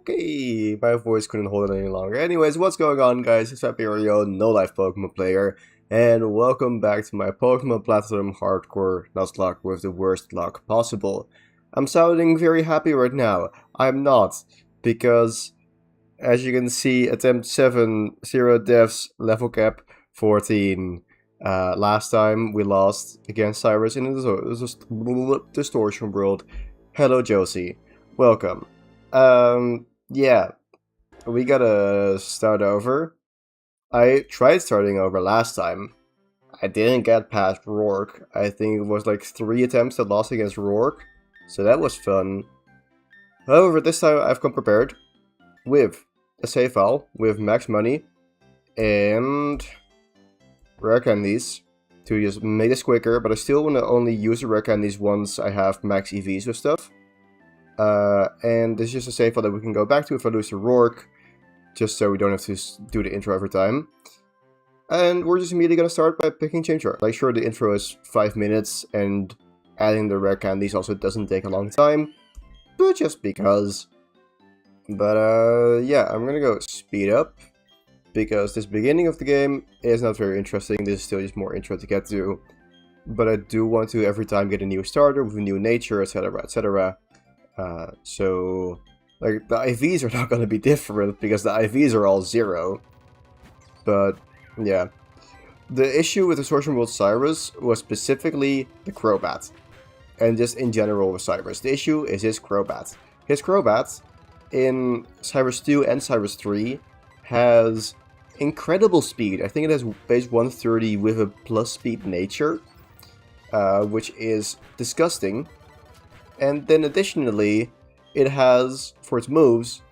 Okay, my voice couldn't hold it any longer. Anyways, what's going on, guys? It's Vaperio, no-life Pokemon player, and welcome back to my Pokemon Platinum Hardcore Nuzlocke with the worst luck possible. I'm sounding very happy right now. I'm not, because, as you can see, attempt 7, 0 deaths, level cap 14. Last time we lost against Cyrus in the Distortion World. Hello, Josie. Welcome. Yeah, we gotta start over. I tried starting over last time. I didn't get past Rourke. I think it was like 3 attempts that lost against Rourke, so that was fun. However, this time I've come prepared with a save file, with max money, and rare candies to just make this quicker, but I still want to only use the rare candies once I have max EVs with stuff. And this is just a save file that we can go back to if I lose to Rourke, just so we don't have to do the intro every time. And we're just immediately gonna start by picking Chimchar. Like, sure, the intro is 5 minutes, and adding the rare candies also doesn't take a long time, but just because. But yeah, I'm gonna go speed up, because this beginning of the game is not very interesting. This is still just more intro to get to, but I do want to every time get a new starter with a new nature, etc, etc. So, like, the IVs are not going to be different, because the IVs are all 0. But, yeah. The issue with the Distortion World Cyrus was specifically the Crobat. And just in general with Cyrus. The issue is his Crobat. His Crobat, in Cyrus 2 and Cyrus 3, has incredible speed. I think it has base 130 with a plus speed nature, which is disgusting. And then additionally, it has, for its moves,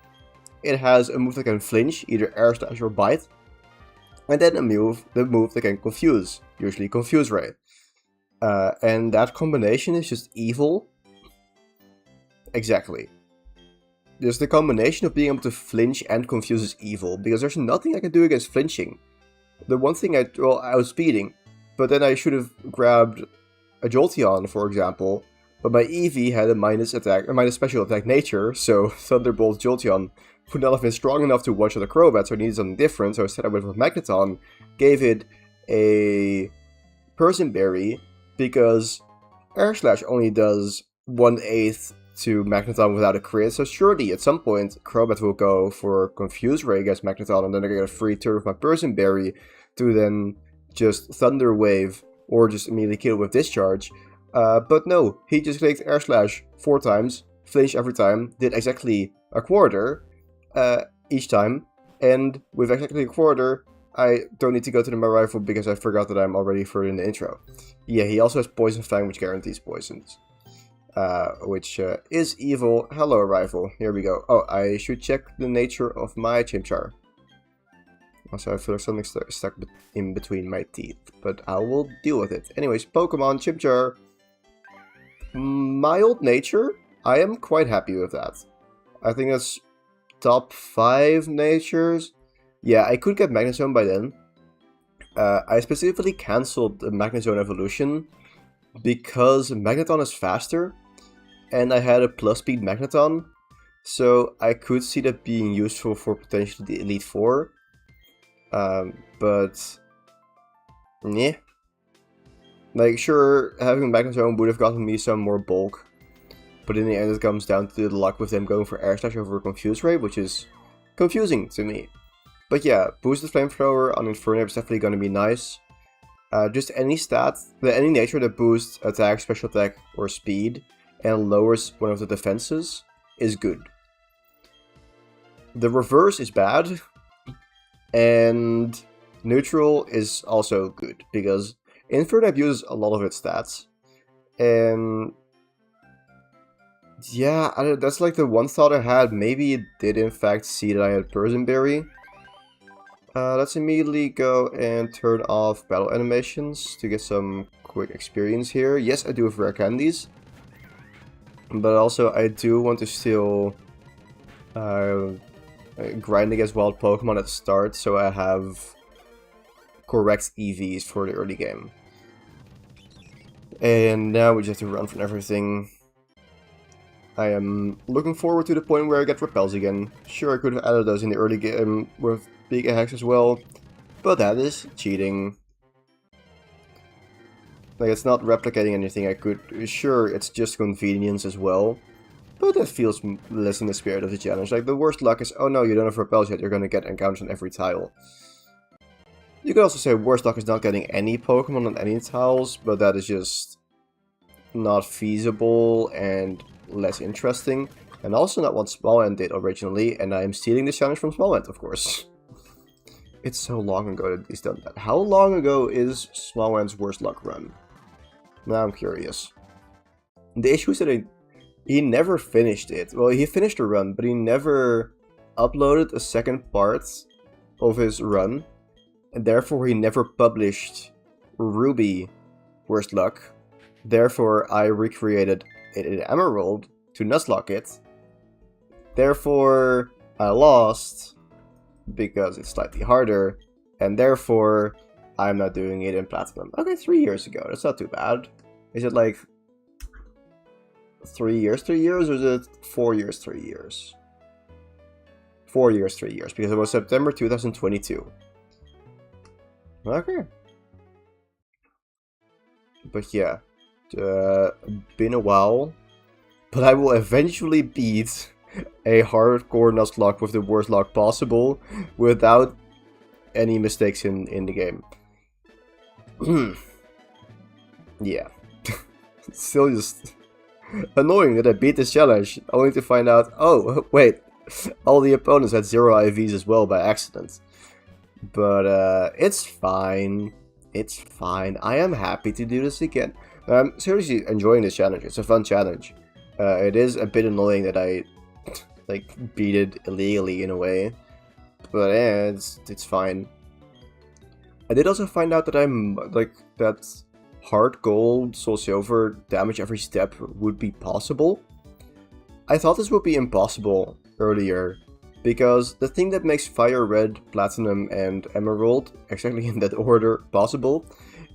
it has a move that can flinch, either air slash or bite. And then the move that can confuse, usually Confuse Ray. And that combination is just evil. Exactly. Just the combination of being able to flinch and confuse is evil, because there's nothing I can do against flinching. The one thing I was speeding, but then I should have grabbed a Jolteon, for example. But my Eevee had a minus special attack nature, so Thunderbolt Jolteon would not have been strong enough to watch out the Crobat, so I needed something different, so instead I went with Magneton, gave it a Person Berry, because Air Slash only does 1/8 to Magneton without a crit, so surely at some point Crobat will go for Confuse Ray against Magneton, and then I get a free turn with my Person Berry to then just Thunder Wave, or just immediately kill with Discharge. But no, he just clicked Air Slash 4 times, flinched every time, did exactly a quarter each time, and with exactly a quarter, I don't need to go to my rifle because I forgot that I'm already further in the intro. Yeah, he also has Poison Fang, which guarantees poisons, which is evil. Hello, rifle. Here we go. Oh, I should check the nature of my Chimchar. Also, I feel like something stuck in between my teeth, but I will deal with it. Anyways, Pokemon Chimchar. Mild nature, I am quite happy with that. I think that's top 5 natures. Yeah, I could get Magnezone by then. I specifically cancelled the Magnezone evolution because Magneton is faster, and I had a plus speed Magneton, so I could see that being useful for potentially the Elite Four. But yeah. Like, sure, having Magnezone would have gotten me some more bulk, but in the end it comes down to the luck with them going for Air Slash over Confuse Ray, which is confusing to me. But yeah, Boosted Flamethrower on Infernape is definitely going to be nice. Just any any nature that boosts attack, special attack, or speed, and lowers one of the defenses is good. The reverse is bad, and neutral is also good, because Infernape uses a lot of its stats, and yeah, that's like the one thought I had. Maybe it did in fact see that I had Person Berry. Let's immediately go and turn off battle animations to get some quick experience here. Yes, I do have rare candies, but also I do want to still grind against wild Pokemon at the start, so I have correct EVs for the early game. And now we just have to run from everything. I am looking forward to the point where I get repels again. Sure, I could have added those in the early game with big hacks as well, but that is cheating. Like, it's not replicating anything I could... Sure, it's just convenience as well, but that feels less in the spirit of the challenge. Like, the worst luck is, oh no, you don't have repels yet, you're gonna get encounters on every tile. You could also say worst luck is not getting any Pokemon on any tiles, but that is just not feasible and less interesting. And also not what Smallland did originally, and I am stealing this challenge from Smallland, of course. It's so long ago that he's done that. How long ago is Smallland's worst luck run? Now I'm curious. The issue is that he never finished it. Well, he finished the run, but he never uploaded a second part of his run. And therefore he never published Ruby Worst Luck. Therefore I recreated it in Emerald to Nuzlocke it. Therefore I lost because it's slightly harder. And therefore I'm not doing it in Platinum. Okay, 3 years ago. That's not too bad. Is it like 3 years, 3 years? Or is it 4 years, 3 years? 4 years, 3 years. Because it was September 2022. Okay. But yeah, been a while. But I will eventually beat a hardcore Nuzlocke with the worst luck possible without any mistakes in the game. Yeah. It's still just annoying that I beat this challenge, only to find out, oh, wait, all the opponents had 0 IVs as well by accident. But it's fine. It's fine. I am happy to do this again. I'm seriously enjoying this challenge. It's a fun challenge. It is a bit annoying that I like beat it illegally in a way, but it's fine. I did also find out that I'm like that hard gold, soul silver, damage every step would be possible. I thought this would be impossible earlier, because the thing that makes Fire Red, Platinum, and Emerald, exactly in that order, possible,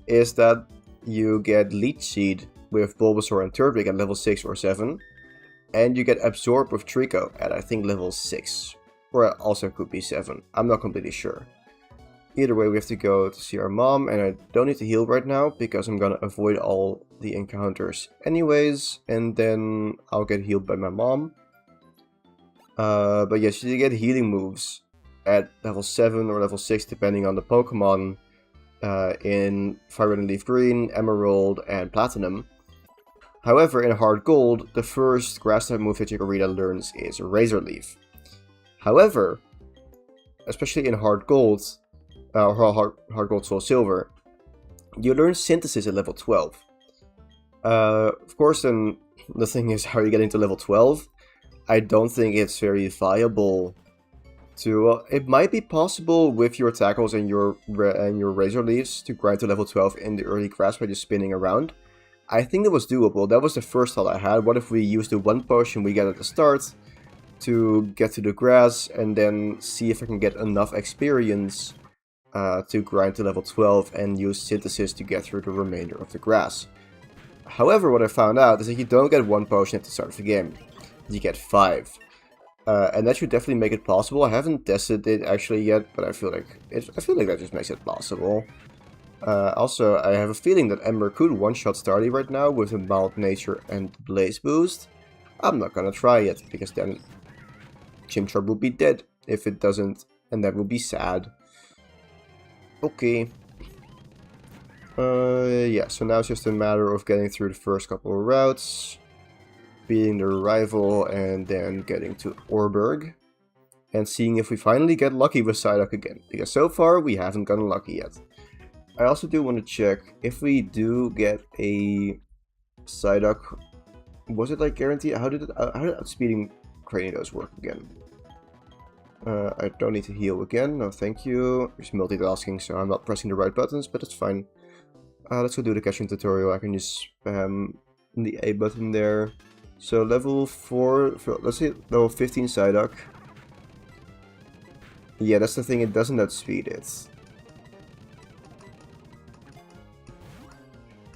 is that you get Leech Seed with Bulbasaur and Turtwig at level 6 or 7, and you get Absorb with Trico at I think level 6, or it also could be 7, I'm not completely sure. Either way, we have to go to see our mom, and I don't need to heal right now, because I'm gonna avoid all the encounters anyways, and then I'll get healed by my mom. But yes, you get healing moves at level 7 or level 6 depending on the Pokemon in Fire Red and Leaf Green, Emerald, and Platinum. However, in Hard Gold, the first grass type move that Chikorita learns is Razor Leaf. However, especially in Hard Gold, Hard Gold Soul Silver, you learn Synthesis at level 12. Of course, then the thing is, how are you getting to level 12? I don't think it's very viable to... it might be possible with your tackles and your Razor Leaves to grind to level 12 in the early grass by just spinning around. I think that was doable. That was the first thought I had. What if we use the one potion we get at the start to get to the grass and then see if I can get enough experience to grind to level 12 and use Synthesis to get through the remainder of the grass. However, what I found out is that you don't get one potion at the start of the game. You get 5. And that should definitely make it possible. I haven't tested it actually yet, but I feel like that just makes it possible. Also, I have a feeling that Ember could one-shot Starly right now with a Mild Nature and Blaze boost. I'm not gonna try it, because then Chimchar will be dead if it doesn't, and that would be sad. Okay. Yeah, so now it's just a matter of getting through the first couple of routes, beating the rival, and then getting to Orberg, and seeing if we finally get lucky with Psyduck again, because so far we haven't gotten lucky yet. I also do want to check if we do get a Psyduck. Was it like guaranteed? How did outspeeding Cranidos work again? I don't need to heal again. No, thank you. It's multitasking, so I'm not pressing the right buttons, but it's fine. Let's go do the catching tutorial. I can just spam the A button there. So level 4, let's say level 15 Psyduck. Yeah, that's the thing, it doesn't outspeed it.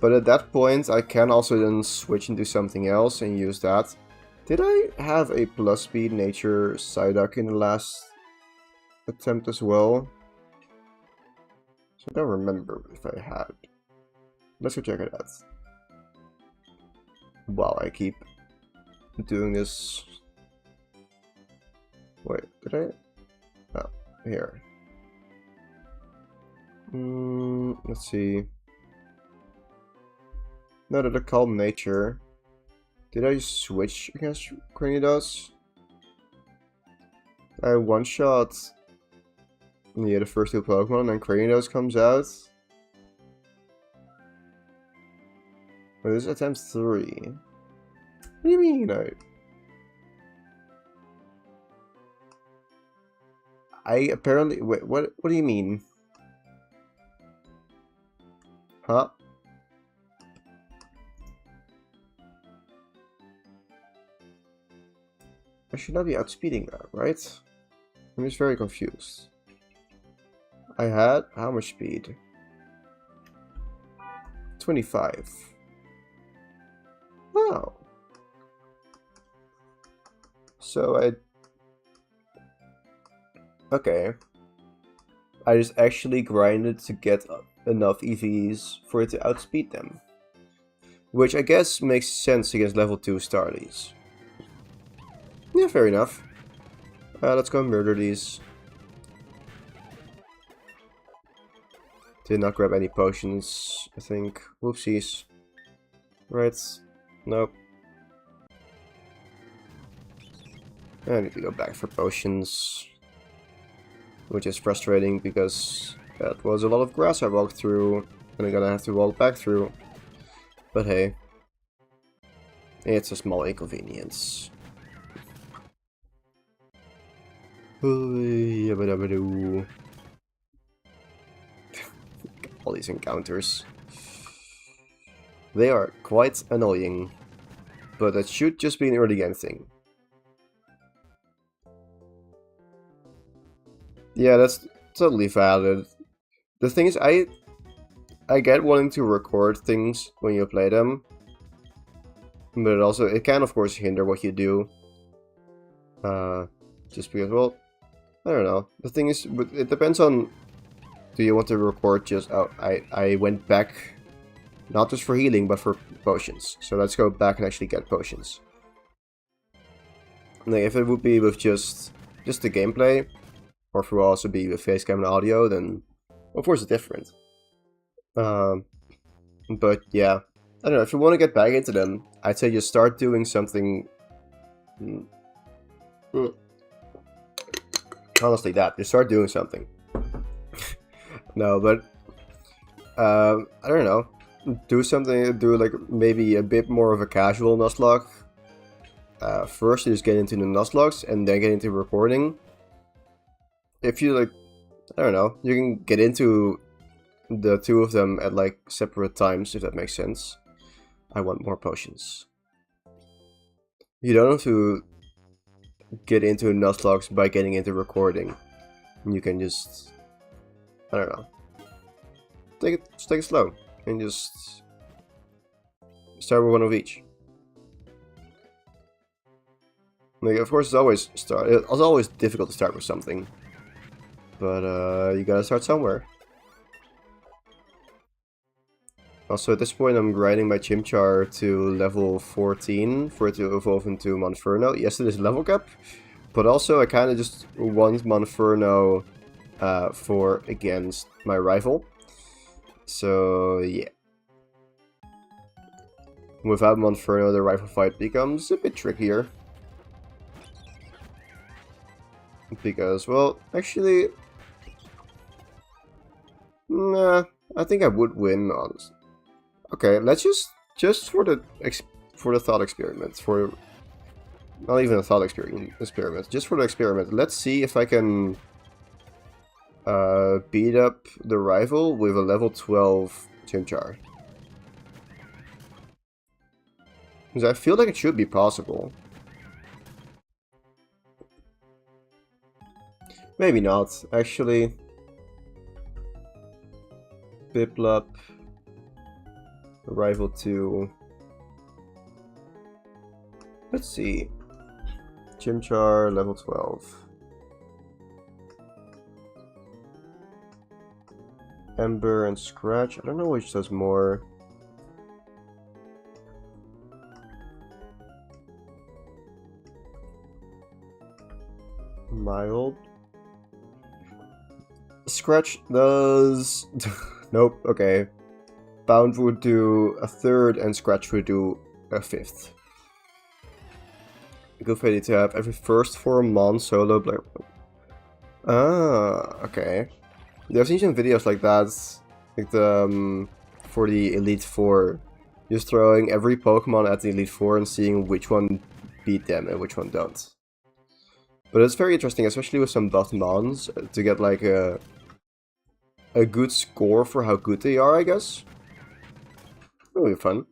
But at that point, I can also then switch into something else and use that Did I have a plus speed nature Psyduck in the last attempt as well? So I don't remember if I had. Let's go check it out. While I keep doing this. Wait, did I? Oh, here. Let's see. No, did I calm nature? Did I switch against Cranidos? I one-shot the first two Pokemon and then Cranidos comes out. Well, this is attempt 3. What do you mean? I apparently... Wait, what do you mean? Huh? I should not be outspeeding that, right? I'm just very confused. I had how much speed? 25. Wow. So okay. I just actually grinded to get enough EVs for it to outspeed them. Which I guess makes sense against level 2 Starlies. Yeah, fair enough. Let's go murder these. Did not grab any potions, I think. Whoopsies. Right. Nope. I need to go back for potions. Which is frustrating because that was a lot of grass I walked through. And I'm gonna have to walk back through. But hey. It's a small inconvenience. All these encounters. They are quite annoying. But that should just be an early game thing. Yeah, that's totally valid. The thing is, I get wanting to record things when you play them. But it can of course hinder what you do. Just because, well, I don't know. The thing is, it depends on, do you want to record just, oh, I went back, not just for healing, but for potions. So let's go back and actually get potions. Like, if it would be with just the gameplay, or if it will also be with facecam and audio, then of course it's different. But yeah, I don't know, if you want to get back into them, I'd say just start doing something... Honestly, just start doing something. No, but I don't know. Do something. Do like maybe a bit more of a casual Nuzlocke. First, you just get into the Nuzlocks and then get into recording. If you like, I don't know, you can get into the two of them at like separate times, if that makes sense. I want more potions. You don't have to get into Nuzlocke by getting into recording. You can just, I don't know, take it slow and just start with one of each. Like, of course, it's always difficult to start with something, but you gotta start somewhere. Also, at this point, I'm grinding my Chimchar to level 14 for it to evolve into Monferno. Yes, it is level cap, but also I kind of just want Monferno for against my rival. So, yeah. Without Monferno, the rival fight becomes a bit trickier. Because, well, actually... Nah, I think I would win, honestly. Okay, let's just for the thought experiment, not even a thought experiment, just for the experiment, let's see if I can beat up the rival with a level 12 Chimchar. Because I feel like it should be possible. Maybe not, actually. Piplup. Rival 2. Let's see. Chimchar, level 12. Ember and Scratch. I don't know which does more. Mild. Scratch does... Nope, okay. Bound would do a third and Scratch would do a fifth. Good idea to have every first 4 months solo player. Ah, okay. I've seen some videos like that, like the for the Elite Four, just throwing every Pokemon at the Elite Four and seeing which one beat them and which one don't. But it's very interesting, especially with some buff mons, to get like a good score for how good they are, I guess. It'll be fun.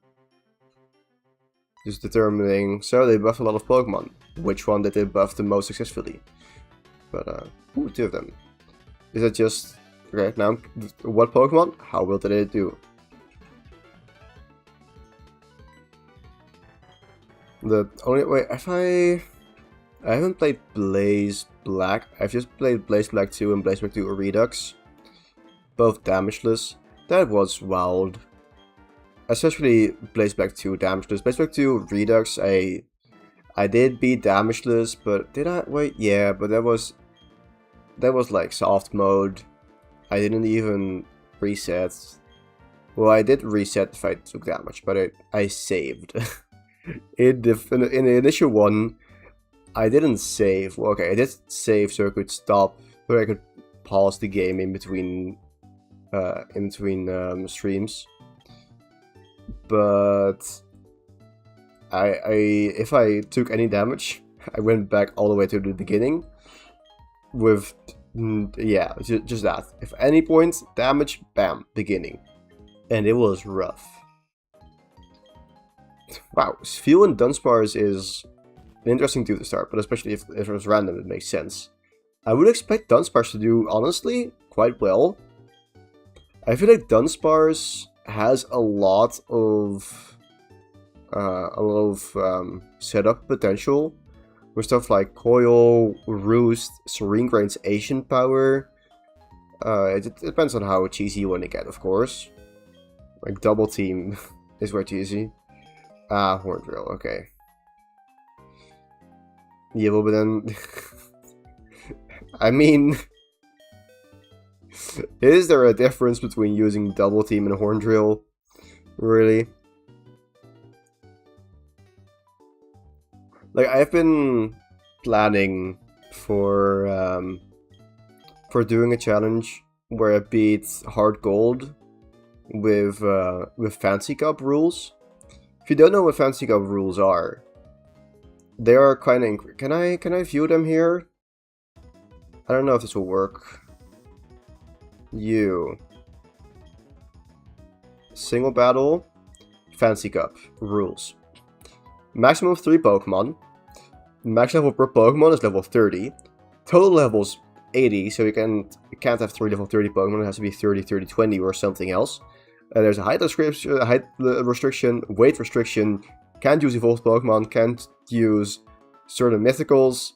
Just determining, so they buffed a lot of Pokemon. Which one did they buff the most successfully? But, ooh, 2 of them. Is it just, okay, now, what Pokemon? How well did it do? The only way, I haven't played Blaze Black. I've just played Blaze Black 2 and Blaze Black 2 Redux. Both damageless. That was wild. Especially Blaze Black 2 damageless. Blaze Black 2 Redux, I did beat damageless, but did I? Wait, yeah, but that was like soft mode. I didn't even reset. Well, I did reset if I took damage, but I saved. in the initial one, I didn't save. Well, okay, I did save so I could stop, so I could pause the game in between streams. But if I took any damage, I went back all the way to the beginning with, yeah, just that. If any point damage, bam, beginning. And it was rough. Wow, Spheal and Dunsparce is an interesting dude to start, but especially if it was random, it makes sense. I would expect Dunsparce to do, honestly, quite well. I feel like Dunsparce has a lot of setup potential with stuff like Coil, Roost, Serene Grain's Asian Power. It depends on how cheesy you want to get, of course. Like Double Team is way cheesy. Horn Drill, okay. Yeah, but then I mean, is there a difference between using Double Team and Horn Drill? Really? Like, I've been planning for doing a challenge where I beat Hard Gold with Fancy Cup rules. If you don't know what Fancy Cup rules are, they are kind of... Can I view them here? I don't know if this will work. Single battle, Fancy Cup, rules. Maximum of 3 Pokemon. Max level per Pokemon is level 30. Total level is 80, so you can't have 3 level 30 Pokemon, it has to be 30, 30, 20 or something else. There's a height restriction, weight restriction, can't use evolved Pokemon, can't use certain mythicals,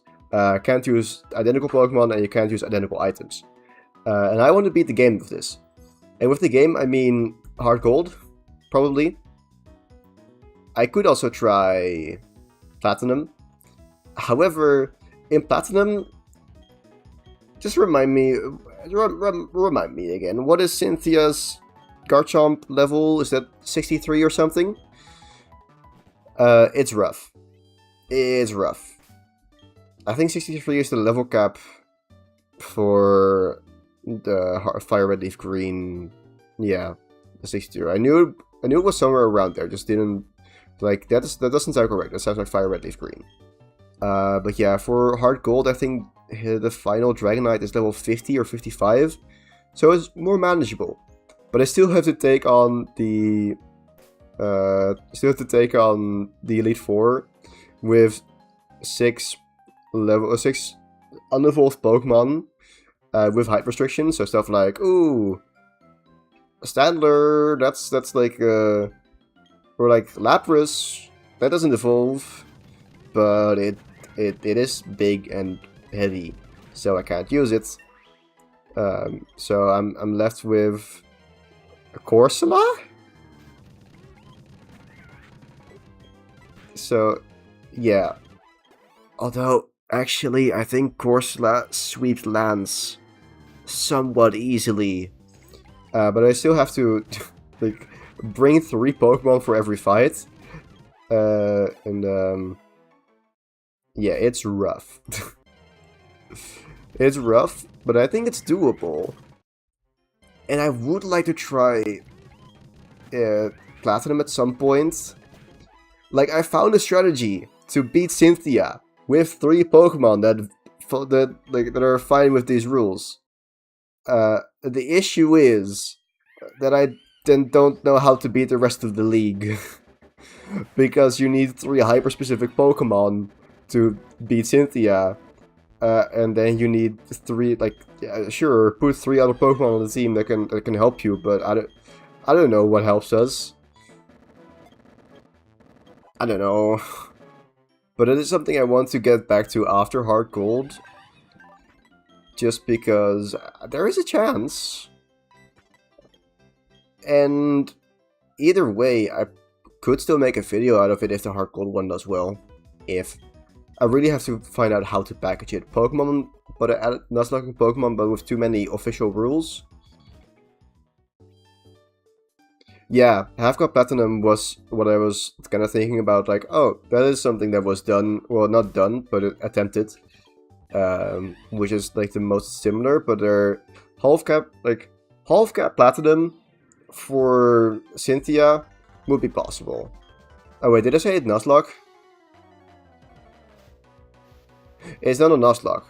can't use identical Pokemon, and you can't use identical items. And I want to beat the game with this. And with the game, I mean Hard Gold, probably. I could also try Platinum. However, in Platinum, just remind me again, what is Cynthia's Garchomp level? Is that 63 or something? It's rough. It's rough. I think 63 is the level cap for the Fire Red Leaf Green. Yeah, the 62. I knew it was somewhere around there. Just didn't like that doesn't sound correct. That sounds like Fire Red Leaf Green. But yeah, for Hard Gold, I think the final Dragonite is level 50 or 55, so it's more manageable. But I still have to take on the Elite Four with 6 unevolved Pokemon with height restrictions. So stuff like Standler, that's like or like Lapras, that doesn't evolve, but it it is big and heavy, so I can't use it. So I'm left with a Corsola? So, yeah. Although, actually, I think Corsola sweeps lands somewhat easily. But I still have to, like, bring 3 Pokemon for every fight. Yeah, it's rough. It's rough, but I think it's doable. And I would like to try Platinum at some point. Like, I found a strategy to beat Cynthia with 3 Pokemon that are fine with these rules. The issue is that I then don't know how to beat the rest of the league. Because you need 3 hyper-specific Pokemon to beat Cynthia. And then you need 3, like, yeah, sure, put 3 other Pokemon on the team that can help you, but I don't know what helps us. I don't know. But it is something I want to get back to after Heart Gold. Just because there is a chance. And either way, I could still make a video out of it if the Heart Gold one does well. If. I really have to find out how to package it. Pokemon, but I added Nuzlocking Pokemon, but with too many official rules. Yeah, Half-God Platinum was what I was kind of thinking about, like, oh, that is something that was done, well, not done, but attempted. Which is, like, the most similar, but they're Half-God Platinum for Cynthia would be possible. Oh wait, did I say it Nuzlocke? It's not a Nuzlocke.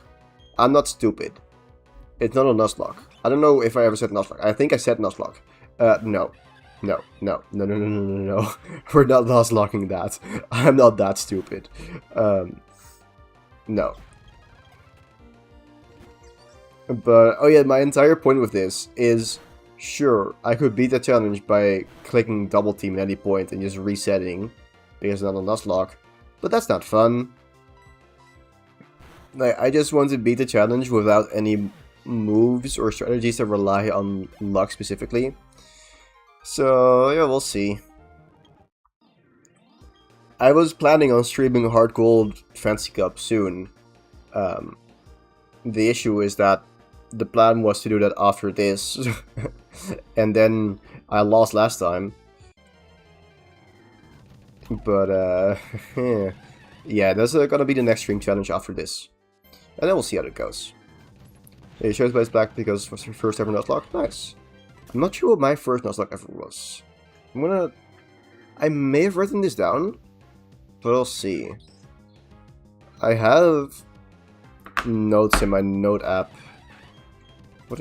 I'm not stupid. It's not a Nuzlocke. I don't know if I ever said Nuzlocke. I think I said Nuzlocke. No. No. We're not Nuzlocking that. I'm not that stupid. No. But, oh yeah, my entire point with this is, sure, I could beat the challenge by clicking double team at any point and just resetting, because it's not a Nuzlocke, but that's not fun. Like, I just want to beat the challenge without any moves or strategies that rely on luck specifically. So, yeah, we'll see. I was planning on streaming Heart Gold Fantasy Cup soon. The issue is that the plan was to do that after this. And then I lost last time. But, yeah, that's gonna be the next stream challenge after this. And then we'll see how it goes. It shows by back because it was your first ever Nuzlocke. Nice. I'm not sure what my first Nuzlocke ever was. I may have written this down, but we'll see. I have notes in my note app. What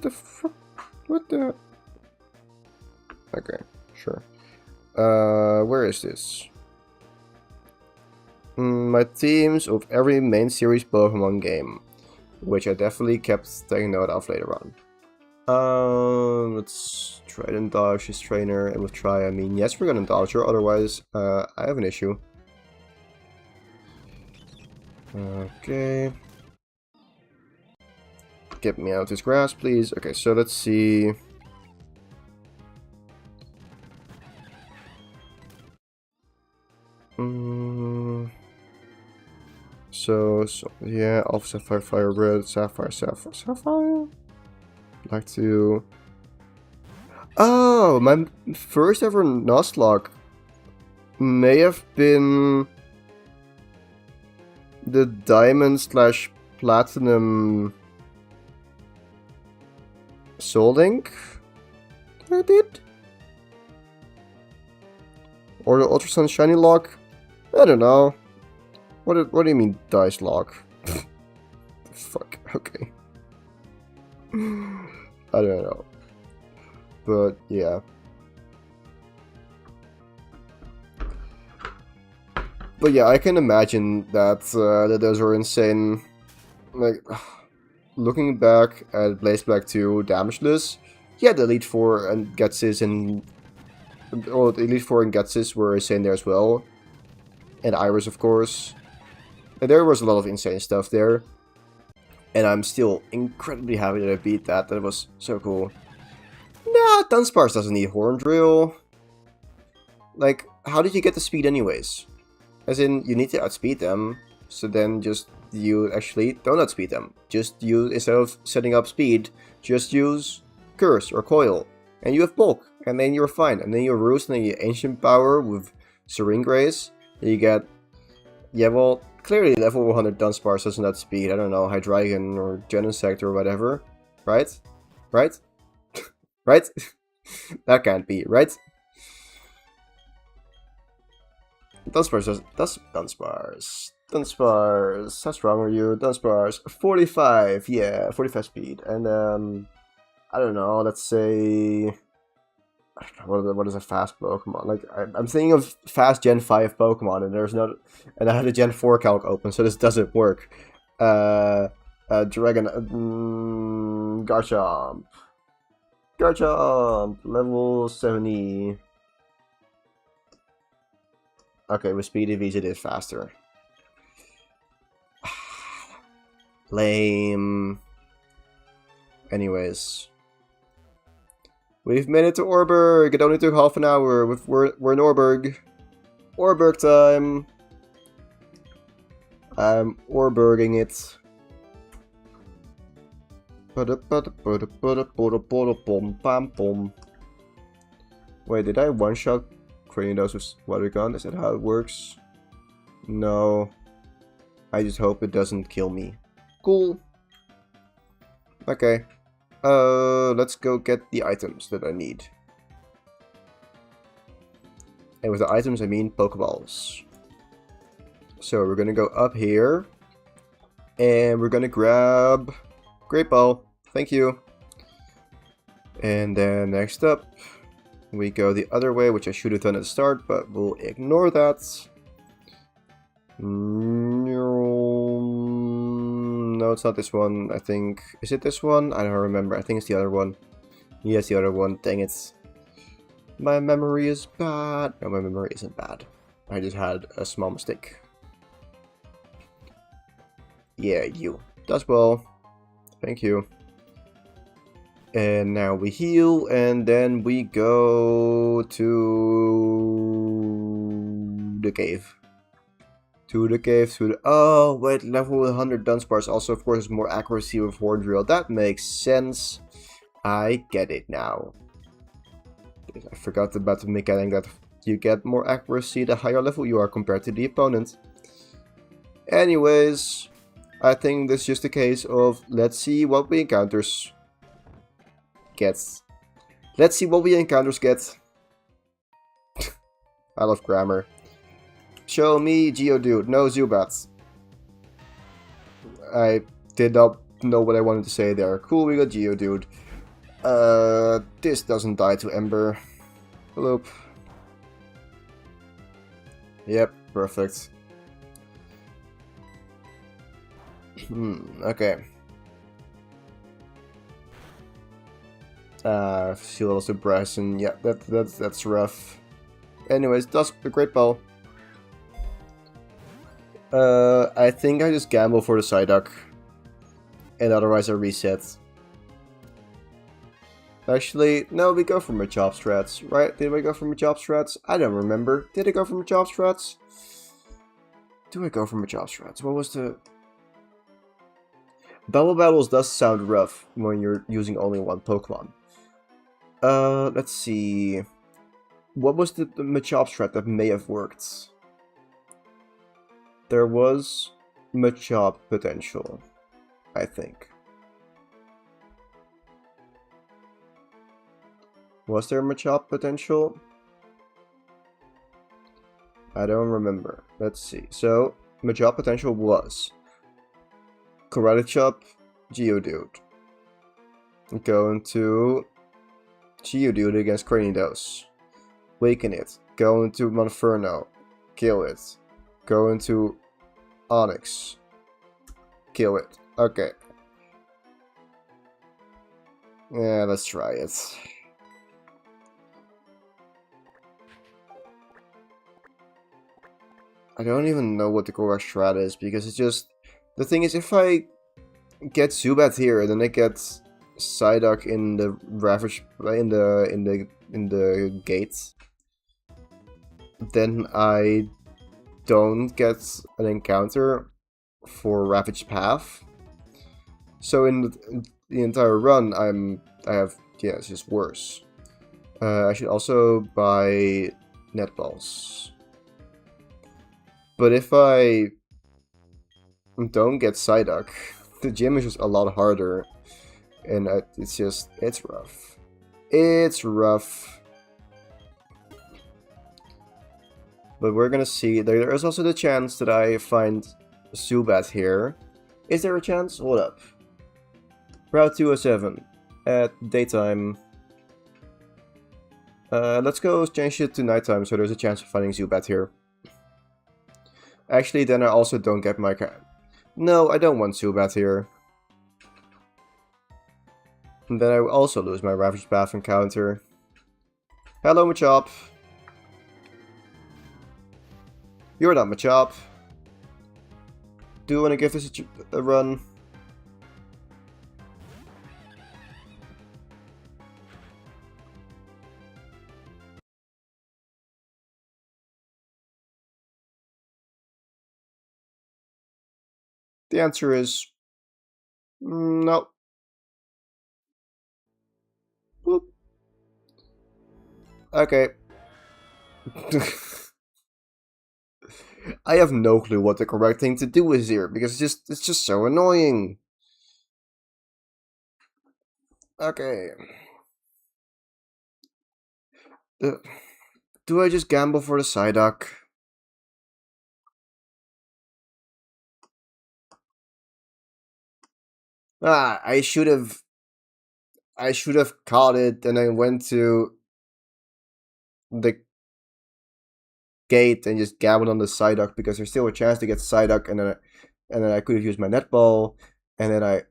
the fuck? What the? Okay, sure. Where is this? My teams of every main series Pokemon game, which I definitely kept taking note of later on. Let's try and dodge this trainer, and with try I mean yes, we're gonna dodge her, otherwise I have an issue. Okay. Get me out of this grass, please. Okay, so let's see. So yeah, Alpha Sapphire, Fire Red, Sapphire. Like to. Oh, my first ever Nuzlocke may have been the Diamond / Platinum Soul Link I did? Or the Ultra Sun Shiny Lock? I don't know. What do you mean Dice Lock? Fuck, okay. I don't know. But yeah. But yeah, I can imagine that that those are insane. Like, looking back at Blaze Black 2 Damageless, yeah, the Elite Four and Getsis and the Elite Four and Getsis were insane there as well. And Iris, of course. And there was a lot of insane stuff there. And I'm still incredibly happy that I beat that. That was so cool. Nah, Dunsparce doesn't need Horn Drill. Like, how did you get the speed anyways? As in, you need to outspeed them. So then just you actually don't outspeed them. Just use, instead of setting up speed, just use Curse or Coil. And you have Bulk. And then you're fine. And then you Roost and then you Ancient Power with Serene Grace. And you get... Yeah, well, clearly level 100 Dunsparce doesn't have speed. I don't know, Hydreigon or Genesect or whatever. Right? Right? Right? That can't be, right? Dunsparce does... Dunsparce, how strong are you? Dunsparce, 45, yeah, 45 speed. And, I don't know, let's say... I don't know, what is a fast Pokemon? Like, I'm thinking of fast Gen 5 Pokemon, and there's no... And I had a Gen 4 calc open, so this doesn't work. Dragon... Garchomp. Garchomp! Level 70. Okay, with Speedy V's it is faster. Lame. Anyways. We've made it to Orberg. It only took half an hour. We're in Orberg. Orberg time. I'm Orberging it. Wait, did I one-shot Cranidos with Water Gun? Is that how it works? No. I just hope it doesn't kill me. Cool. Okay. Let's go get the items that I need. And with the items, I mean Pokeballs. So we're gonna go up here. And we're gonna grab... Great Ball. Thank you. And then next up, we go the other way, which I should have done at the start, but we'll ignore that. No, it's not this one, I think. Is it this one? I don't remember. I think it's the other one. Yes, the other one. Dang it. My memory is bad. No, my memory isn't bad. I just had a small mistake. Yeah, you. Does well. Thank you. And now we heal, and then we go to the cave. Oh, wait, level 100 Dunsparce also, of course, has more accuracy with Horn Drill. That makes sense. I get it now. I forgot about the mechanic that you get more accuracy the higher level you are compared to the opponent. Anyways, I think this is just a case of let's see what we encounters gets. Let's see what we encounters get. I love grammar. Show me Geodude. No Zubats. I did not know what I wanted to say there. Cool, we got Geodude. This doesn't die to Ember. Hello. Yep, perfect. Okay. Seal also Bryson. Yeah, that's rough. Anyways, that's a great ball. I think I just gamble for the Psyduck. And otherwise I reset. Actually, no, we go for Machop strats, right? Did we go for Machop strats? I don't remember. Did I go for Machop strats? Do I go for Machop strats? What was the... Double battles does sound rough when you're using only one Pokemon. Let's see. What was the Machop strat that may have worked? There was Machop potential, I think. Was there Machop potential? I don't remember. Let's see. So, Machop potential was Karate Chop, Geodude. Go into Geodude against Cranidos. Waken it. Go into Monferno. Kill it. Go into Onyx. Kill it. Okay. Yeah, let's try it. I don't even know what the correct strat is, because it's just... The thing is, if I get Zubat here, then I get Psyduck in the Ravage... in the gate, then I don't get an encounter for Ravage Path. So in the entire run, yeah, it's just worse. I should also buy net balls. But if I don't get Psyduck, the gym is just a lot harder. And it's rough. It's rough. But we're gonna see. There is also the chance that I find Zubat here. Is there a chance? Hold up. Route 207 at daytime. Let's go change it to nighttime, so there's a chance of finding Zubat here. Actually, then I also don't get my... No, I don't want Zubat here. And then I will also lose my Ravage Path encounter. Hello, Machop. You're not Machop. Do you want to give this a run? The answer is... no. Boop. Okay. I have no clue what the correct thing to do is here, because it's just so annoying. Okay. Do I just gamble for the Psyduck? Ah, I should have caught it, and I went to the gate and just gambled on the Psyduck, because there's still a chance to get Psyduck, and then I could have used my netball, and then I...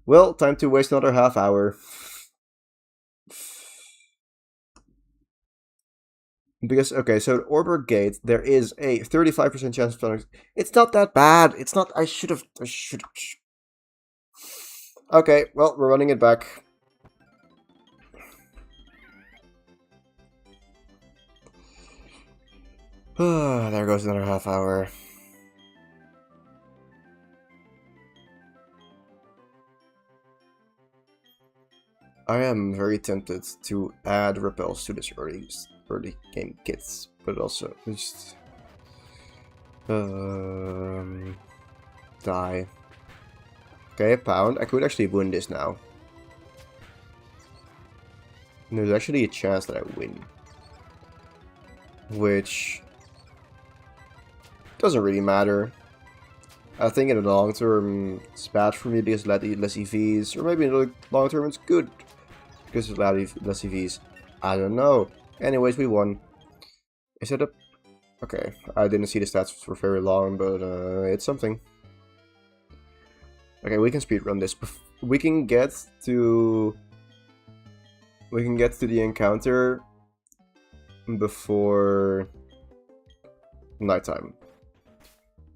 Well, time to waste another half hour. Because, okay, so at Orbor Gate, there is a 35% chance of finding... It's not that bad. It's not... I should have... Okay, well, we're running it back. There goes another half hour. I am very tempted to add repels to this early game kits, but also just die. Okay, a pound. I could actually win this now. And there's actually a chance that I win, which doesn't really matter. I think in the long term it's bad for me because less EVs, or maybe in the long term it's good because it's less EVs. I don't know. Anyways, we won. Is it a... Okay, I didn't see the stats for very long, but it's something. Okay, we can speedrun this. We can get to the encounter before nighttime.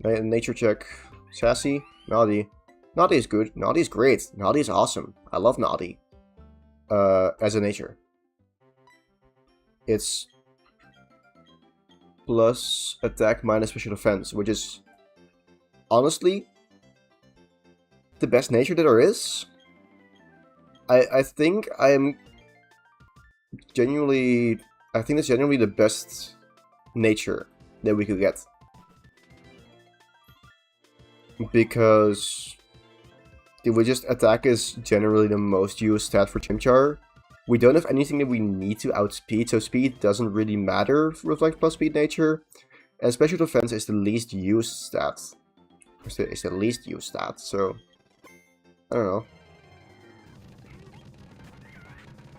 Nature check. Sassy. Naughty. Naughty is good. Naughty is great. Naughty is awesome. I love Naughty. As a nature. It's plus attack minus special defense, which is honestly the best nature that there is. I think I'm genuinely... I think that's genuinely the best nature that we could get. Because if we just attack is generally the most used stat for Chimchar. We don't have anything that we need to outspeed, so speed doesn't really matter with like plus speed nature. And special defense is the least used stat. It's the least used stat, so I don't know.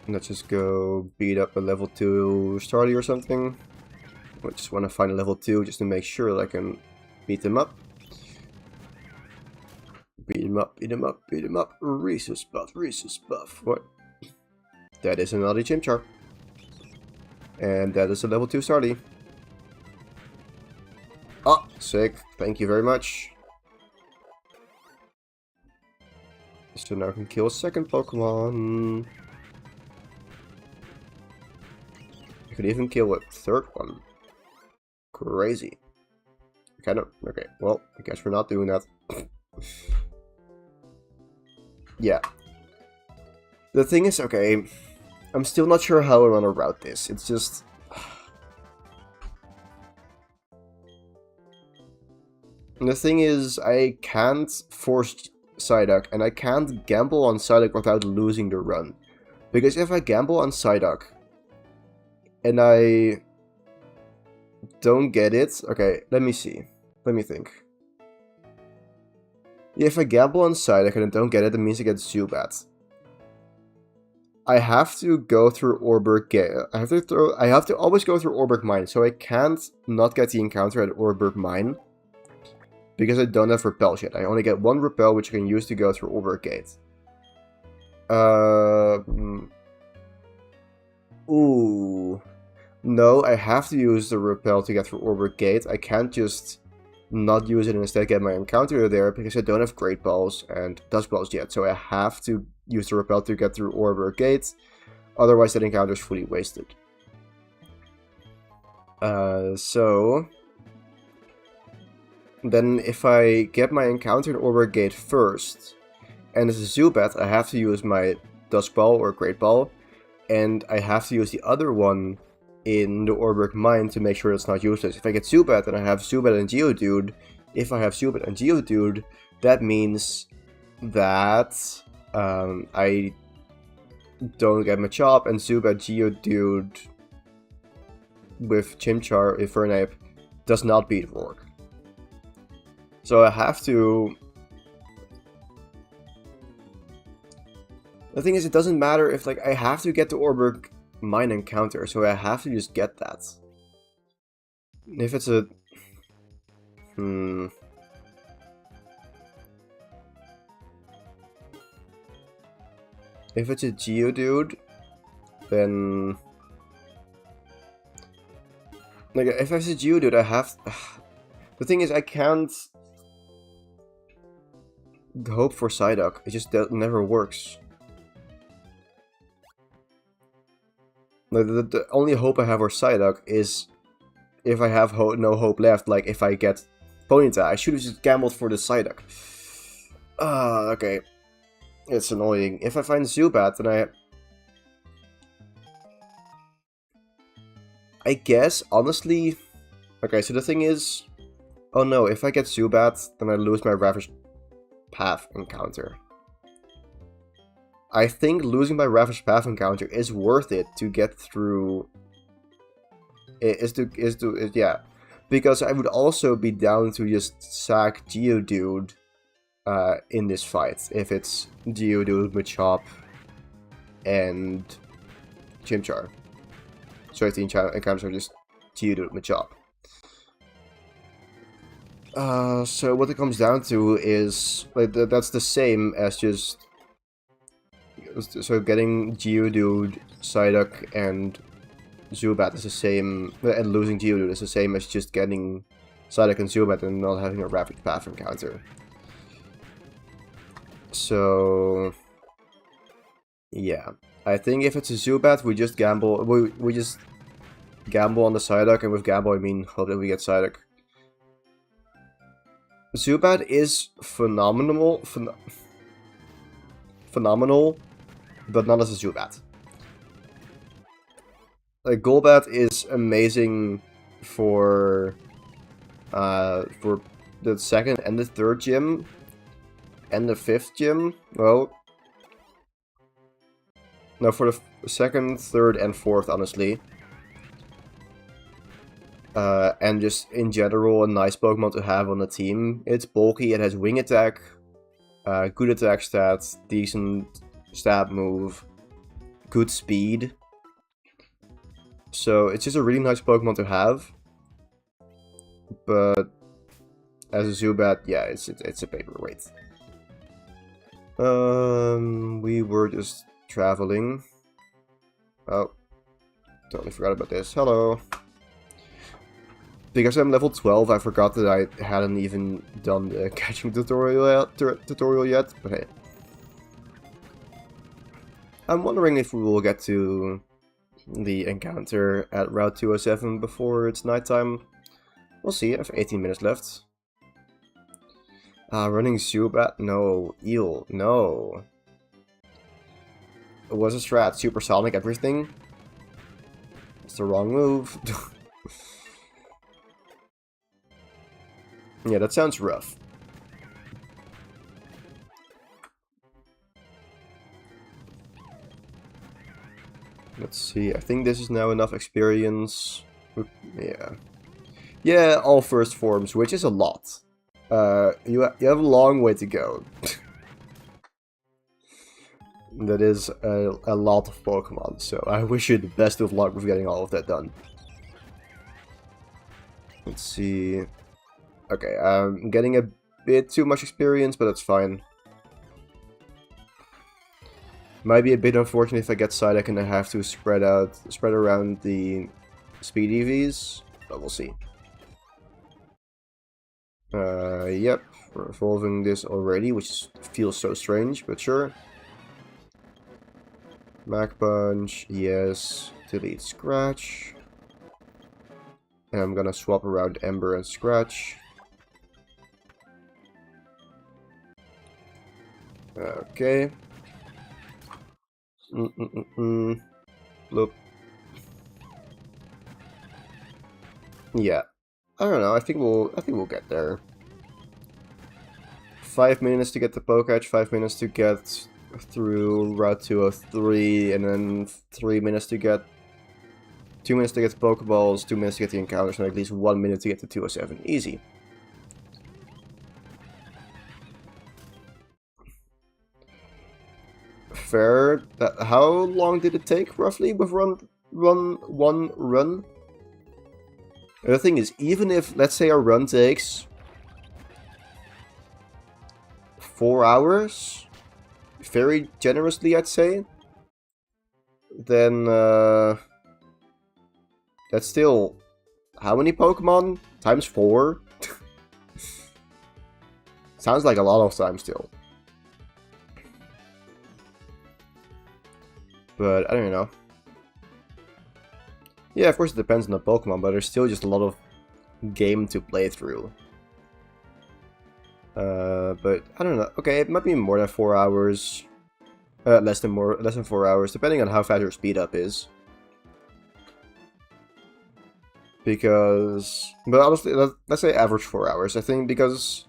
Let's just go beat up a level 2 Starly or something. I just want to find a level 2 just to make sure that I can beat them up. Beat him up, beat him up, beat him up. Rhesus buff, Rhesus buff. What? That is another Chimchar. And that is a level 2 Starly. Sick. Thank you very much. So now I can kill a second Pokemon. I could even kill a third one. Crazy. Kind of. Okay, well, I guess we're not doing that. Yeah. The thing is, okay, I'm still not sure how I want to route this. It's just... And the thing is, I can't force Psyduck, and I can't gamble on Psyduck without losing the run. Because if I gamble on Psyduck, and I don't get it... Okay, let me see. Let me think. If I gamble on Psyduck and I don't get it, it means I get Zubat. I have to go through Orberg Gate. I have to always go through Orberg Mine, so I can't not get the encounter at Orberg Mine. Because I don't have Repel yet. I only get one Repel, which I can use to go through Orberg Gate. Ooh. No, I have to use the Repel to get through Orberg Gate. I can't just not use it and instead get my encounter there, because I don't have Great Balls and Dusk Balls yet. So I have to use the Repel to get through Orberg Gate. Otherwise, that encounter is fully wasted. So... Then if I get my encounter in Orberg Gate first, and it's a Zubat, I have to use my Dusk Ball or Great Ball, and I have to use the other one in the Orberg Mine to make sure it's not useless. If I get Zubat and I have Zubat and Geodude, if I have Zubat and Geodude, that means that I don't get Machop, and Zubat Geodude with Chimchar, Infernape, does not beat Rourke. So I have to... The thing is, it doesn't matter if, like, I have to get the Orberg Mine encounter, so I have to just get that. If it's a... If it's a Geodude, then... Like, if it's a Geodude, I have... The thing is, I can't... hope for Psyduck. It just never works. The only hope I have for Psyduck is if I have no hope left, like if I get Ponyta. I should have just gambled for the Psyduck. Okay. It's annoying. If I find Zubat, then I guess, honestly... Okay, so the thing is... Oh no, if I get Zubat, then I lose my Ravaged Path encounter. I think losing my Ravaged Path encounter is worth it to get through. Yeah, because I would also be down to just sack Geodude in this fight if it's Geodude, Machop, and Chimchar. So if the encounters are just Geodude, Machop. So what it comes down to is, like, that's the same as just... So getting Geodude, Psyduck, and Zubat is the same, and losing Geodude is the same as just getting Psyduck and Zubat and not having a Ravaged Path encounter. So... Yeah. I think if it's a Zubat, we just gamble... We just gamble on the Psyduck, and with gamble I mean hope that we get Psyduck. Zubat is phenomenal, but not as a Zubat. Like, Golbat is amazing for the second and the third gym, and the fifth gym. Well, no, for the second, third, and fourth, honestly. And just in general, a nice Pokemon to have on the team. It's bulky, it has wing attack, good attack stats, decent stab move, good speed. So it's just a really nice Pokemon to have. But as a Zubat, yeah, it's a paperweight. We were just traveling. Oh, totally forgot about this. Hello. Because I'm level 12, I forgot that I hadn't even done the catching tutorial yet, but hey. I'm wondering if we will get to the encounter at Route 207 before it's nighttime. We'll see, I have 18 minutes left. Running Zubat? No. Eel? No. It was a strat. Supersonic everything? It's the wrong move. Yeah, that sounds rough. Let's see, I think this is now enough experience. Yeah. Yeah, all first forms, which is a lot. You have a long way to go. That is a lot of Pokemon, so I wish you the best of luck with getting all of that done. Let's see. Okay, I'm getting a bit too much experience, but that's fine. Might be a bit unfortunate if I get Psyduck and I have to spread around the speed EVs, but we'll see. Yep, we're evolving this already, which feels so strange, but sure. Mach Punch, yes. Delete Scratch. And I'm gonna swap around Ember and Scratch. Okay. Bloop. Yeah. I don't know, I think we'll get there. 5 minutes to get the Poketch, 5 minutes to get through Route 203, and then 3 minutes to get 2 minutes to get the Pokeballs, 2 minutes to get the encounters, and at least 1 minute to get to 207. Easy. Fair. How long did it take roughly with one run? And the thing is, even if, let's say, our run takes 4 hours, very generously I'd say, then that's still how many Pokemon? Times 4? Sounds like a lot of time still. But I don't know. Yeah, of course it depends on the Pokemon, but there's still just a lot of game to play through. But I don't know. Okay, it might be more than 4 hours. Less than 4 hours, depending on how fast your speed up is. Because, but honestly, let's say average 4 hours. I think because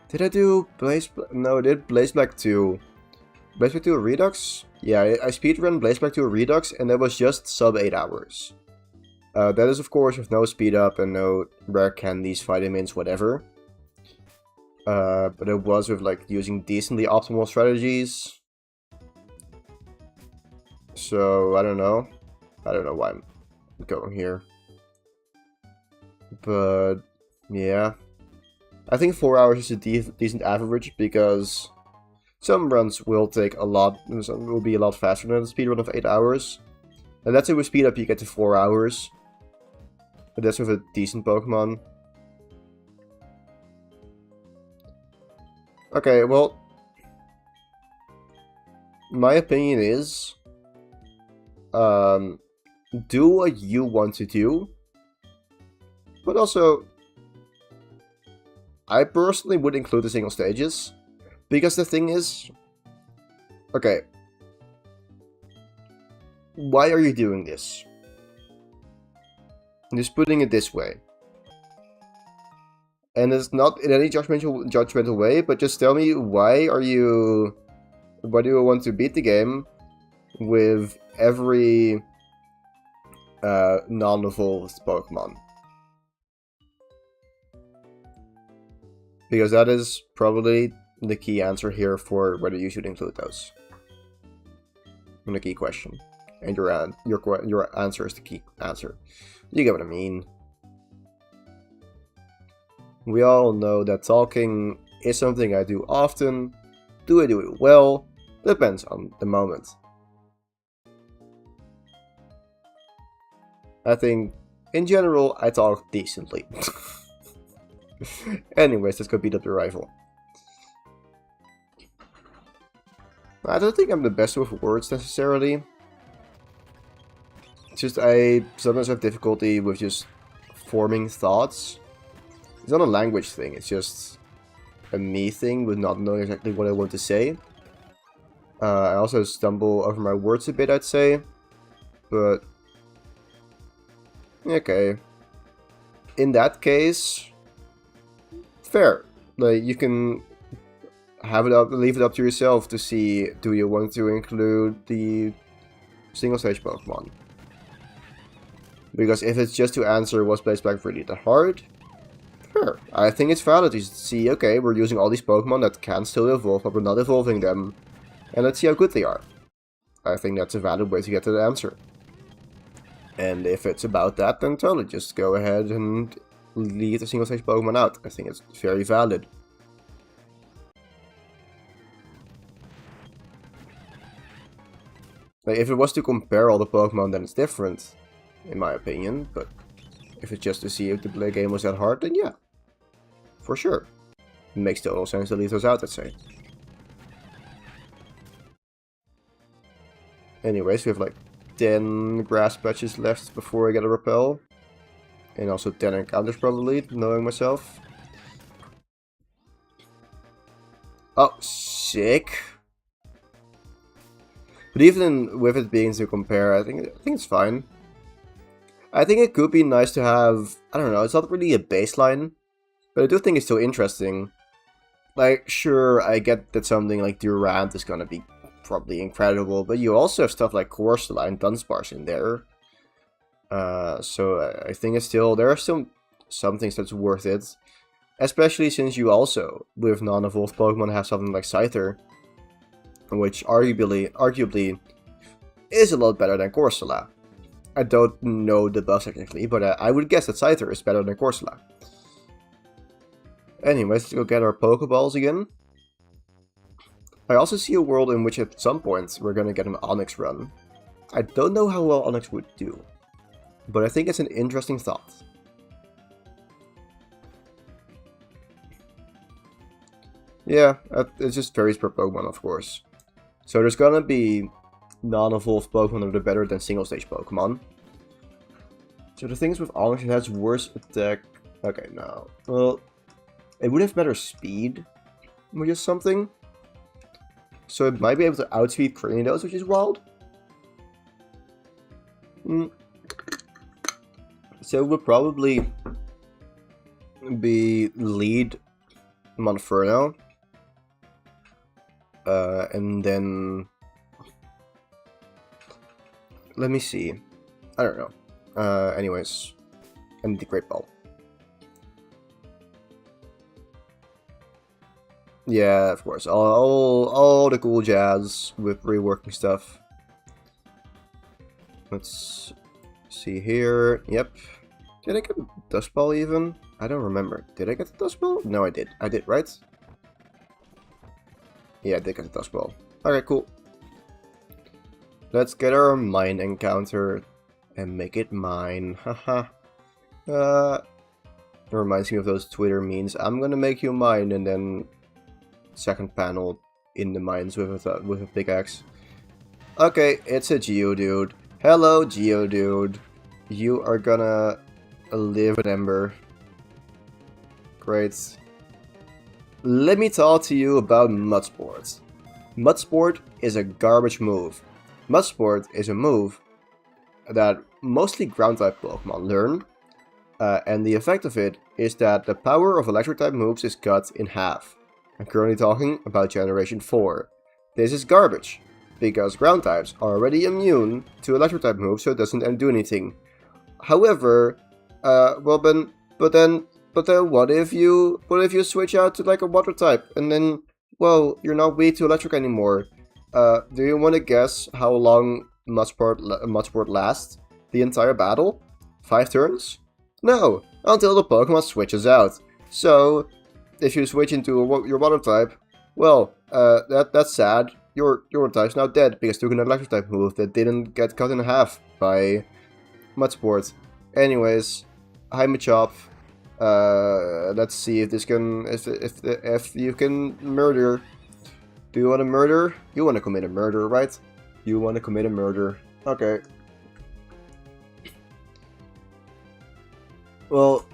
did I do Blaze? No, I did Blaze Black 2. Blaze Black 2 Redux? Yeah, I speedrun Blaze Black 2 Redux, and that was just sub 8 hours. That is, of course, with no speed up and no rare candies, vitamins, whatever. But it was with, like, using decently optimal strategies. So, I don't know. I don't know why I'm going here. But, yeah. I think 4 hours is a decent average, because some runs will take a lot, some will be a lot faster than a speedrun of 8 hours. And let's say with speed up you get to 4 hours. But that's with a decent Pokemon. Okay, well, my opinion is, do what you want to do, but also, I personally would include the single stages, because the thing is, okay, why are you doing this? I'm just putting it this way. And it's not in any judgmental way, but just tell me why do you want to beat the game with every non-evolved Pokemon? Because that is probably the key answer here for whether you should include those. And the key question. And your answer is the key answer. You get what I mean. We all know that talking is something I do often. Do I do it well? Depends on the moment. I think in general, I talk decently. Anyways, let's go beat up the rival. I don't think I'm the best with words necessarily. It's just I sometimes have difficulty with just forming thoughts. It's not a language thing, it's just a me thing with not knowing exactly what I want to say. I also stumble over my words a bit, I'd say. But okay. In that case, fair. Like, you can have it up, leave it up to yourself to see, do you want to include the single stage Pokemon? Because if it's just to answer was placed back really that hard, sure. I think it's valid to see, okay, we're using all these Pokemon that can still evolve, but we're not evolving them, and let's see how good they are. I think that's a valid way to get to the answer. And if it's about that, then totally just go ahead and leave the single stage Pokemon out. I think it's very valid. Like, if it was to compare all the Pokemon, then it's different, in my opinion. But if it's just to see if the game was that hard, then yeah, for sure. It makes total sense to leave those out, I'd say. Anyways, we have like 10 grass patches left before I get a repel. And also 10 encounters probably, knowing myself. Oh, sick. But even with it being to compare, I think it's fine. I think it could be nice to have, I don't know, it's not really a baseline, but I do think it's still interesting. Like, sure, I get that something like Durant is gonna be probably incredible, but you also have stuff like Corsola and Dunsparce in there. So I think it's still, there are still some things that's worth it. Especially since you also, with non-evolved Pokemon, have something like Scyther, which arguably is a lot better than Corsola. I don't know the buffs technically, but I would guess that Scyther is better than Corsola. Anyways, let's go get our Pokeballs again. I also see a world in which at some point we're gonna get an Onix run. I don't know how well Onix would do, but I think it's an interesting thought. Yeah, it just varies per Pokemon, of course. So there's gonna be non-evolved Pokemon that are better than single-stage Pokemon. So the thing is with Onix, it has worse attack. Okay, no. Well, it would have better speed, which is something. So it might be able to outspeed Cranidos, which is wild. So it would probably be lead Monferno. And then let me see. I don't know. Anyways, and the Great Ball. Yeah, of course. All the cool jazz with reworking stuff. Let's see here. Yep. Did I get a Dust Ball even? I don't remember. Did I get the Dust Ball? No, I did. I did, right? Yeah, I did get the Dust Ball. Alright, cool. Let's get our mine encounter and make it mine. Haha. It reminds me of those Twitter memes. I'm gonna make you mine, and then second panel in the mines with a pickaxe. Okay, it's a Geodude. Hello, Geodude. You are gonna live in Ember. Great. Let me talk to you about Mudsport. Mudsport is a garbage move. Mudsport is a move that mostly ground-type Pokemon learn, and the effect of it is that the power of electric-type moves is cut in half. I'm currently talking about Generation 4. This is garbage, because ground-types are already immune to electric-type moves, so it doesn't do anything. However, but then what if you switch out to like a water-type, and then, well, you're not weak to electric anymore? Do you want to guess how long Mudsport lasts? The entire battle? 5 turns? No, until the Pokemon switches out. So, if you switch into your water type, well, that's sad. Your type's now dead because it took an electric type move that didn't get cut in half by Mudsport. Anyways, hi Machop. Let's see if this can, if you can murder. Do you want to murder? You want to commit a murder, right? You want to commit a murder. Okay. Well,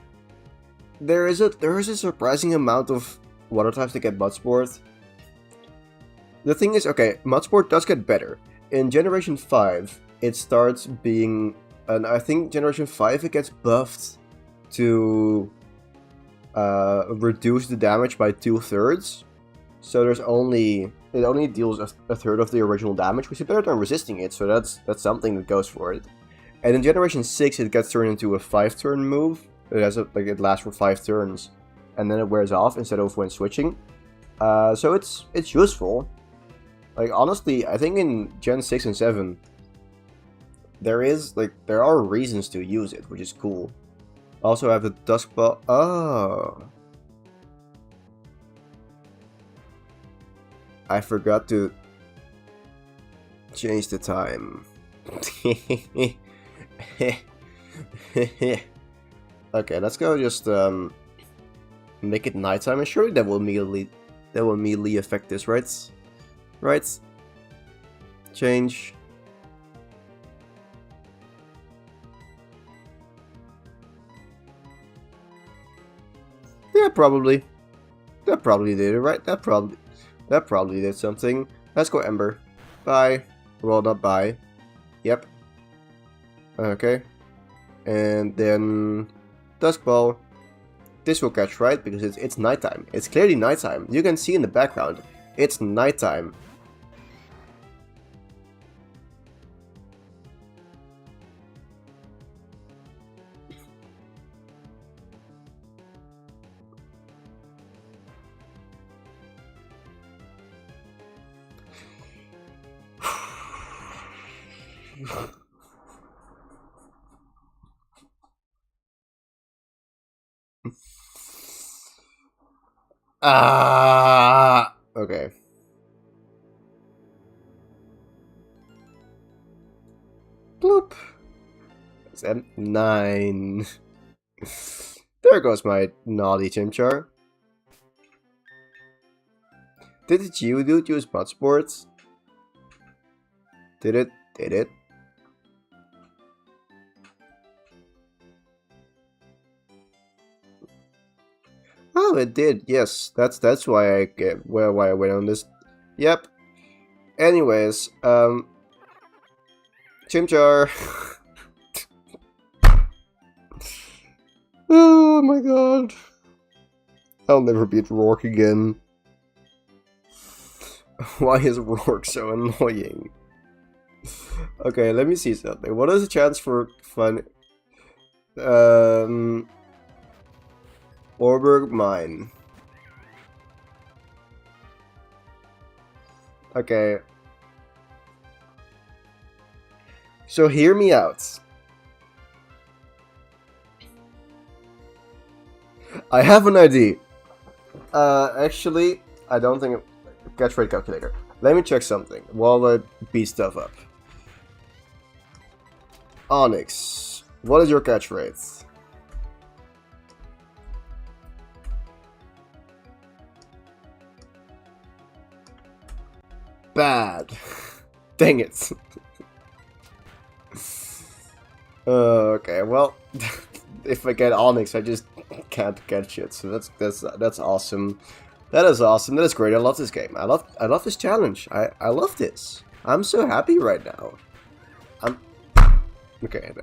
there is a surprising amount of water types that get mud sport. The thing is, okay, mud sport does get better. In Generation 5, it starts being, and I think Generation 5 it gets buffed to reduce the damage by 2/3. So it only deals a third of the original damage, which is better than resisting it. So that's something that goes for it. And in Generation 6, it gets turned into a 5-turn move. It lasts for 5 turns, and then it wears off instead of when switching. So it's useful. Like honestly, I think in Gen 6 and 7, there are reasons to use it, which is cool. Also, I have the Dusk Ball. Oh, I forgot to change the time. Okay, let's go just make it nighttime, and surely that will immediately affect this, right? Right? Change. Yeah, probably. That probably did it, right? That probably did something. Let's go Ember. Bye. Well, not bye. Yep. Okay. And then Dusk Ball. This will catch, right? Because it's nighttime. It's clearly nighttime. You can see in the background. It's nighttime. Okay. Bloop. That's M9. There goes my naughty Chimchar. Did the Geodude use Mud Sports? Did it? Did it? Oh, it did. Yes, that's why why I went on this. Yep. Anyways, Chimchar. Oh my god. I'll never beat Rourke again. Why is Rourke so annoying? Okay, let me see something. What is the chance for fun? Orberg Mine. Okay. So hear me out. I have an idea. Actually, I don't think catch rate calculator. Let me check something while I beat stuff up. Onyx, what is your catch rate? Bad. Dang it. Okay, well, if I get Onyx, I just can't catch it. So that's awesome. That is awesome. That is great. I love this game. I love this challenge. I love this. I'm so happy right now. I'm okay.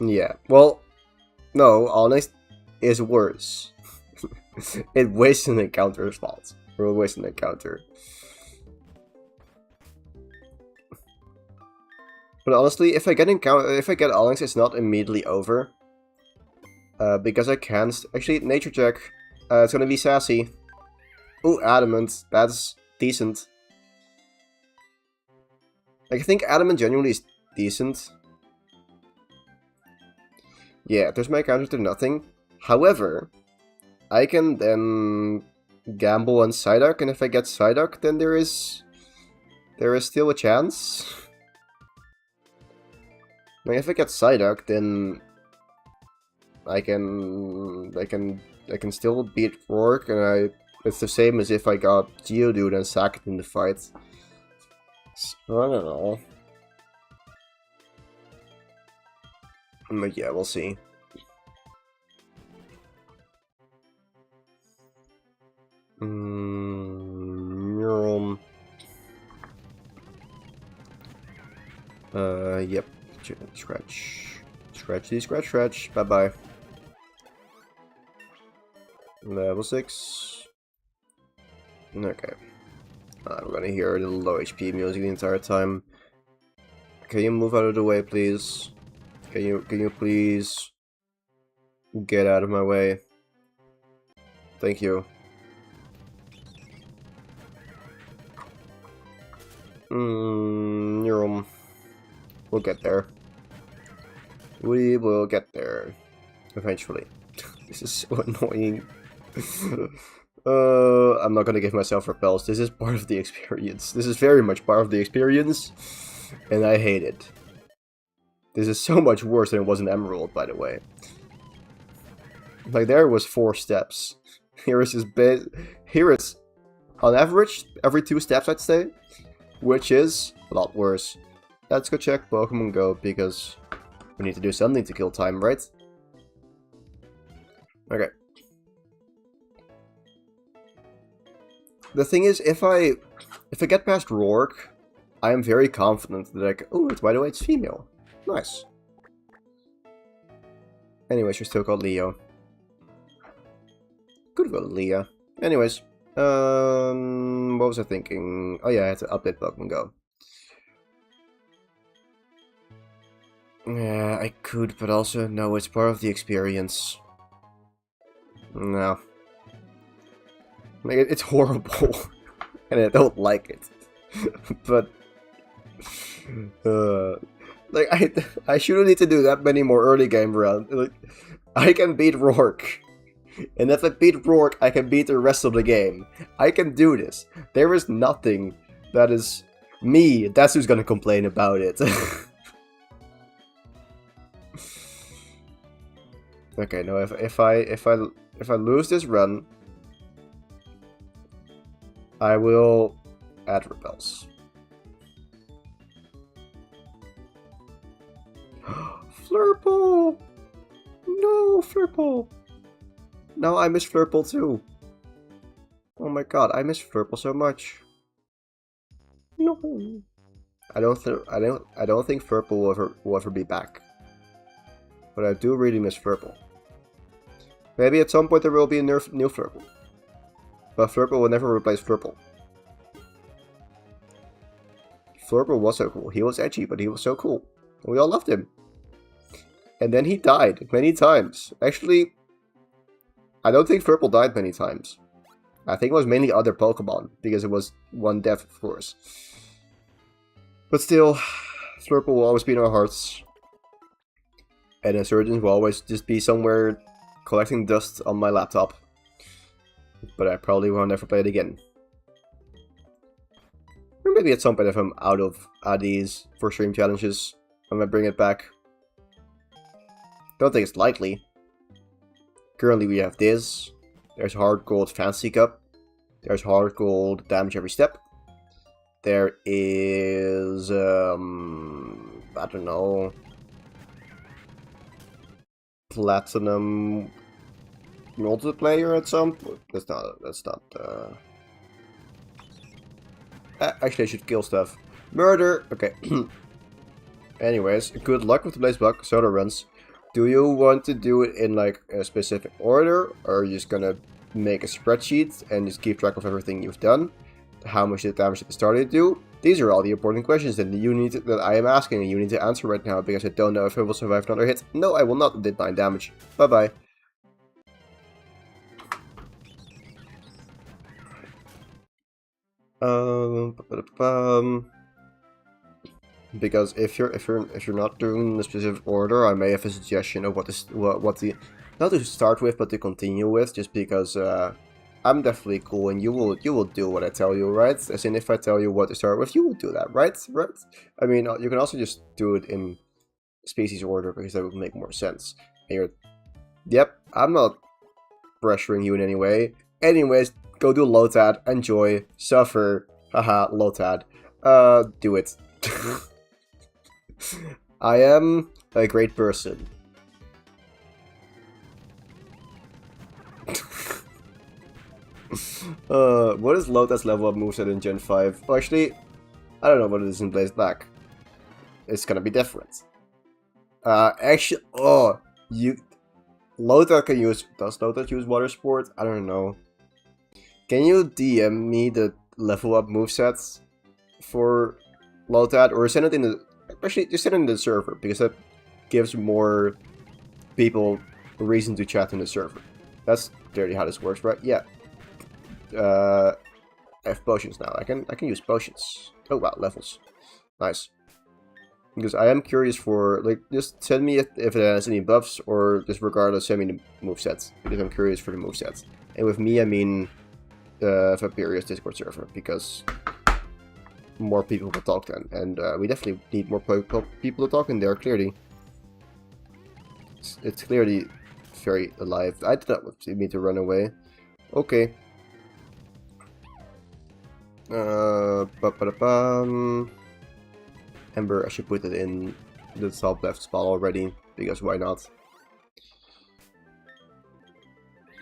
Yeah. Well, no. Onyx is worse. It wastes an encounter response. Or waste an encounter. But honestly, if I get Onyx, it's not immediately over. Because I can actually nature check. It's gonna be sassy. Ooh, adamant. That's decent. Like, I think adamant genuinely is decent. Yeah, there's my counter to nothing. However, I can then gamble on Psyduck, and if I get Psyduck, then there is still a chance. Like, if I get Psyduck, then I can still beat Rourke, and it's the same as if I got Geodude and sacked in the fight. So, I don't know. But yeah, we'll see. Yep. Scratch. Scratch. Bye-bye. Level 6. Okay. I'm gonna hear the low HP music the entire time. Can you move out of the way, please? Can you please get out of my way? Thank you. We'll get there. We will get there. Eventually. This is so annoying. I'm not gonna give myself repels. This is part of the experience. This is very much part of the experience. And I hate it. This is so much worse than it was in Emerald, by the way. Like, there was 4 steps. Here is just here it's, on average, every 2 steps, I'd say. Which is a lot worse. Let's go check Pokemon Go, because we need to do something to kill time, right? Okay. The thing is, if I get past Rourke, I am very confident that oh, by the way, it's female. Nice. Anyways, you're still called Leo. Good old Leah. Anyways, what was I thinking? Oh yeah, I had to update Pokemon Go. Yeah, I could, but also, no, it's part of the experience. No. Like, it's horrible. And I don't like it. But... like, I shouldn't need to do that many more early game rounds. Like, I can beat Rourke. And if I beat Rourke, I can beat the rest of the game. I can do this. There is nothing that is me. That's who's gonna complain about it. Okay, no, if I lose this run, I will add repels. Flurple! No, Flurple! No, I miss Flurple too. Oh my god, I miss Flurple so much. No. I don't think Flurple will ever be back. But I do really miss Flurple. Maybe at some point there will be a new Flurple. But Flurple will never replace Flurple. Flurple was so cool. He was edgy, but he was so cool. And we all loved him. And then he died many times. Actually, I don't think Flurple died many times. I think it was mainly other Pokemon, because it was one death, of course. But still, Flurple will always be in our hearts. And Insurgents will always just be somewhere collecting dust on my laptop. But I probably will never play it again. Or maybe at some point if I'm out of these for stream challenges, I might bring it back. Don't think it's likely. Currently we have this. There's Hard Gold Fancy Cup. There's Hard Gold Damage Every Step. There is I don't know, Platinum multiplayer at some point. That's not actually I should kill stuff. Murder! Okay. Anyways, good luck with the Blaze Block soda runs. Do you want to do it in like a specific order, or are you just gonna make a spreadsheet and just keep track of everything you've done? How much did damage at the start did do? These are all the important questions that that I am asking and you need to answer right now, because I don't know if I will survive another hit. No, I will not. I did 9 damage. Bye bye. Because if you're not doing the specific order, I may have a suggestion of what the not to start with, but to continue with, just because I'm definitely cool, and you will do what I tell you, right? As in, if I tell you what to start with, you will do that, right? Right? I mean, you can also just do it in species order because that would make more sense. And you're, yep, I'm not pressuring you in any way. Anyways, go do Lotad, enjoy, suffer, haha, Lotad. Do it. I am a great person. What is Lotad's level up moveset in Gen 5? Well, actually, I don't know what it is in Blaze Black. It's gonna be different. Actually, oh, Lotad can use, does Lotad use Water Sport? I don't know. Can you DM me the level up movesets for Lotad, or send it in the, actually just send it in the server, because that gives more people a reason to chat in the server. That's clearly how this works, right? Yeah. I have potions now. I can use potions. Oh wow, levels. Nice. Because I am curious for, like, just send me if it has any buffs, or just regardless, send me the movesets. Because I'm curious for the movesets. And with me, I mean Vapiria's Discord server, because more people will talk then. And we definitely need more people to talk in there, clearly. It's clearly very alive. I did not want me to run away. Okay. Ember, I should put it in the top left spot already, because why not?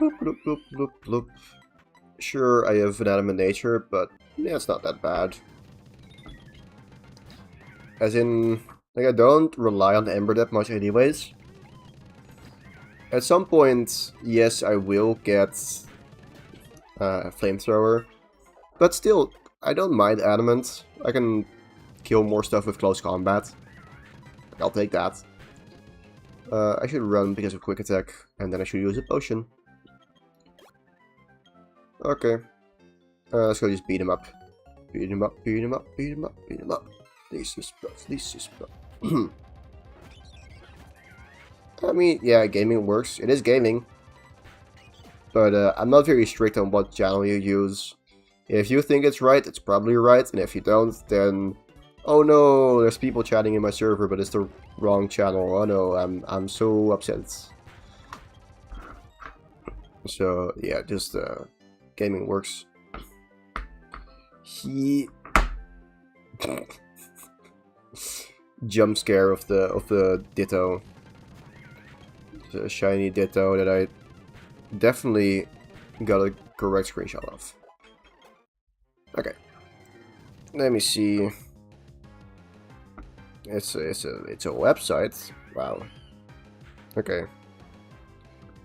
Bloop, bloop, bloop, bloop, bloop. Sure, I have inanimate nature, but yeah, it's not that bad. As in, like, I don't rely on Ember that much anyways. At some point, yes, I will get Flamethrower, but still, I don't mind Adamant. I can kill more stuff with close combat. I'll take that. I should run because of quick attack, and then I should use a potion. Okay. Let's go just beat him up. Beat him up, beat him up, beat him up, beat him up. This is buff, this is buff. I mean, yeah, gaming works. It is gaming. But I'm not very strict on what channel you use. If you think it's right, it's probably right. And if you don't, then... oh no, there's people chatting in my server, but it's the wrong channel. Oh no, I'm so upset. So, yeah, just... gaming works. He... jump scare of the Ditto. A shiny Ditto that I definitely got a correct screenshot of. Okay, let me see. It's a website. Wow. Okay.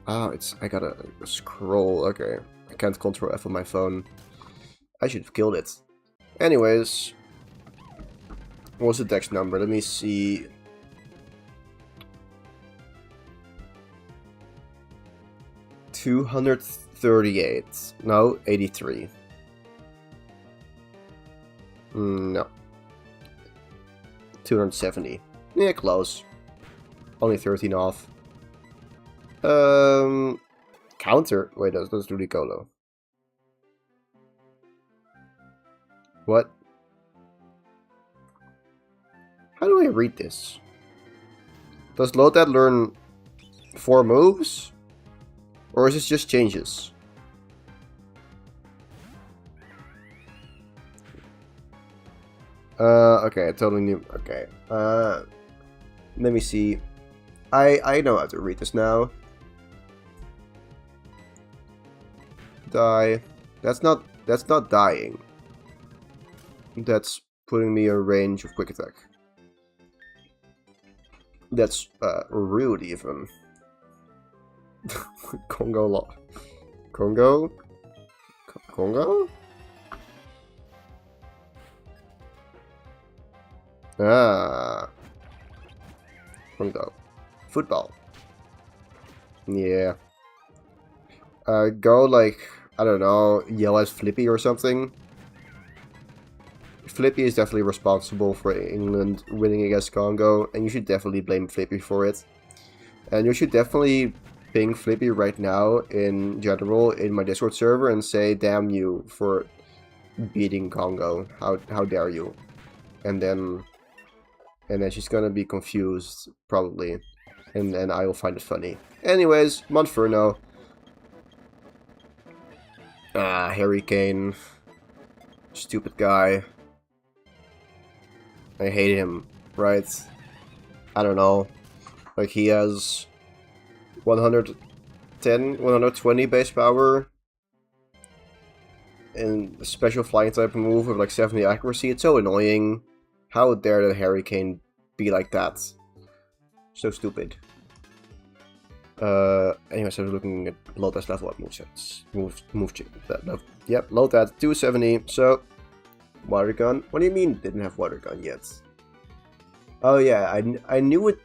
Ah, I gotta scroll. Okay, I can't control F on my phone. I should have killed it. Anyways, what's the dex number? Let me see. 238. No, 83. No. 270. Yeah, close. Only 13 off. Counter. Wait, that's Ludicolo. What? How do I read this? Does Lotad learn 4 moves? Or is this just changes? Okay, I totally knew. Okay. Let me see. I know how to read this now. Die. That's not dying. That's putting me in range of quick attack. That's rude even. Congo. Ah. Congo. Football. Yeah. Go like, I don't know, yell at Flippy or something. Flippy is definitely responsible for England winning against Congo, and you should definitely blame Flippy for it. And you should definitely ping Flippy right now in general in my Discord server and say, "Damn you for beating Congo. How dare you?" And then she's gonna be confused probably, and then I will find it funny. Anyways, Monferno. Harry Kane. Stupid guy. I hate him, right? I don't know. Like, he has 110, 120 base power, and a special flying type move with like 70 accuracy. It's so annoying. How dare the Harry Kane be like that? So stupid. Anyways, I was looking at Lotus level up movesets. Yep, Lotus 270. So, water gun. What do you mean didn't have water gun yet? Oh yeah, I knew it.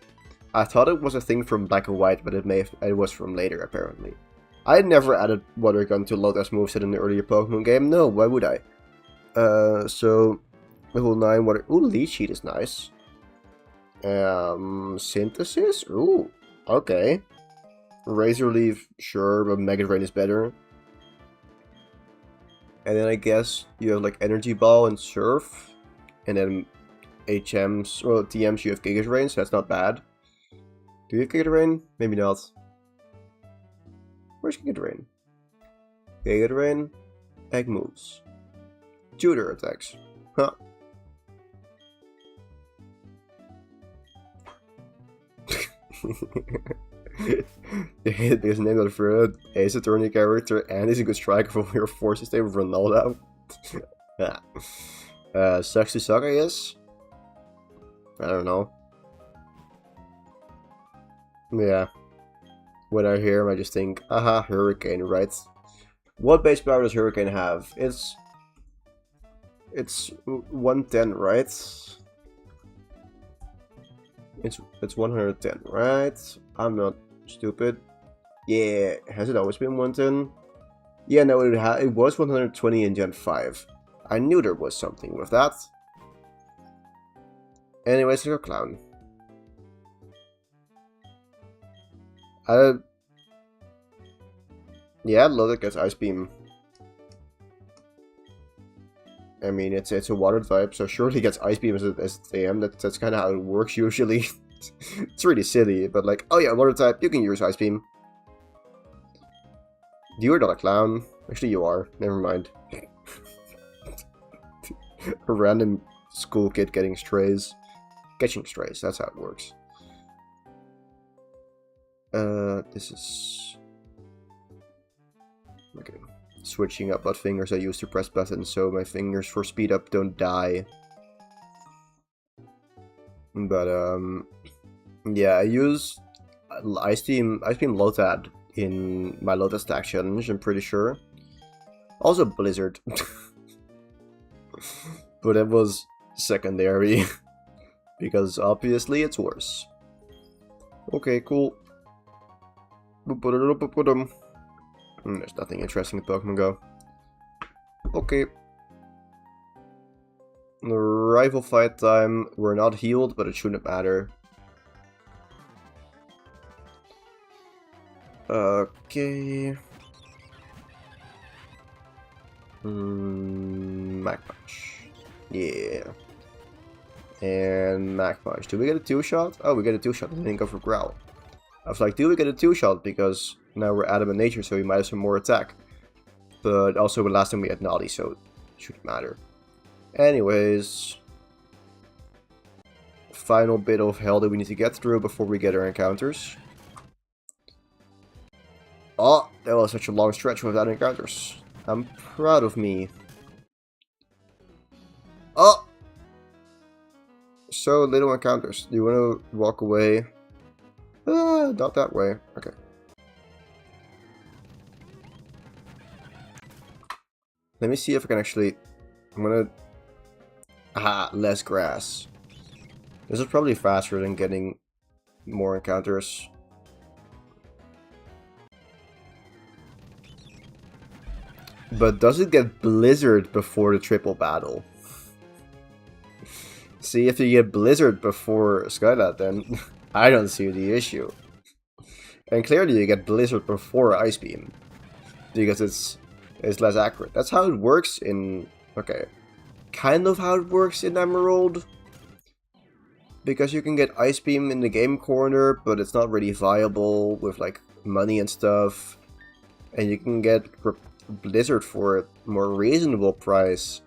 I thought it was a thing from Black and White, but it was from later apparently. I never added water gun to Lotus moveset in the earlier Pokemon game. No, why would I? So level 9 water. Ooh, lead sheet is nice. Synthesis. Ooh, okay. Razor Leaf, sure, but Mega Drain is better. And then I guess you have like Energy Ball and Surf. And then HMs, well, TMs you have Giga Drain, so that's not bad. Do you have Giga Drain? Maybe not. Where's Giga Drain? Giga Drain, Egg moves. Tutor attacks. Huh. His name for Ace Attorney character, and he's a good striker for your forces stay with Ronaldo. Yeah. Sucks to suck, I guess. I don't know. Yeah. When I hear him, I just think, aha, Hurricane, right? What base power does Hurricane have? It's 110, right? It's 110, right? I'm not stupid. Yeah, has it always been 110? Yeah, no, it was 120 in Gen 5. I knew there was something with that. Anyways, you're a clown. Yeah, Lodek gets Ice Beam. I mean, it's a water type, so surely gets Ice Beam as AM. That's kind of how it works usually. It's really silly, but like, oh yeah, water type, you can use Ice Beam. You're not a clown. Actually, you are. Never mind. A random school kid getting strays. Catching strays, that's how it works. This is... Okay. Switching up what fingers I use to press buttons so my fingers for speed up don't die. But, yeah, I use Ice Beam Lotad in my Lotus Stack challenge, I'm pretty sure. Also Blizzard. But it was secondary. Because obviously it's worse. Okay, cool. There's nothing interesting in Pokemon Go. Okay. The rival fight time. We're not healed, but it shouldn't matter. Okay. Mac Punch. Yeah. And Mac Punch. Do we get a 2-shot? Oh, we get a 2-shot. I didn't go for Growl. I was like, do we get a 2-shot? Because now we're Adamant Nature, so we might have some more attack. But also, the last time we had Naughty, so it shouldn't matter. Anyways. Final bit of hell that we need to get through before we get our encounters. Oh, that was such a long stretch without encounters. I'm proud of me. Oh! So little encounters. Do you want to walk away? Not that way. Okay. Let me see if I can actually... I'm gonna... Aha, less grass. This is probably faster than getting more encounters. But does it get Blizzard before the triple battle? See, if you get Blizzard before Skylat, then I don't see the issue. And clearly you get Blizzard before Ice Beam, because it's less accurate. That's how it works in... okay. Kind of how it works in Emerald. Because you can get Ice Beam in the game corner, but it's not really viable with like money and stuff. And you can get Blizzard for a more reasonable price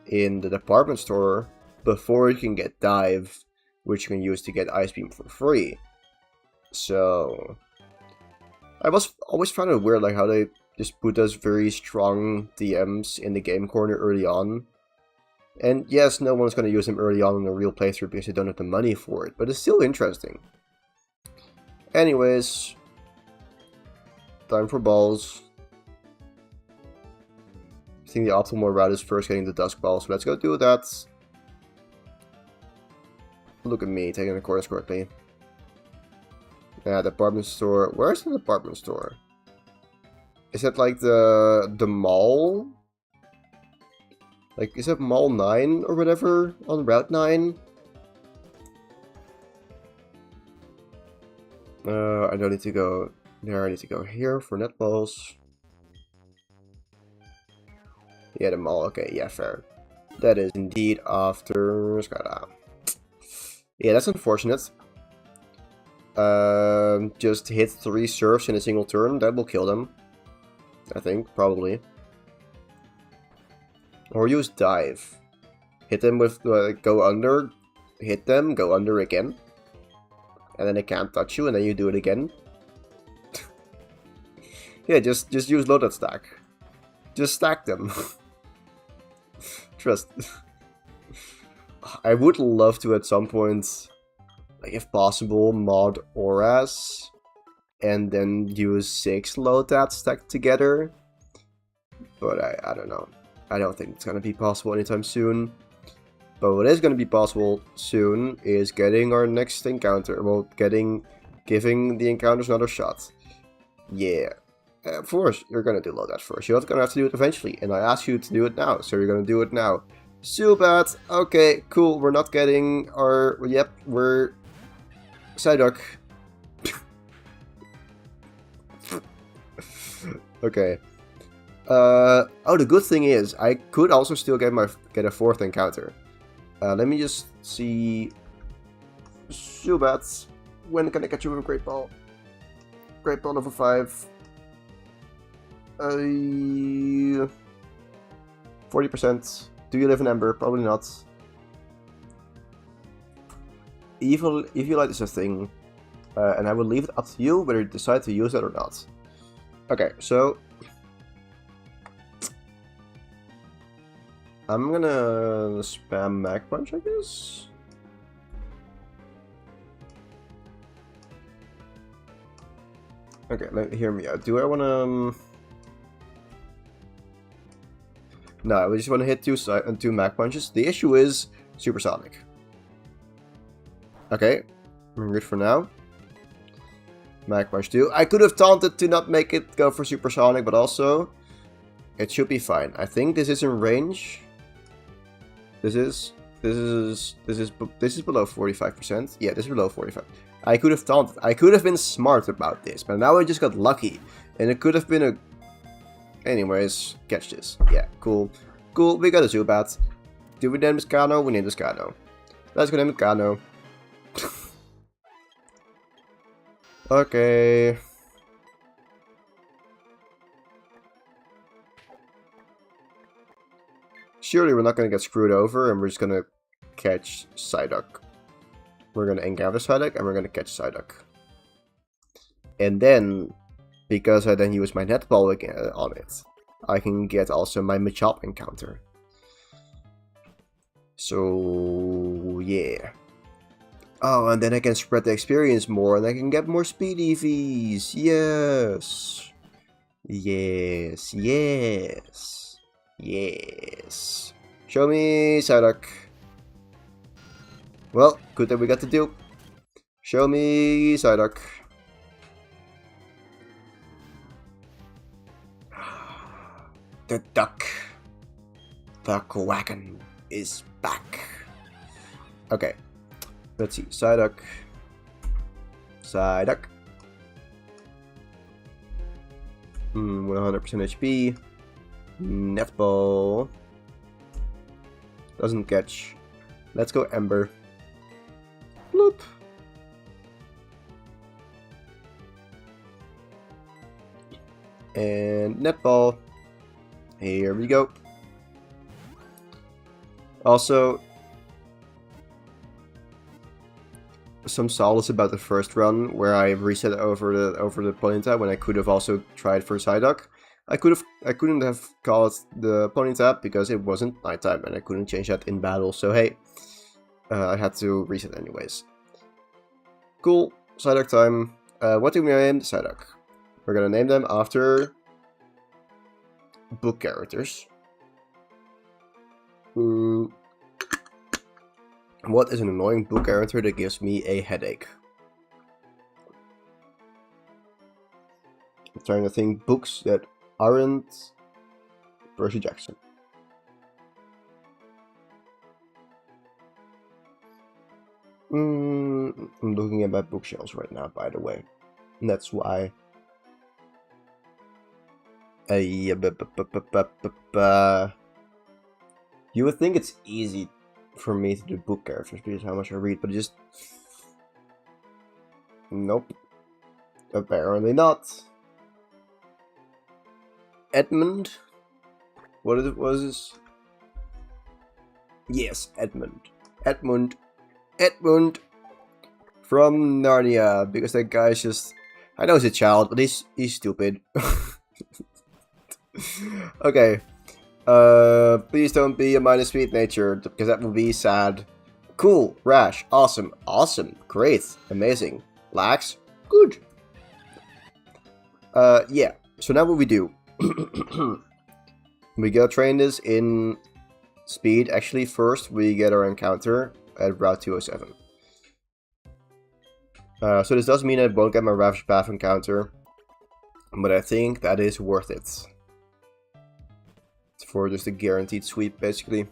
in the department store before you can get Dive, which you can use to get Ice Beam for free. So I always found it weird like how they just put those very strong DMs in the game corner early on. And yes, no one's going to use them early on in a real playthrough because they don't have the money for it, but it's still interesting. Anyways, time for balls. I think the optimal route is first getting the Dusk Ball, so let's go do that. Look at me, taking the corners correctly. Yeah, department store. Where's the department store? Is it like the mall? Like, is it Mall 9 or whatever on Route 9? I don't need to go there, I need to go here for netballs. Yeah, the mall, okay, yeah, fair. That is indeed after Skada. Yeah, that's unfortunate. Just hit 3 surfs in a single turn, that will kill them. I think, probably. Or use Dive. Hit them with, go under, hit them, go under again. And then they can't touch you, and then you do it again. Yeah, just use loaded stack. Just stack them. Trust. I would love to at some point, like if possible, mod auras. And then use 6 load that stacked together. But I don't know. I don't think it's gonna be possible anytime soon. But what is gonna be possible soon is getting our next encounter. Well, giving the encounters another shot. Yeah. Of course, you're gonna do load that first. You're gonna have to do it eventually. And I asked you to do it now, so you're gonna do it now. Subat. Okay, cool. We're not getting our... Yep, we're... Psyduck. Okay. Oh, the good thing is, I could also still get a 4th encounter. Let me just see... Subat. When can I catch you with a Great Ball? Great Ball level 5. 40%. Do you live in Ember? Probably not. Evil Light is a thing. And I will leave it up to you whether you decide to use it or not. Okay, so... I'm gonna spam Mag Punch, I guess? Okay, hear me out. Do I wanna... No, I just want to hit 2 Mag Punches. The issue is Supersonic. Okay, good for now. Mag Punch 2. I could have taunted to not make it go for Supersonic, but also it should be fine. I think this is in range. This is below 45%. Yeah, this is below 45. I could have taunted. I could have been smart about this, but now I just got lucky, and it could have been a... Anyways, catch this. Yeah, cool. Cool, we got a Zubat. Do we name this Kano? We name this Kano. Let's go name it Kano. Okay. Surely we're not going to get screwed over, and we're just going to catch Psyduck. We're going to encounter Psyduck, and we're going to catch Psyduck. And then, because I then use my netball again on it, I can get also my Machop encounter. So, yeah. Oh, and then I can spread the experience more, and I can get more speed EVs. Yes. Yes, yes. Yes. Show me Psyduck. Well, good that we got the dupe. Show me Psyduck. The duck. The Quacken is back. Okay. Let's see. Psyduck. Psyduck. 100% HP. Netball. Doesn't catch. Let's go Ember. Bloop. And netball. Here we go. Also, some solace about the first run where I reset over the ponyta when I could have also tried for Psyduck. I couldn't have called the ponyta because it wasn't nighttime and I couldn't change that in battle. So hey, I had to reset anyways. Cool, Psyduck time. What do we name the Psyduck? We're gonna name them after book characters. What is an annoying book character that gives me a headache? I'm trying to think books that aren't Percy Jackson. I'm looking at my bookshelves right now, by the way. And that's why. You would think it's easy for me to do book characters because how much I read, but it just... Nope. Apparently not. Edmund? What was this? Yes, Edmund. Edmund from Narnia, because that guy's just... I know he's a child, but he's stupid. Okay. Please don't be a minus sweet nature, because that will be sad. Cool. Rash. Awesome. Awesome. Great. Amazing. Lax. Good. Yeah. So now what we do. We gotta train this in speed. Actually, first we get our encounter at Route 207. So this does mean I won't get my Ravage Path encounter, but I think that is worth it. It's for just a guaranteed sweep, basically.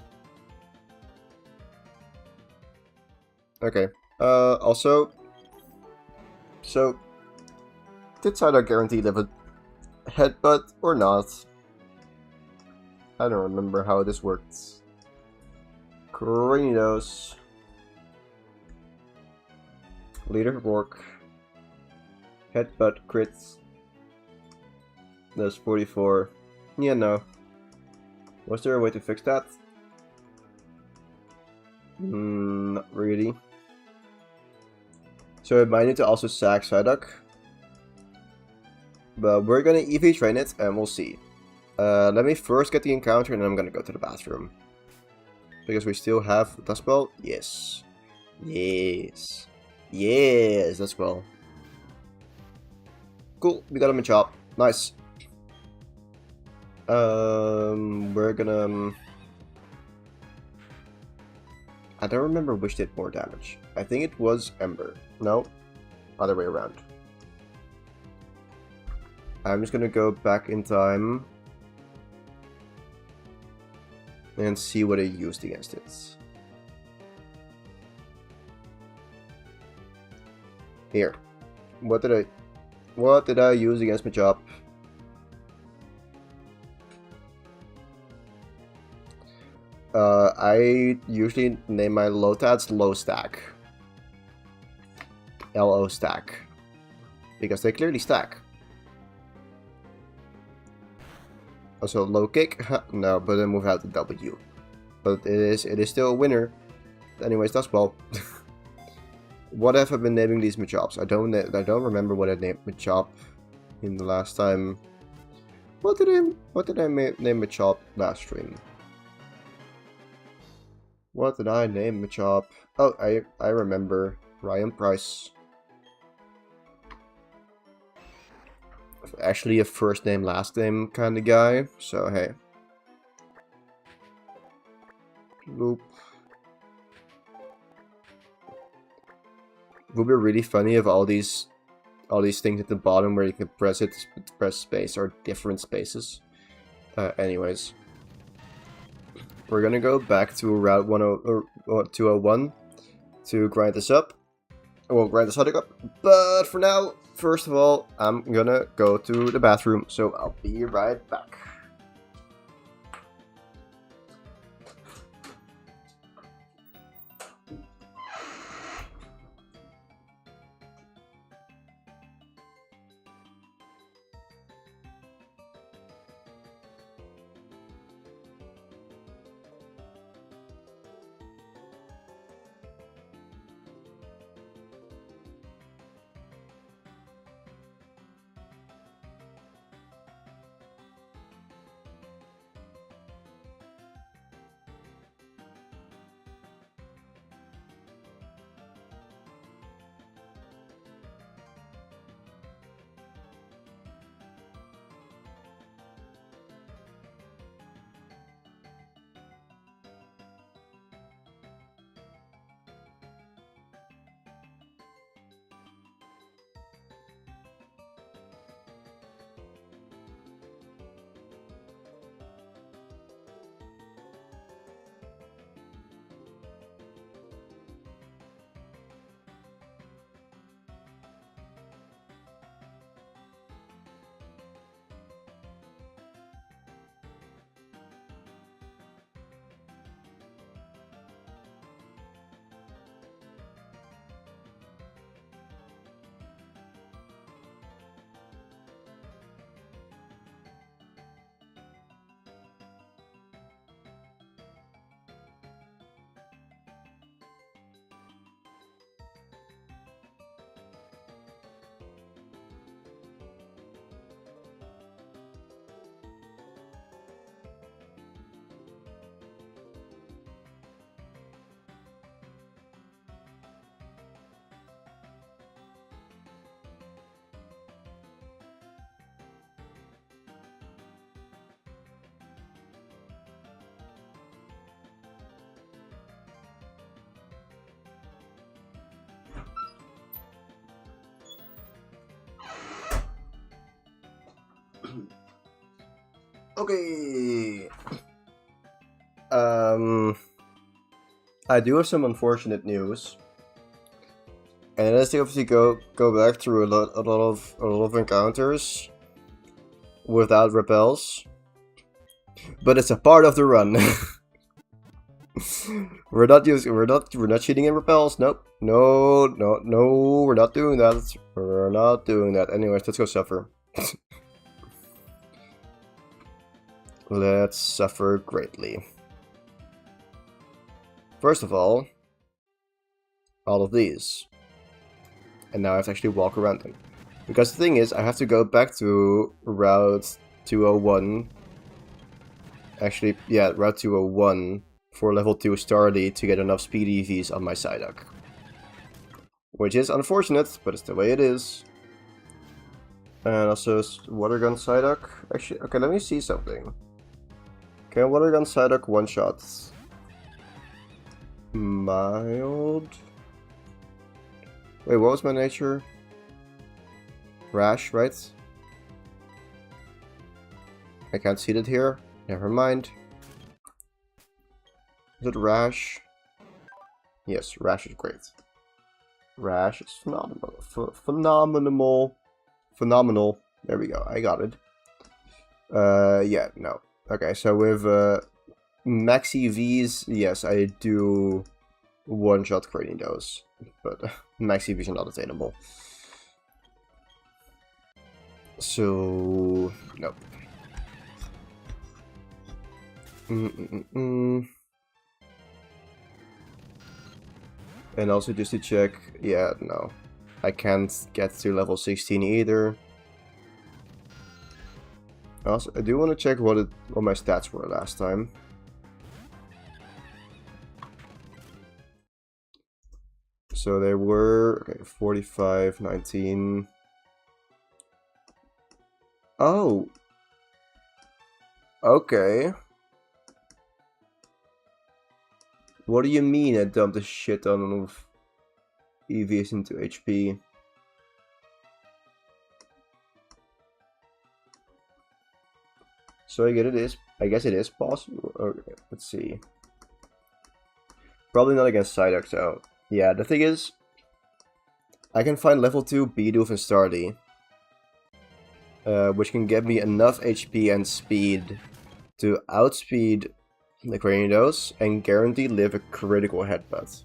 Okay. Also, so did Psyduck guaranteed have a headbutt or not? I don't remember how this works. Cranidos. Leader work. Headbutt crits. That's 44. Yeah, no. Was there a way to fix that? Not really. So I might need to also sack Psyduck. But we're gonna EV train it and we'll see. Let me first get the encounter and then I'm gonna go to the bathroom. Because we still have Duskbell? Yes. Yes. Yes, Duskbell. Cool, we got him in chop. Nice. We're gonna... I don't remember which did more damage. I think it was Ember. No, other way around. I'm just gonna go back in time and see what I used against it. Here. What did I use against Machop? I usually name my Lotats low stack. LO stack. Because they clearly stack. Also low kick? No, but then move out the W. But it is still a winner. Anyways, that's well. What have I been naming these Machops? I don't remember what I named Machop in the last time. What did I name Machop last stream? What did I name Machop? Oh, I remember. Ryan Price. Actually a first name last name kind of guy, so hey. Loop. It would be really funny if all these things at the bottom where you can press space are different spaces. Anyways. We're gonna go back to Route 201 to grind this up. I won't grind the Sonic up. But for now, first of all, I'm gonna go to the bathroom. So I'll be right back. Okay. I do have some unfortunate news, and let's obviously go back through a lot of encounters without repels, but it's a part of the run. we're not cheating in repels. Nope. No, we're not doing that. We're not doing that. Anyways, let's go suffer. Let's suffer greatly. First of all of these. And now I have to actually walk around them. Because the thing is, I have to go back to Route 201. Actually, yeah, Route 201 for level 2 Starly to get enough speed EVs on my Psyduck. Which is unfortunate, but it's the way it is. And also, Water Gun Psyduck. Actually, okay, let me see something. Can Water Gun Psyduck one-shot? Mild? Wait, what was my nature? Rash, right? I can't see it here. Never mind. Is it Rash? Yes, Rash is great. Rash is phenomenal. Phenomenal. There we go. I got it. Yeah, no. Okay, so with max EVs, yes, I do one-shot creating those, but max EVs are not attainable. So, nope. And also just to check, yeah, no. I can't get to level 16 either. Also, I do want to check what my stats were last time. So they were, okay, 45, 19. Oh. Okay. What do you mean I dumped a shit ton of EVs into HP? So I guess it is possible. Okay, let's see. Probably not against Psyduck, so yeah, the thing is, I can find level 2 Bidoof and Starly, which can get me enough HP and speed to outspeed the Cranidos and guarantee live a critical headbutt.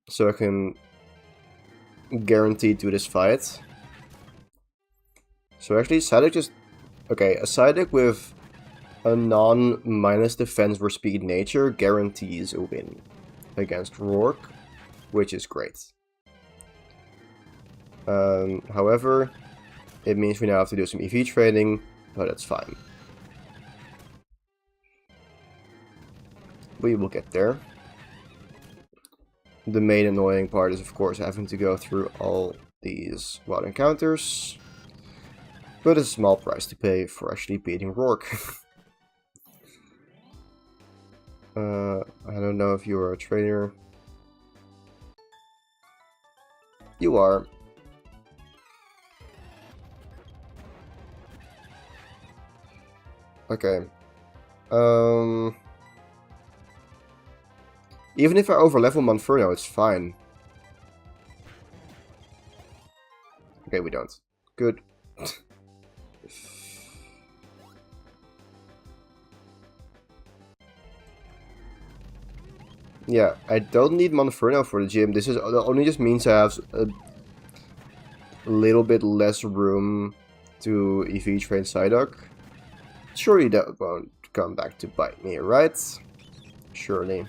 So I can guarantee do this fight. So actually, Psyduck just... Okay, a Psyduck with a non-minus defense for speed nature guarantees a win against Rourke, which is great. However, it means we now have to do some EV training, but that's fine. We will get there. The main annoying part is, of course, having to go through all these wild encounters. But it's a small price to pay for actually beating Rourke. I don't know if you are a trainer. You are. Okay. Even if I overlevel Monferno, it's fine. Okay, we don't. Good. Yeah, I don't need Monferno for the gym. This only just means I have a little bit less room to EV train Psyduck. Surely that won't come back to bite me, right? Surely.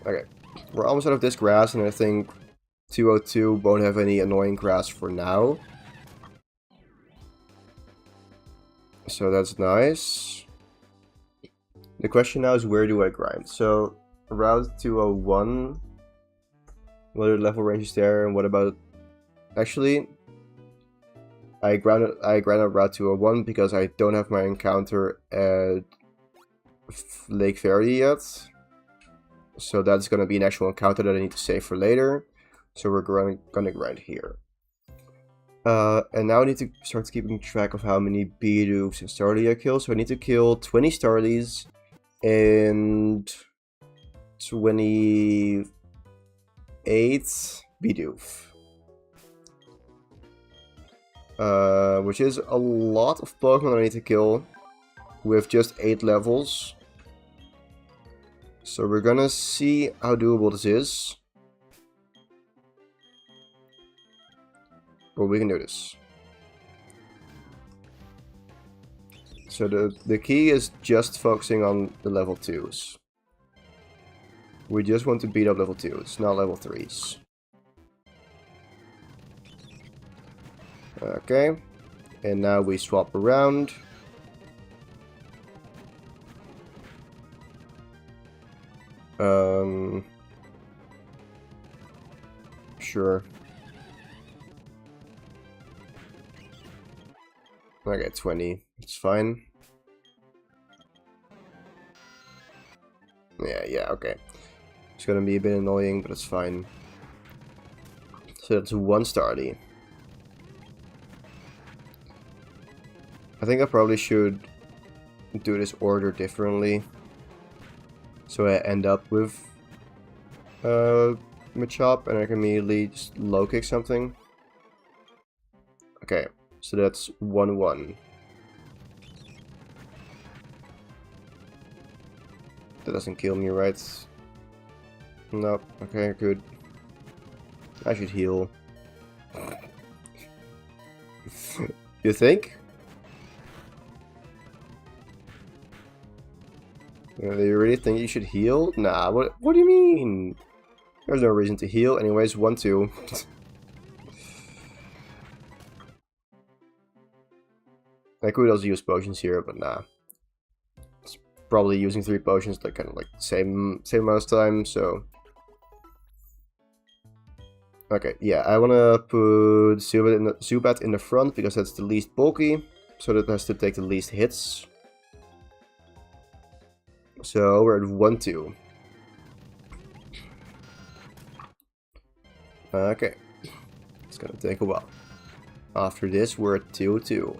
Okay, we're almost out of this grass, and I think 202 won't have any annoying grass for now. So that's nice. The question now is, where do I grind? So, Route 201, what are the level ranges there, and what about... Actually, I grounded Route 201 because I don't have my encounter at Lake Fairy yet. So that's going to be an actual encounter that I need to save for later. So we're going to grind here. And now I need to start keeping track of how many Bidoofs and Starly I kill. So I need to kill 20 Starlies and 28 Bidoof. Which is a lot of Pokemon I need to kill with just 8 levels. So we're gonna see how doable this is. But we can do this. So the key is just focusing on the level 2s. We just want to beat up level 2s, not level 3s. Okay. And now we swap around. Sure. I get 20. It's fine. Yeah, okay. It's gonna be a bit annoying, but it's fine. So that's 1 Starly. I think I probably should do this order differently. So I end up with Machop and I can immediately just low kick something. Okay, so that's 1-1. That doesn't kill me, right? Nope. Okay, good. I should heal. You think? Do you really think you should heal? Nah, what do you mean? There's no reason to heal. Anyways, 1-2. I could also use potions here, but nah. It's probably using 3 potions like kind of like same amount of time, so. Okay, yeah, I wanna put Zubat in the front because that's the least bulky, so that has to take the least hits. So we're at 1-2. Okay, it's gonna take a while. After this, we're at 2-2.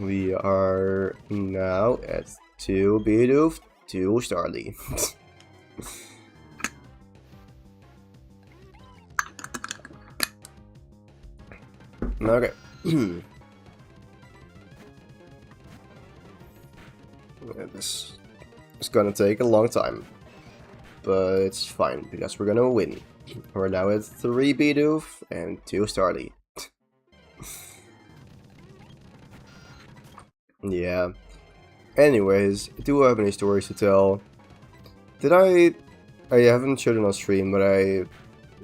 We are now at 2 Bidoof, to Starly. Okay. Yeah, this is gonna take a long time, but it's fine because we're gonna win. We're now at 3 Bidoof and 2 Starly. Yeah. Anyways, do I have any stories to tell? Did I haven't showed it on stream, but I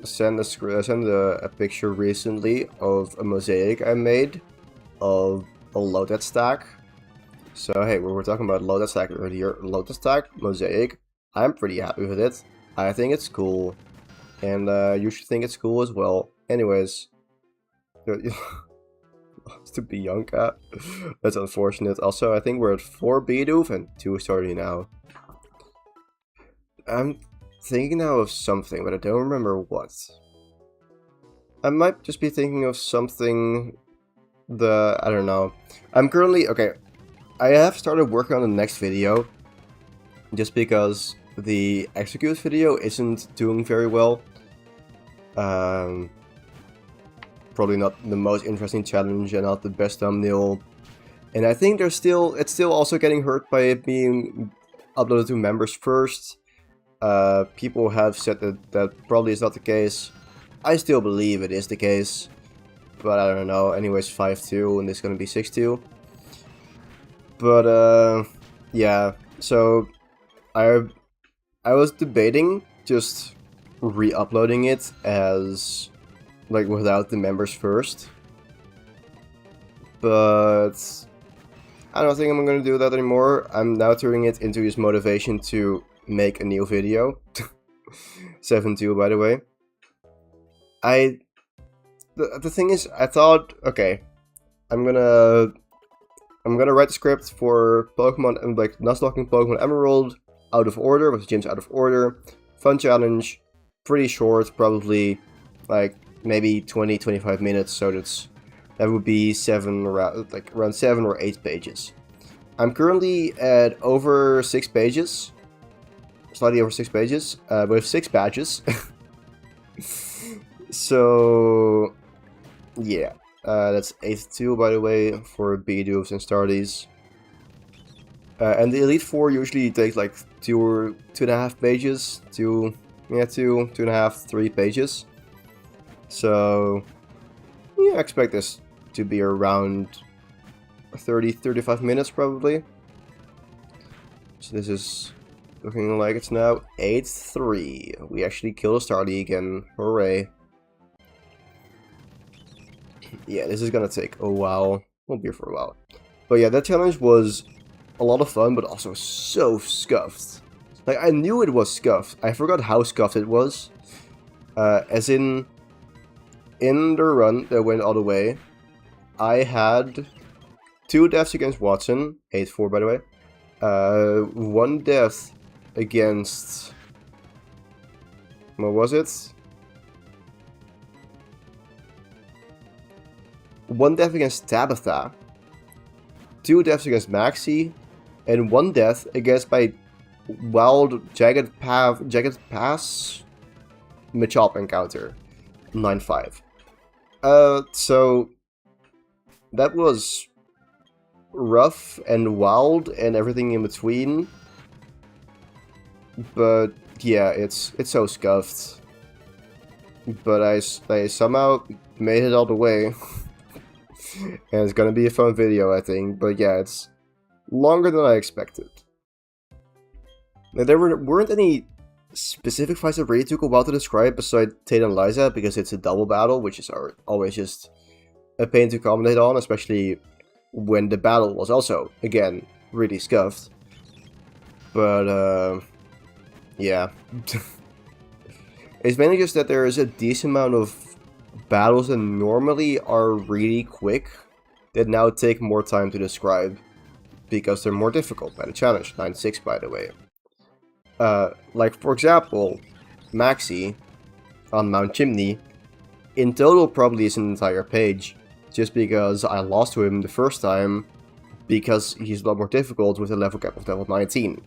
sent a picture recently of a mosaic I made of a loaded stack. So hey, we were talking about loaded stack earlier. Loaded stack mosaic. I'm pretty happy with it. I think it's cool, and you should think it's cool as well. Anyways, to be Bianca. That's unfortunate. Also, I think we're at 4 Bidoof and 2 Starly now. I'm thinking now of something, but I don't remember what. I might just be thinking of something. I don't know. I'm currently okay. I have started working on the next video, just because the execute video isn't doing very well. Probably not the most interesting challenge and not the best thumbnail. And I think it's still also getting hurt by it being uploaded to members first. People have said that probably is not the case. I still believe it is the case, but I don't know. Anyways, 5-2 and this is gonna be 6-2. But yeah. So I was debating just re-uploading it as like without the members first, but I don't think I'm gonna do that anymore. I'm now turning it into his motivation to make a new video. 7-2 by the way. The thing is, I thought, okay, I'm gonna write the script for Pokemon and like Nuzlocking Pokemon Emerald out of order, with gyms out of order. Fun challenge, pretty short, probably like maybe 20-25 minutes, so that would be around 7 or 8 pages. I'm currently at over 6 pages, slightly over 6 pages, with 6 badges. So yeah, that's 8-2 by the way for Bidoofs and Starlies. And the Elite Four usually takes like 2 or 2.5 pages, 2.5, 3 pages. So yeah, I expect this to be around 30-35 minutes probably. So this is looking like it's now 8-3. We actually killed a Starly again. Hooray. Yeah, this is gonna take a while. We'll be here for a while. But yeah, that challenge was a lot of fun, but also so scuffed. Like, I knew it was scuffed. I forgot how scuffed it was. As in the run that went all the way, I had 2 deaths against Watson, 8-4 by the way. 1 death against, what was it? 1 death against Tabitha, 2 deaths against Maxie, and 1 death against my wild Jagged Pass Machop encounter, 9-5. So that was rough and wild and everything in between. But yeah, it's so scuffed. But I somehow made it all the way. And it's gonna be a fun video, I think. But yeah, it's longer than I expected. Now, there weren't any specific fights that really took a while to describe beside Tate and Liza, because it's a double battle, which is always just a pain to commentate on, especially when the battle was also, again, really scuffed. But, yeah. It's mainly just that there is a decent amount of battles that normally are really quick that now take more time to describe, because they're more difficult by the challenge. 9-6 by the way. Like for example, Maxie on Mount Chimney, in total probably is an entire page, just because I lost to him the first time, because he's a lot more difficult with a level cap of level 19.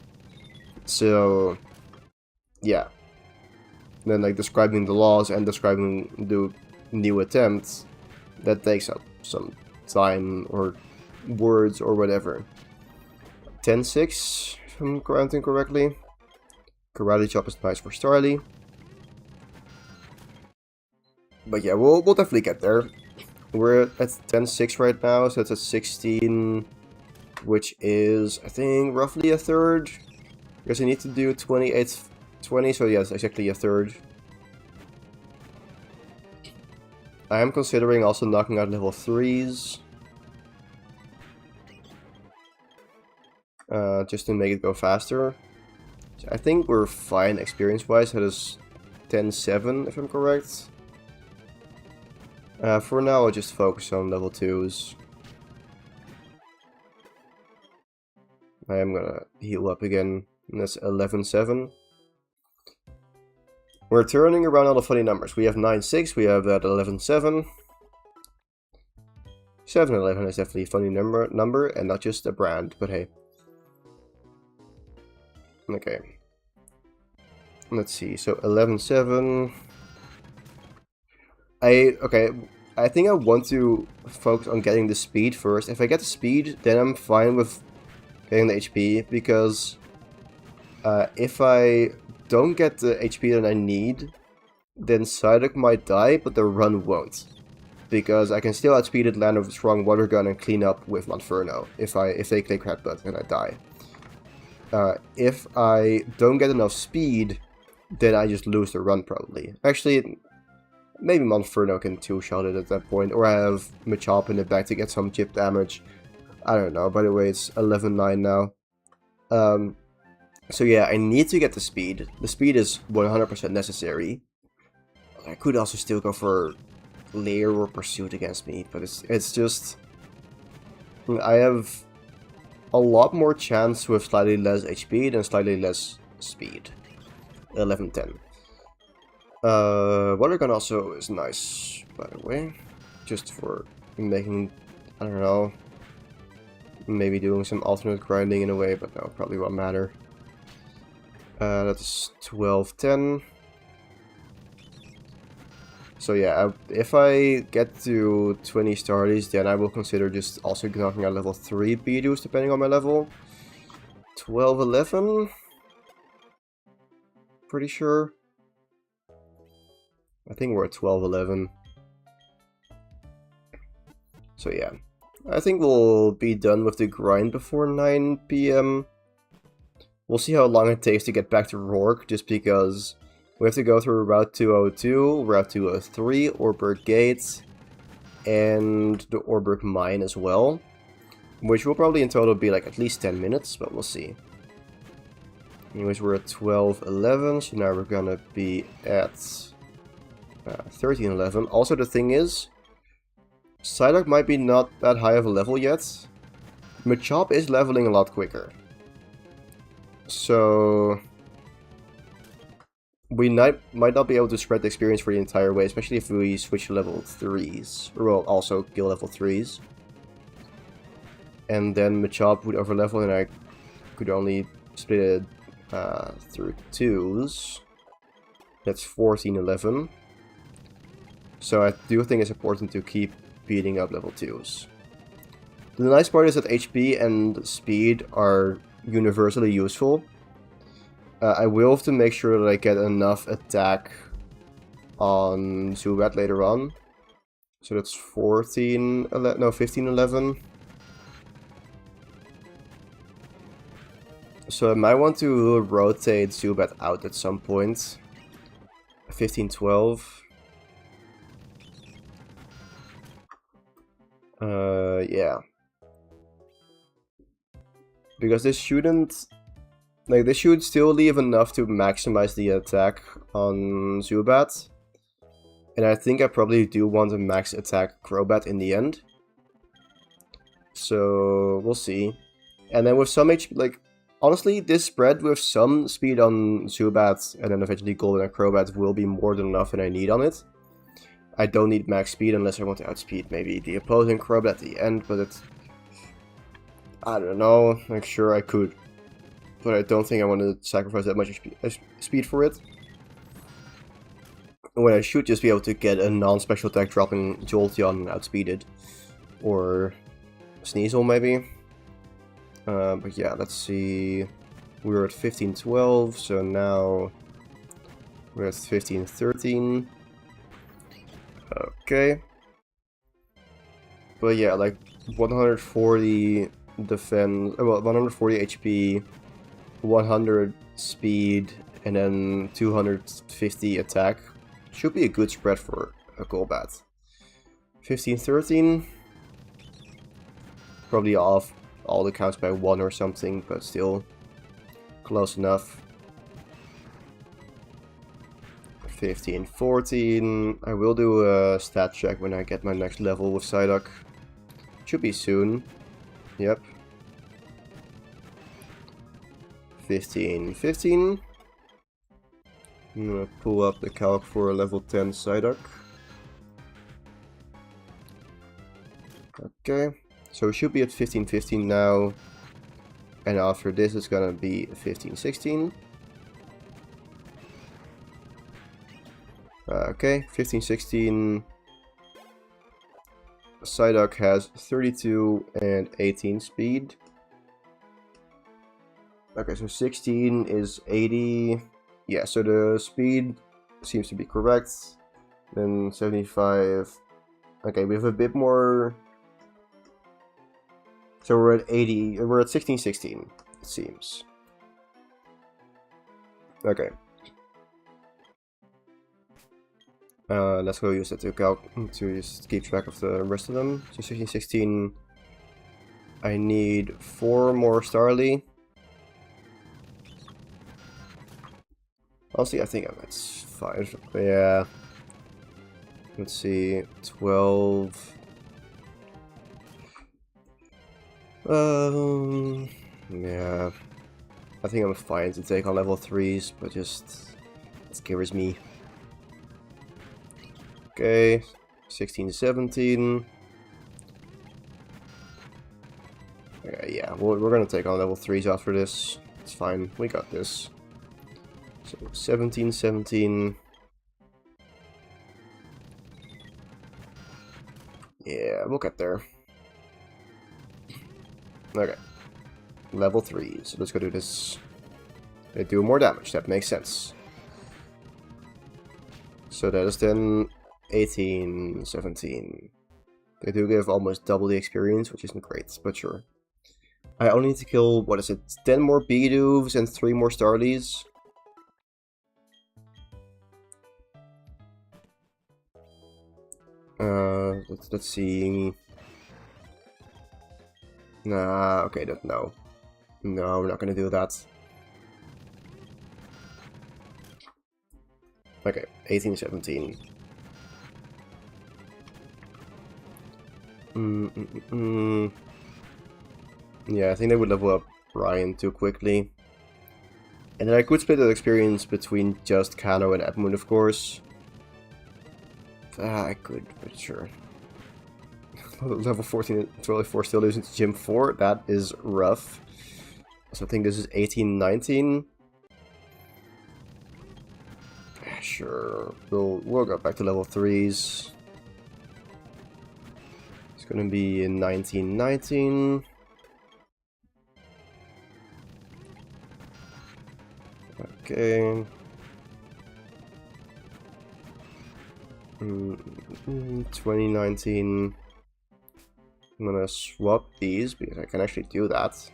So yeah, then like describing the laws and describing the new attempts, that takes up some time or words or whatever. 10-6, if I'm counting correctly. Karate chop is nice for Starly. But yeah, we'll definitely get there. We're at 10-6 right now, so it's at 16, which is, I think, roughly a third. Because I need to do 28-20, so yes, exactly a third. I am considering also knocking out level 3s. Just to make it go faster. So I think we're fine experience-wise. That is 10-7, if I'm correct. For now, I'll just focus on level 2s. I am gonna heal up again. And that's 11-7. We're turning around all the funny numbers. We have 9-6, we have that 11-7. 7-11 is definitely a funny number, and not just a brand, but hey. Okay. Let's see, so 11-7. I think I want to focus on getting the speed first. If I get the speed, then I'm fine with getting the HP, because if I don't get the HP that I need, then Psyduck might die, but the run won't. Because I can still outspeed it, land with a strong water gun, and clean up with Monferno if they click headbutt and I die. If I don't get enough speed, then I just lose the run probably. Actually, maybe Monferno can two-shot it at that point, or I have Machop in the back to get some chip damage. I don't know. By the way, it's 11-9 now. So yeah, I need to get the speed. The speed is 100% necessary. I could also still go for Lair or Pursuit against me, but it's just... I have a lot more chance with slightly less HP than slightly less speed. 11-10. Water Gun also is nice, by the way. Just for making, I don't know, maybe doing some alternate grinding in a way, but no, probably won't matter. That's 12-10. So yeah, if I get to 20 starlies, then I will consider just also knocking out level 3 Bidoof, depending on my level. 12-11? Pretty sure. I think we're at 12-11. So yeah, I think we'll be done with the grind before 9 PM. We'll see how long it takes to get back to Rourke, just because we have to go through Route 202, Route 203, Orberg Gate, and the Orberg Mine as well. Which will probably in total be like at least 10 minutes, but we'll see. Anyways, we're at 12-11, so now we're gonna be at 13-11. Also, the thing is, Psyduck might be not that high of a level yet. Machop is leveling a lot quicker. So we might not be able to spread the experience for the entire way, especially if we switch to level 3s. Or well, also kill level 3s. And then Machop would overlevel and I could only split it through 2s. That's 14-11. So I do think it's important to keep beating up level 2s. The nice part is that HP and speed are universally useful. I will have to make sure that I get enough attack on Zubat later on. So that's 15-11. So I might want to rotate Zubat out at some point. 15-12. Yeah. Because this shouldn't... Like, this should still leave enough to maximize the attack on Zubat. And I think I probably do want to max attack Crobat in the end. So, we'll see. And then with some HP, like, honestly, this spread with some speed on Zubat and then eventually Golden and Crobat will be more than enough that I need on it. I don't need max speed unless I want to outspeed maybe the opposing Crobat at the end, but it's... I don't know, like, sure I could. but I don't think I want to sacrifice that much speed for it. When I should just be able to get a non-special attack dropping Jolteon outspeeded. Or Sneasel maybe. But yeah, let's see. We were at 15-12, so now we're at 15-13. Okay. But yeah, like 140 defense, well, 140 HP, 100 speed, and then 250 attack. Should be a good spread for a Golbat. 15-13. Probably off all the counts by 1 or something, but still close enough. 15-14. I will do a stat check when I get my next level with Psyduck. Should be soon. Yep. 15-15. I'm gonna pull up the calc for a level 10 Psyduck. Okay, so we should be at 15-15 now. And after this it's gonna be 15-16. Okay, 15-16. Psyduck has 32 and 18 speed. Okay, so 16 is 80. Yeah, so the speed seems to be correct. Then 75. Okay, we have a bit more. So we're at 80. We're at 16-16, it seems. Okay. Let's go use that to just keep track of the rest of them. So 16-16. I need 4 more Starly. Honestly, I think that's 5. Yeah. Let's see. 12. Yeah. I think I'm fine to take on level 3s, but just it scares me. Okay. 16-17. Yeah, we're gonna take on level 3s after this. It's fine. We got this. So 17-17. Yeah, we'll get there. Okay. Level 3. So let's go do this. They do more damage. That makes sense. So that is then 18-17. They do give almost double the experience, which isn't great, but sure. I only need to kill, what is it, 10 more Bidoofs and 3 more Starlies? Let's see. Nah, okay, no. No, we're not gonna do that. Okay, 18-17. Yeah, I think they would level up Ryan too quickly. And then I could split that experience between just Kano and Edmund, of course. I could, but sure. Level 14 and 24 still losing to Gym 4. That is rough. So I think this is 18-19. Sure, we'll go back to level 3s. It's gonna be in 19-19. Okay. 2019. I'm gonna swap these because I can actually do that.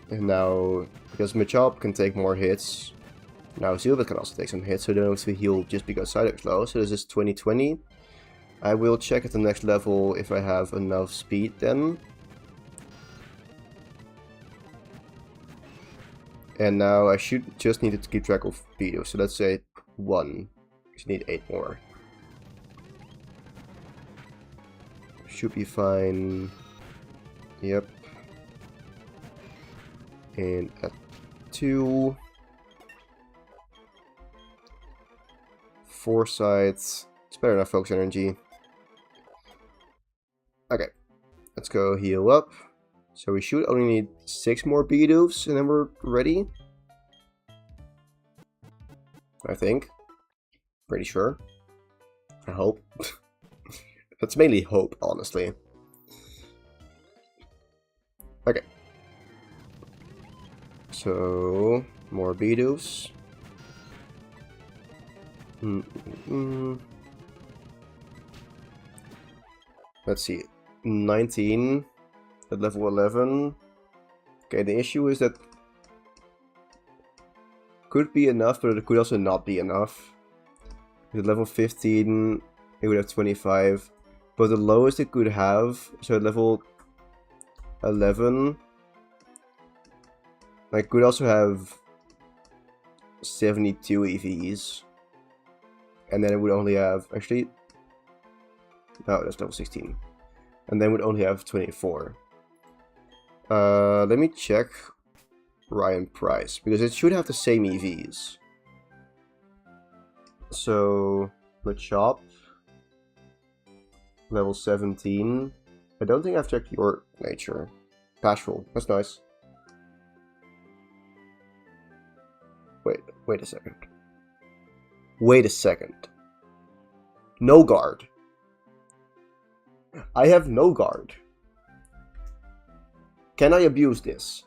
And now, because Machop can take more hits, now Zubat can also take some hits, so they don't have to heal just because Psyduck's low. So this is 2020. I will check at the next level if I have enough speed then. And now I should just need to keep track of Bido, so let's say 1. Just need 8 more. Should be fine. Yep. And at 2. 4 sides. It's better enough focus energy. Okay. Let's go heal up. So we should only need 6 more Bidoof and then we're ready. I think. Pretty sure. I hope. That's mainly hope, honestly. Okay. So, more Bidoofs. Let's see. 19 at level 11. Okay, the issue is that could be enough, but it could also not be enough. At level 15, it would have 25. But the lowest it could have, so at level 11, I could also have 72 EVs. And then it would only have, actually, no, that's level 16. And then it would only have 24. Let me check Ryan Price, because it should have the same EVs. So, Machop, level 17. I don't think I've checked your nature. Bashful, that's nice. Wait a second. Wait a second. No guard. I have no guard. Can I abuse this?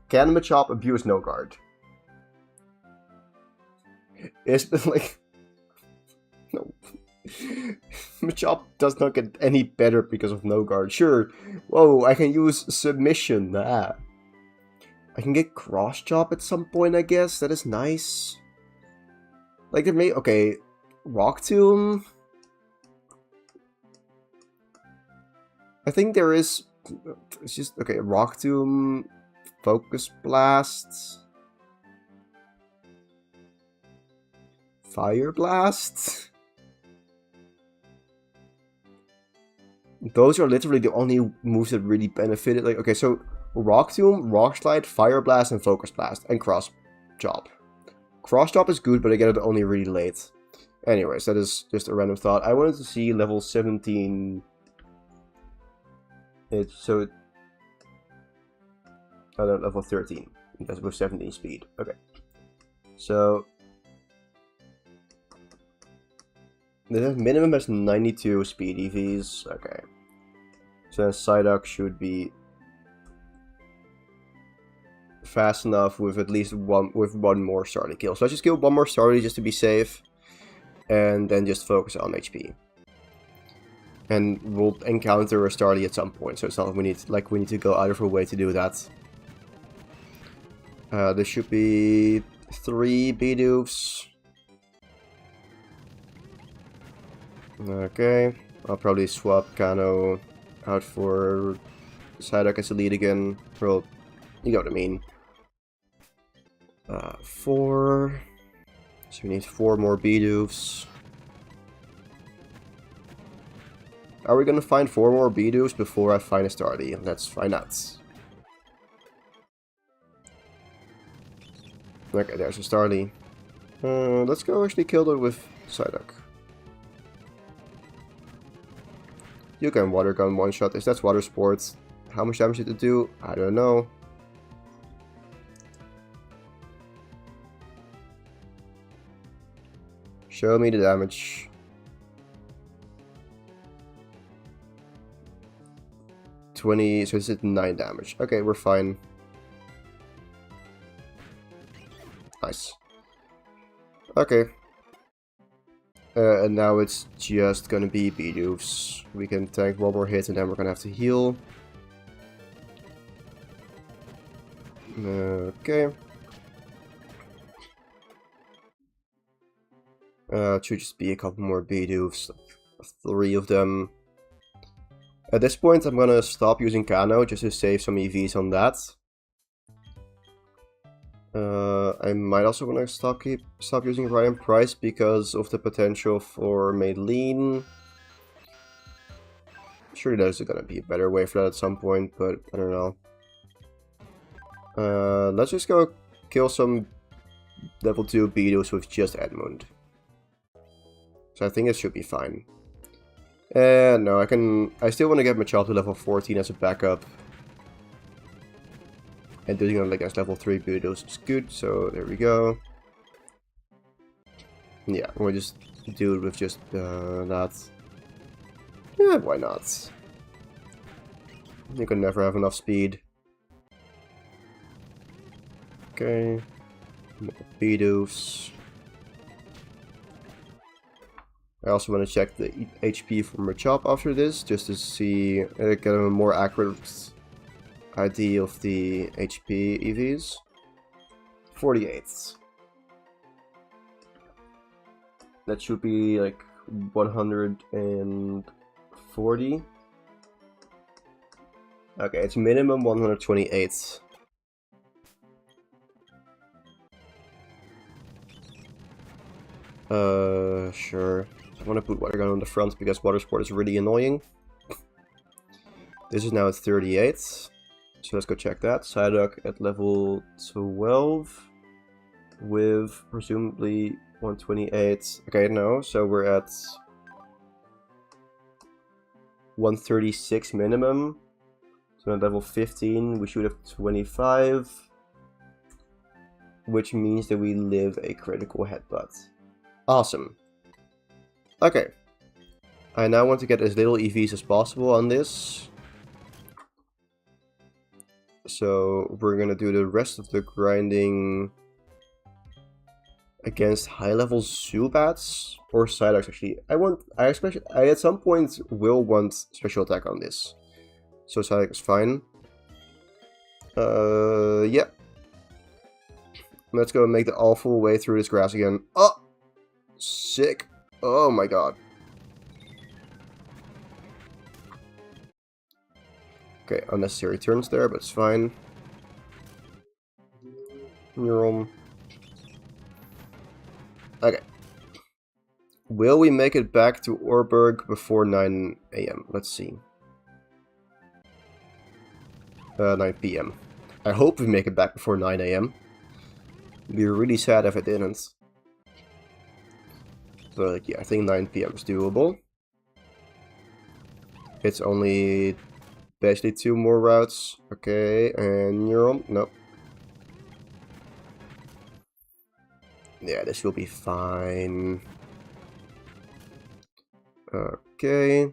Can Machop abuse no guard? It's like... No. Machop does not get any better because of no guard. Sure. Whoa, I can use submission. Ah. I can get cross chop at some point, I guess. That is nice. Like, there may... Okay. Rock Tomb. I think there is... It's just... Okay, Rock Tomb. Focus Blast. Fire Blast. Those are literally the only moves that really benefited. Like, okay, so Rock Tomb, Rock Slide, Fire Blast, and Focus Blast, and Cross Chop. Cross Chop is good, but I get it only really late. Anyways, that is just a random thought. I wanted to see level 17. Oh no, level 13. That's with 17 speed. Okay. So the minimum has 92 speed EVs. Okay. So then Psyduck should be fast enough with at least one more Starly kill. So let's just kill one more Starly just to be safe. And then just focus on HP. And we'll encounter a Starly at some point, so it's not like we need to go out of our way to do that. There should be 3 Bidoofs. Okay, I'll probably swap Kano out for Psyduck as a lead again. Well, you know what I mean. 4. So we need 4 more Bidoofs. Are we gonna find 4 more Bidoofs before I find a Starly? Let's find out. Okay, there's a Starly. Let's go actually kill it with Psyduck. You can water gun one shot. Is that water sports? How much damage did it do? I don't know. Show me the damage. 20, so it's at 9 damage. Okay, we're fine. Nice. Okay. And now it's just gonna be Bidoofs. We can tank one more hit and then we're gonna have to heal. Okay. It should just be a couple more Bidoofs. 3 of them. At this point, I'm gonna stop using Kano just to save some EVs on that. I might also want to stop using Ryan Price because of the potential for Maylene. Sure, there's gonna be a better way for that at some point, but I don't know. Let's just go kill some level 2 Bidoofs with just Edmund. So I think it should be fine. No, I still want to get Machop to level 14 as a backup. And doing it against level 3 Budos is good, so there we go. Yeah, we'll just do it with just that. Yeah, why not? You can never have enough speed. Okay. More Budos. I also want to check the HP from her chop after this, just to see, get a more accurate idea of the HP EVs. 48. That should be like 140. Okay, it's minimum 128. Sure. I want to put water gun on the front because water sport is really annoying. This is now at 38. So let's go check that. Psyduck at level 12 with presumably 128. Okay, no, so we're at 136 minimum. So at level 15 we should have 25, which means that we live a critical headbutt. Awesome. Okay. I now want to get as little EVs as possible on this. So we're gonna do the rest of the grinding against high level Zubats or Psyducks actually. I at some point will want special attack on this. So Psyduck is fine. Yeah. Let's go and make the awful way through this grass again. Oh! Sick. Oh my god. Okay, unnecessary turns there, but it's fine. Neuron. Okay. Will we make it back to Orberg before 9 AM? Let's see. 9 PM. I hope we make it back before 9 AM. It'd be really sad if it didn't. But yeah, I think 9 PM is doable. It's only basically 2 more routes. Okay, and Neuron. Nope. Yeah, this will be fine. Okay.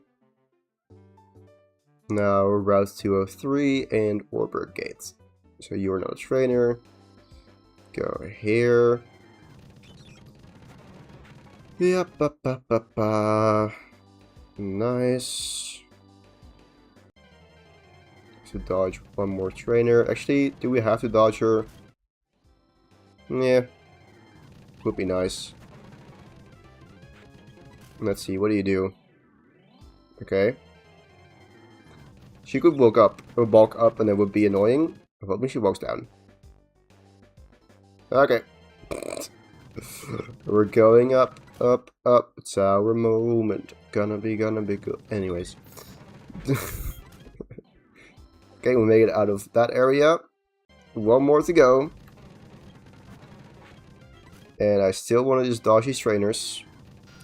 Now route 203 and Orberg Gate. So you are not a trainer. Go here. Yep, nice. To dodge one more trainer. Actually, do we have to dodge her? Yeah. Would be nice. Let's see, what do you do? Okay. She could bulk up and it would be annoying. I'm hoping she walks down. Okay. We're going up, up, up. It's our moment. Gonna be good. Anyways. Okay, we made it out of that area. One more to go. And I still want to just dodge these trainers.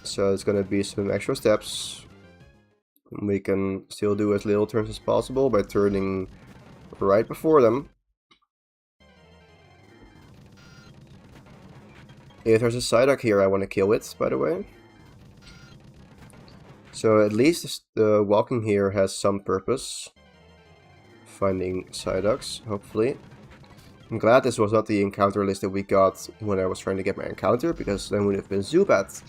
So it's gonna be some extra steps. We can still do as little turns as possible by turning right before them. If there's a Psyduck here, I want to kill it, by the way. So at least the walking here has some purpose. Finding Psyducks, hopefully. I'm glad this was not the encounter list that we got when I was trying to get my encounter, because then would have been Zubat.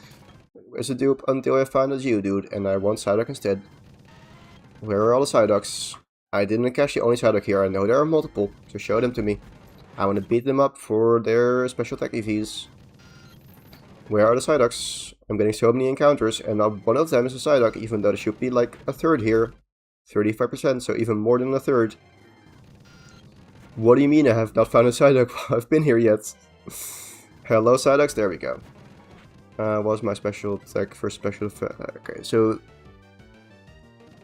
Where's the dupe until I found a Geodude, and I want Psyduck instead. Where are all the Psyducks? I didn't catch the only Psyduck here, I know there are multiple, so show them to me. I want to beat them up for their special attack EVs. Where are the Psyducks? I'm getting so many encounters, and not one of them is a Psyduck, even though there should be like a third here. 35%, so even more than a third. What do you mean I have not found a Psyduck? I've been here yet. Hello Psyducks, there we go. What was my special attack for special effect? Okay, so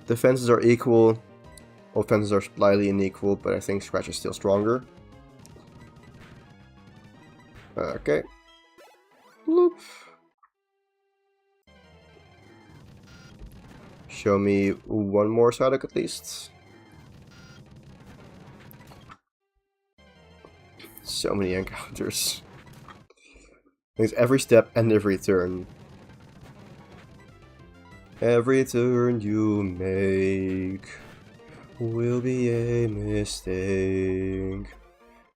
defenses are equal. Offenses are slightly unequal, but I think Scratch is still stronger. Okay. Bloop. Show me one more Psyduck at least. So many encounters. It's every step and every turn. Every turn you make will be a mistake.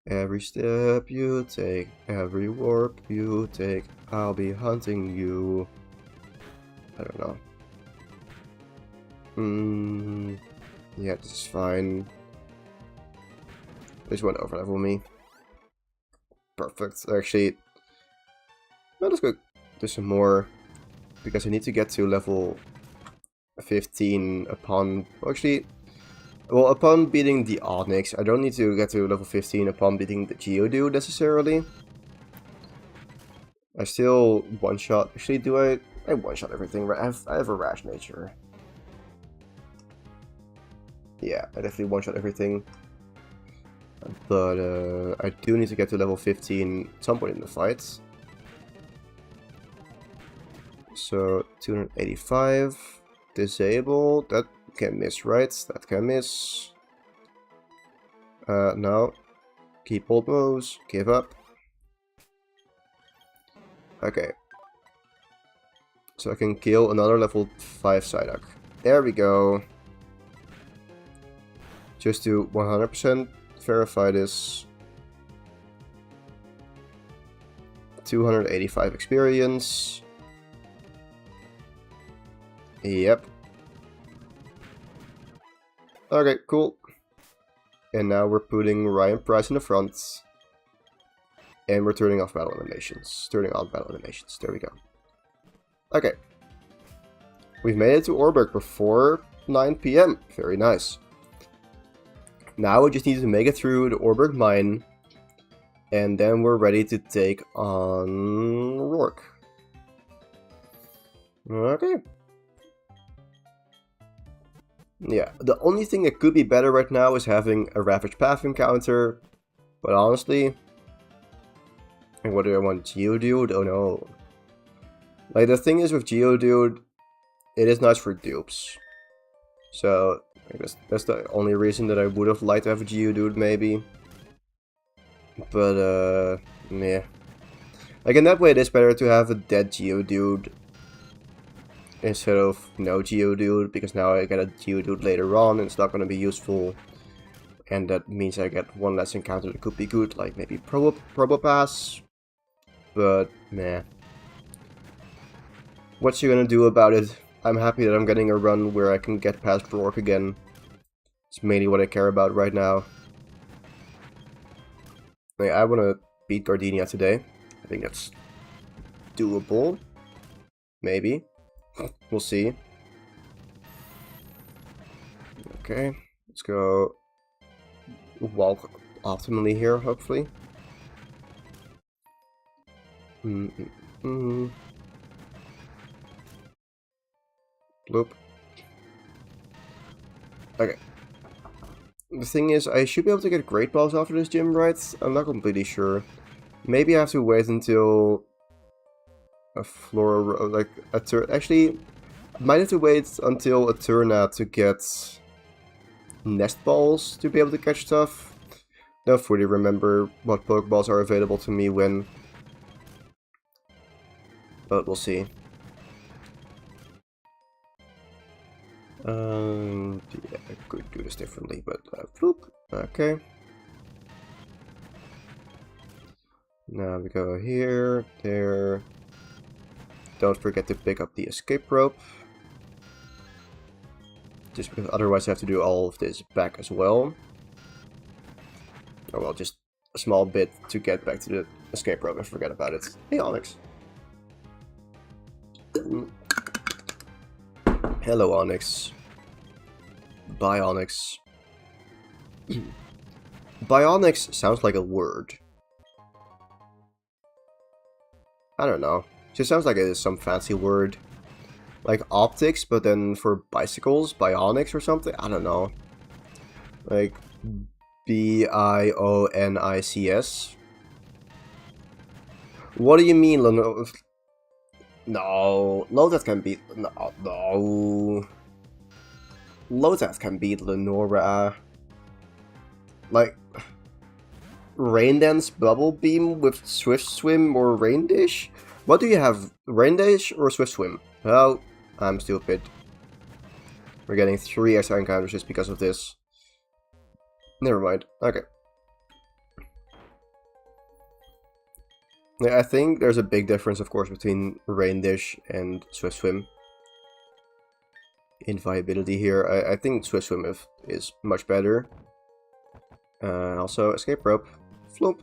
Every step you take, every warp you take, I'll be hunting you. I don't know. Yeah, this is fine. This won't overlevel me. Perfect. Actually, let's go do some more. Because I need to get to level 15 upon... Actually, well, upon beating the Onyx. I don't need to get to level 15 upon beating the Geodude necessarily. I still one-shot... Actually, do I one-shot everything, right? I have a rash nature. Yeah, I definitely one-shot everything. But I do need to get to level 15 at some point in the fight. So, 285. Disable. That can miss, right? That can miss. No. Keep old moves. Give up. Okay. So I can kill another level 5 Psyduck. There we go. Just to 100% verify this. 285 experience. Yep. Okay, cool. And now we're putting Ryan Price in the front. And we're turning off battle animations. Turning on battle animations. There we go. Okay. We've made it to Orberg before 9 PM. Very nice. Now we just need to make it through the Orberg mine. And then we're ready to take on Rourke. Okay. Yeah, the only thing that could be better right now is having a Ravage Path encounter. But honestly... And what do I want? Geodude? Oh no. Like, the thing is with Geodude, it is nice for dupes. So, I guess that's the only reason that I would have liked to have a Geodude, maybe. But, meh. Like, in that way, it is better to have a dead Geodude instead of no Geodude, because now I get a Geodude later on, and it's not going to be useful. And that means I get one less encounter that could be good, like maybe Probopass. But, meh. What's you gonna do about it? I'm happy that I'm getting a run where I can get past Rourke again. It's mainly what I care about right now. Like, I want to beat Gardenia today. I think that's doable. Maybe. We'll see. Okay, let's go walk optimally here, hopefully. Bloop. Okay. The thing is, I should be able to get Great Balls after this gym, right? I'm not completely sure. Maybe I have to wait until a Flora, like a turn. Actually, I might have to wait until a Turna to get Nest Balls to be able to catch stuff. Don't fully remember what Pokeballs are available to me when. But we'll see. Yeah, I could do this differently, but floop. Okay. Now we go here, there. Don't forget to pick up the escape rope. Just because otherwise I have to do all of this back as well. Oh well, just a small bit to get back to the escape rope and forget about it. Hey Onyx. Hello Onyx. Bye Onyx. Bionics sounds like a word. I don't know. It just sounds like it is some fancy word. Like optics, but then for bicycles, bionics or something? I don't know. Like Bionics. What do you mean, Leno? No, Lotus can beat... No. Lotus can beat Lenora. Like... Rain Dance, Bubble Beam with Swift Swim or Rain Dish? What do you have? Rain Dish or Swift Swim? Oh, I'm stupid. We're getting 3 extra encounters just because of this. Never mind. Okay. Yeah, I think there's a big difference, of course, between Rain Dish and Swift Swim. In viability here, I think Swift Swim is much better. Also, Escape Rope. Flop.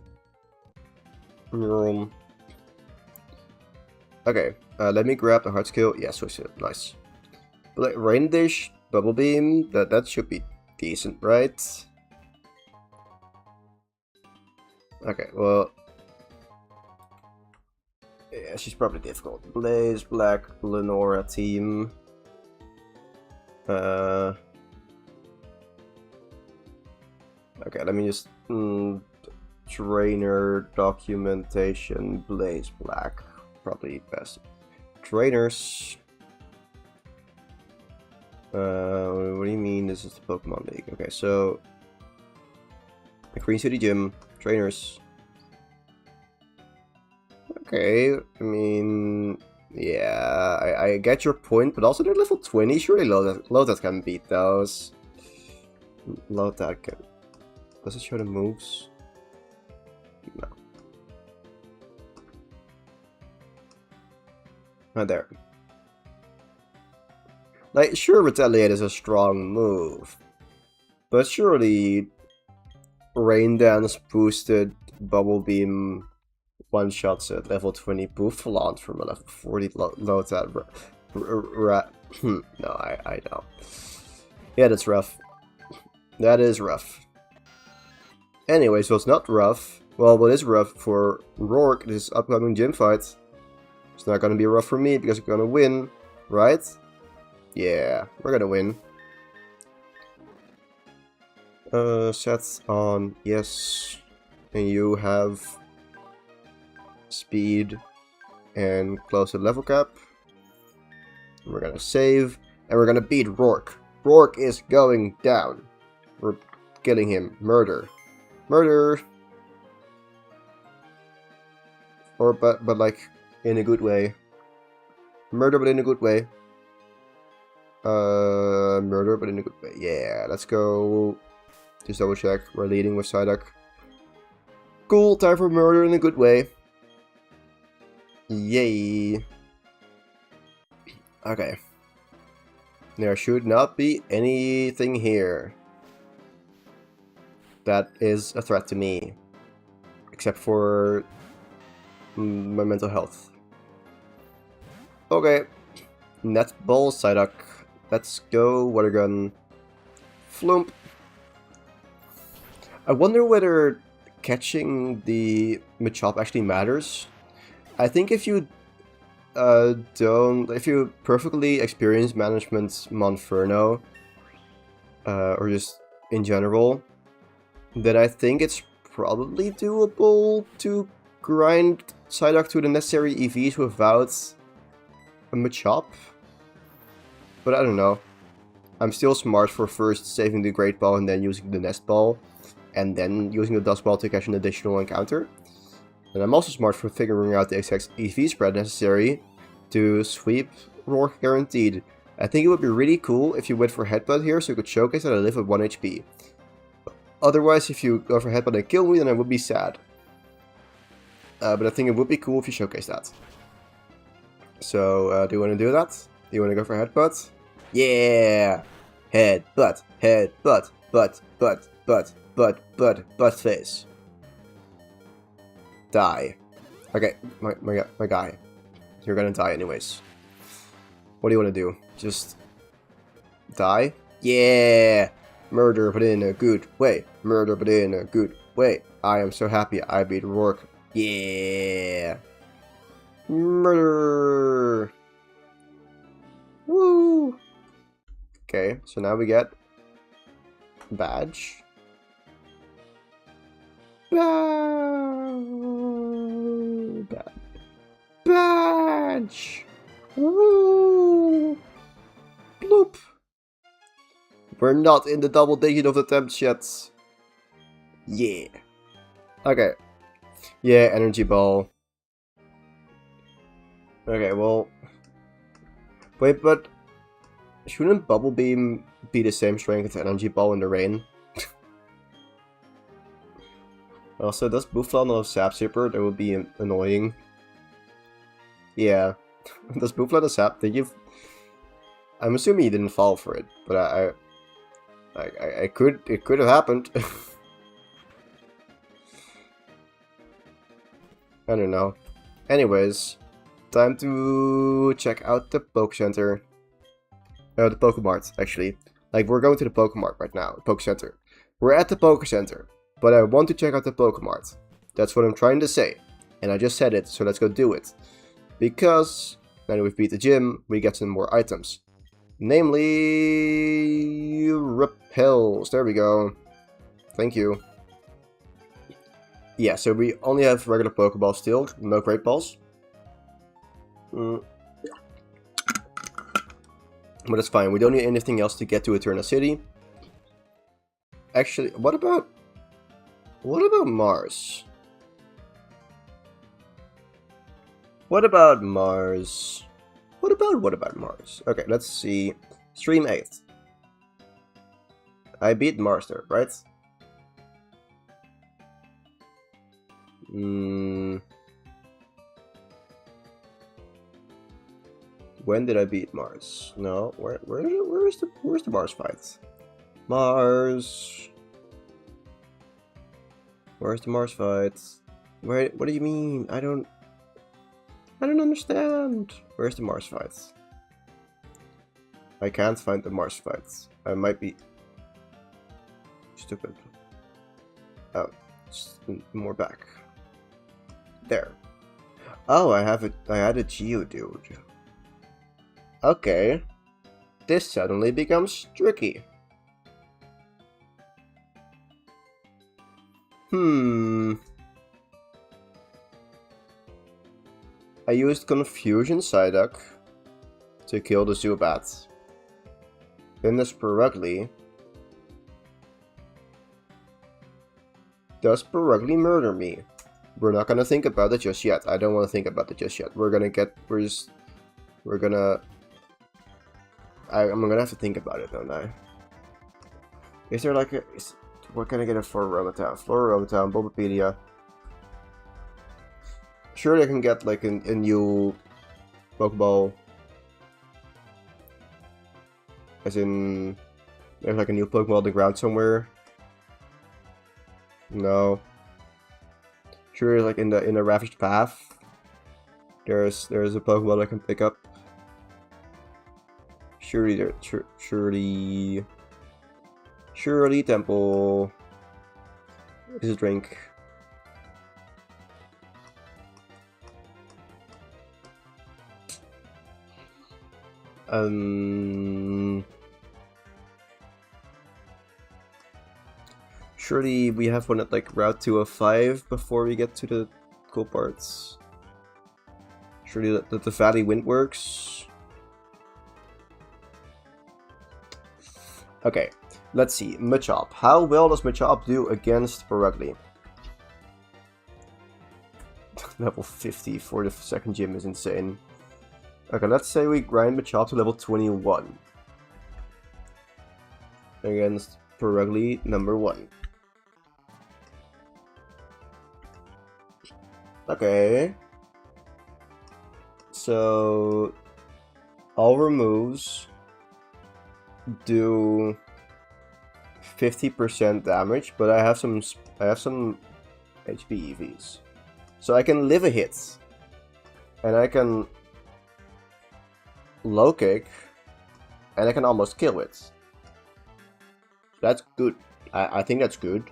Okay, let me grab the hard skill. Yeah, Swift Swim. Nice. But like, Rain Dish, Bubble Beam, that should be decent, right? Okay, well... yeah, she's probably difficult. Blaze, Black, Lenora team. Okay, let me just... trainer, documentation, Blaze, Black. Probably best. Trainers. What do you mean this is the Pokemon League? Okay, so... Green City Gym, trainers. Okay, I mean... yeah, I get your point, but also they're level 20. Surely Lodat can beat those. Lodat can... does it show the moves? No. Right there. Like, sure, Retaliate is a strong move, but surely Rain Dance boosted Bubble Beam one-shots at level 20 Boufflant from a level 40 Lotat. No, I know. Yeah, that's rough. That is rough. Anyway, so it's not rough. Well, what is rough for Rourke, this upcoming gym fight. It's not gonna be rough for me because we're gonna win, right? Yeah, we're gonna win. Sets on, yes. And you have speed and close to level cap. We're gonna save, and we're gonna beat Rourke. Rourke is going down. We're killing him. Murder. Murder! Or, but like, in a good way. Murder, but in a good way. Murder, but in a good way. Yeah, let's go. Just double check. We're leading with Psyduck. Cool, time for murder in a good way. Yay. Okay. There should not be anything here that is a threat to me. Except for my mental health. Okay. Netball, Psyduck. Let's go, Water Gun. Floomp. I wonder whether catching the Machop actually matters. I think if you if you perfectly experience management Monferno, or just in general, then I think it's probably doable to grind Psyduck to the necessary EVs without a Machop. But I don't know. I'm still smart for first saving the Great Ball and then using the Nest Ball, and then using the Dust Ball to catch an additional encounter. And I'm also smart for figuring out the exact EV spread necessary to sweep Rourke guaranteed. I think it would be really cool if you went for Headbutt here so you could showcase that I live at 1 HP. Otherwise, if you go for Headbutt and kill me, then I would be sad. But I think it would be cool if you showcase that. So, do you want to do that? Do you want to go for Headbutt? Yeah! Headbutt, headbutt, butt face. Die. Okay, my guy. You're gonna die anyways. What do you want to do? Just die? Yeah! Murder, but in a good way. Murder, but in a good way. I am so happy I beat Rourke. Yeah! Murder! Woo! Okay, so now we get badge. Badge! Woo! Bloop! We're not in the double digit of attempts yet. Yeah. Okay. Yeah, energy ball. Okay, well... Wait, but... Shouldn't Bubble Beam be the same strength as energy ball in the rain? Also, does Boofla not have Sap Zipper? That would be annoying. Yeah. Does Boofla have Sap? Did you... I'm assuming he didn't fall for it, but it could have happened. I don't know. Anyways, time to check out the Poke Center. The Pokemart, actually. Like, we're going to the Pokemart right now, Poke Center. We're at the Poke Center, but I want to check out the Pokemart. That's what I'm trying to say. And I just said it, so let's go do it. Because, now that we've beat the gym, we get some more items. Namely... repels. There we go. Thank you. Yeah, so we only have regular Pokeballs still, no Great Balls. But that's fine, we don't need anything else to get to Eterna City. Actually, what about Mars? What about Mars? What about Mars? Okay, let's see. Stream 8. I beat Mars there, right? When did I beat Mars? No, where's the Mars fight? Mars. Where's the Mars fight? Where? What do you mean? I don't understand. Where's the Mars fights? I can't find the Mars fights. I might be stupid. Oh, more back. There. Oh, I had a Geodude. Okay. This suddenly becomes tricky. I used Confusion Psyduck to kill the Zubat. Then there's Perugly. Does Perugly murder me? We're not gonna think about it just yet. I don't want to think about it just yet. I'm gonna have to think about it, don't I? Is there like a... what can I get a Floratown? Floratown, Bulbapedia. Sure, I can get like a new Pokeball. As in... there's like a new Pokeball on the ground somewhere. No. Sure, like in the Ravaged Path. There's a Pokeball I can pick up. Surely Temple is a drink. Surely we have one at like Route 205 before we get to the cool parts. Surely that the Valley Wind works. Okay, let's see. Machop. How well does Machop do against Perugly? Level 50 for the second gym is insane. Okay, let's say we grind Machop to level 21. Against Perugly number 1. Okay. So all removes do 50% damage, but I have some HP EVs. So I can live a hit. And I can low kick, and I can almost kill it. That's good. I think that's good.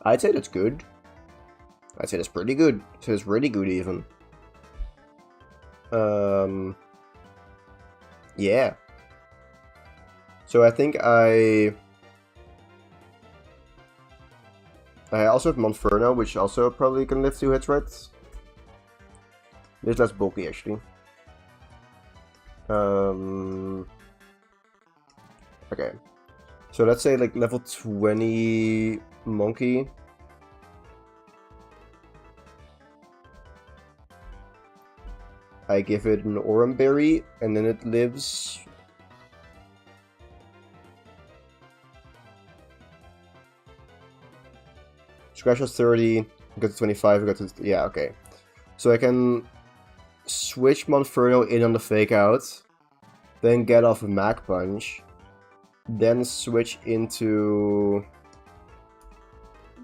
I'd say that's good. I'd say that's pretty good. I'd say it's really good even. Yeah. So I think I also have Monferno, which also probably can live 2 hits, right? This is less bulky actually. Okay. So let's say like level 20 Monkey I give it an Oran Berry, and then it lives. Scratch was 30, go to 25, go to. Yeah, okay. So I can switch Monferno in on the fake out, then get off a Mag Punch, then switch into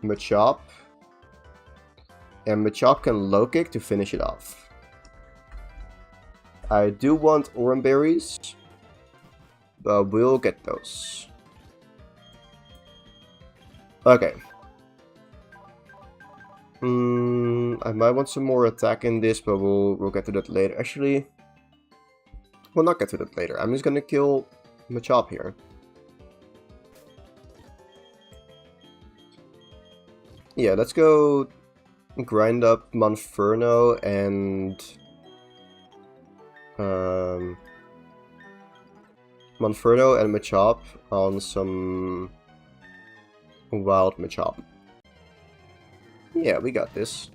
Machop, and Machop can low kick to finish it off. I do want Oran Berries, but we'll get those. Okay. I might want some more attack in this, but we'll get to that later. Actually, we'll not get to that later. I'm just gonna kill Machop here. Yeah, let's go grind up Monferno and Machop on some wild Machop. Yeah, we got this.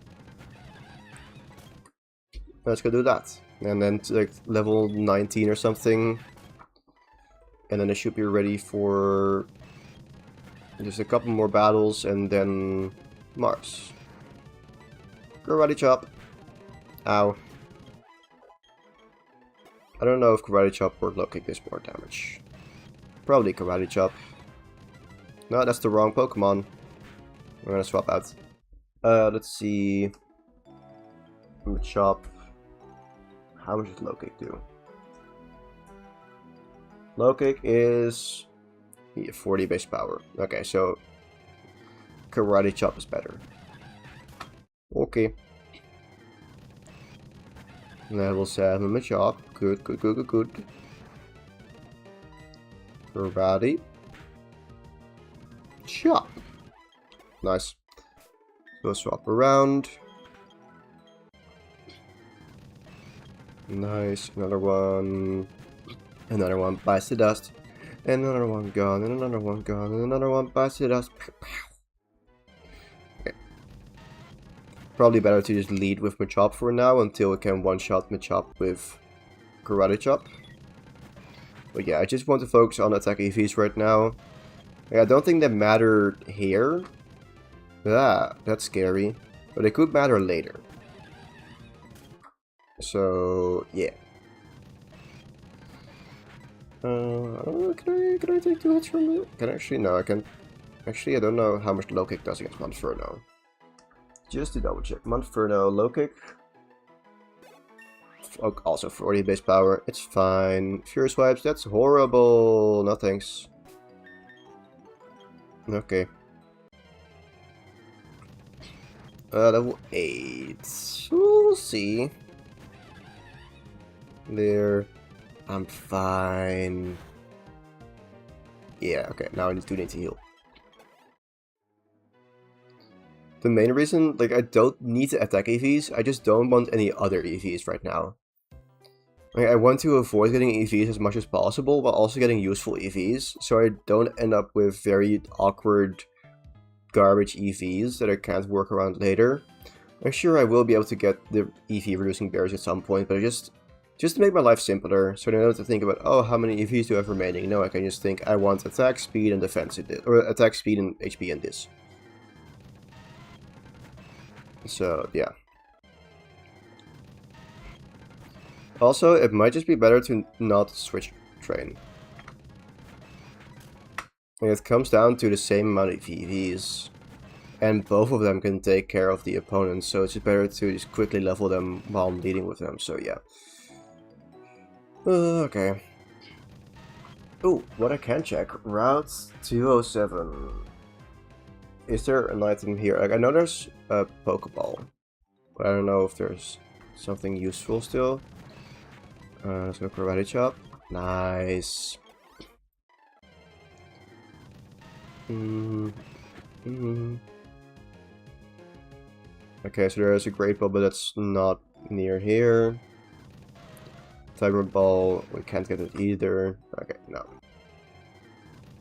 Let's go do that. And then to like level 19 or something. And then I should be ready for just a couple more battles and then Mars. Karate Chop. Ow. I don't know if Karate Chop or low kick does more damage. Probably Karate Chop. No, that's the wrong Pokemon. I'm gonna swap out. Let's see. Machop. How much does low kick do? Low kick is 40 base power. Okay, so Karate Chop is better. Okay. Level 7 Machop. Good, good, good, good, good. Karate Chop. Nice. Go swap around. Nice. Another one. Another one bites the dust. Another one gone. And another one gone. And another one bites the dust. Okay. Probably better to just lead with Machop for now until we can one-shot Machop with Karate Chop. But yeah, I just want to focus on attack EVs right now. Yeah, I don't think they matter here. Ah, that's scary. But it could matter later. So, yeah. Can I take 2 hits from it? Can I actually? No, I can. Actually, I don't know how much low kick does against Monferno. Just to double check. Monferno, low kick. Oh, also 40 base power. It's fine. Furious Swipes, that's horrible. No thanks. Okay. Level 8. We'll see. There. I'm fine. Yeah, okay. Now I do need to heal. The main reason, like, I don't need to attack EVs. I just don't want any other EVs right now. Like, I want to avoid getting EVs as much as possible, while also getting useful EVs, so I don't end up with very awkward garbage EVs that I can't work around later. I'm sure I will be able to get the EV reducing berries at some point, but just to make my life simpler, so I don't have to think about, oh, how many EVs do I have remaining? No, I can just think, I want attack, speed, and defense in this, or attack, speed, and HP in this. So, yeah. Also, it might just be better to not switch train. And it comes down to the same amount of EVs. And both of them can take care of the opponents, so it's better to just quickly level them while I'm leading with them, so yeah. Okay. Oh, what I can check. Route 207. Is there an item here? Like, I know there's a Pokeball, but I don't know if there's something useful still. Let's go Karate Chop. Nice. Okay, so there is a Great Ball, but that's not near here. Tiger Ball, we can't get it either. Okay, no.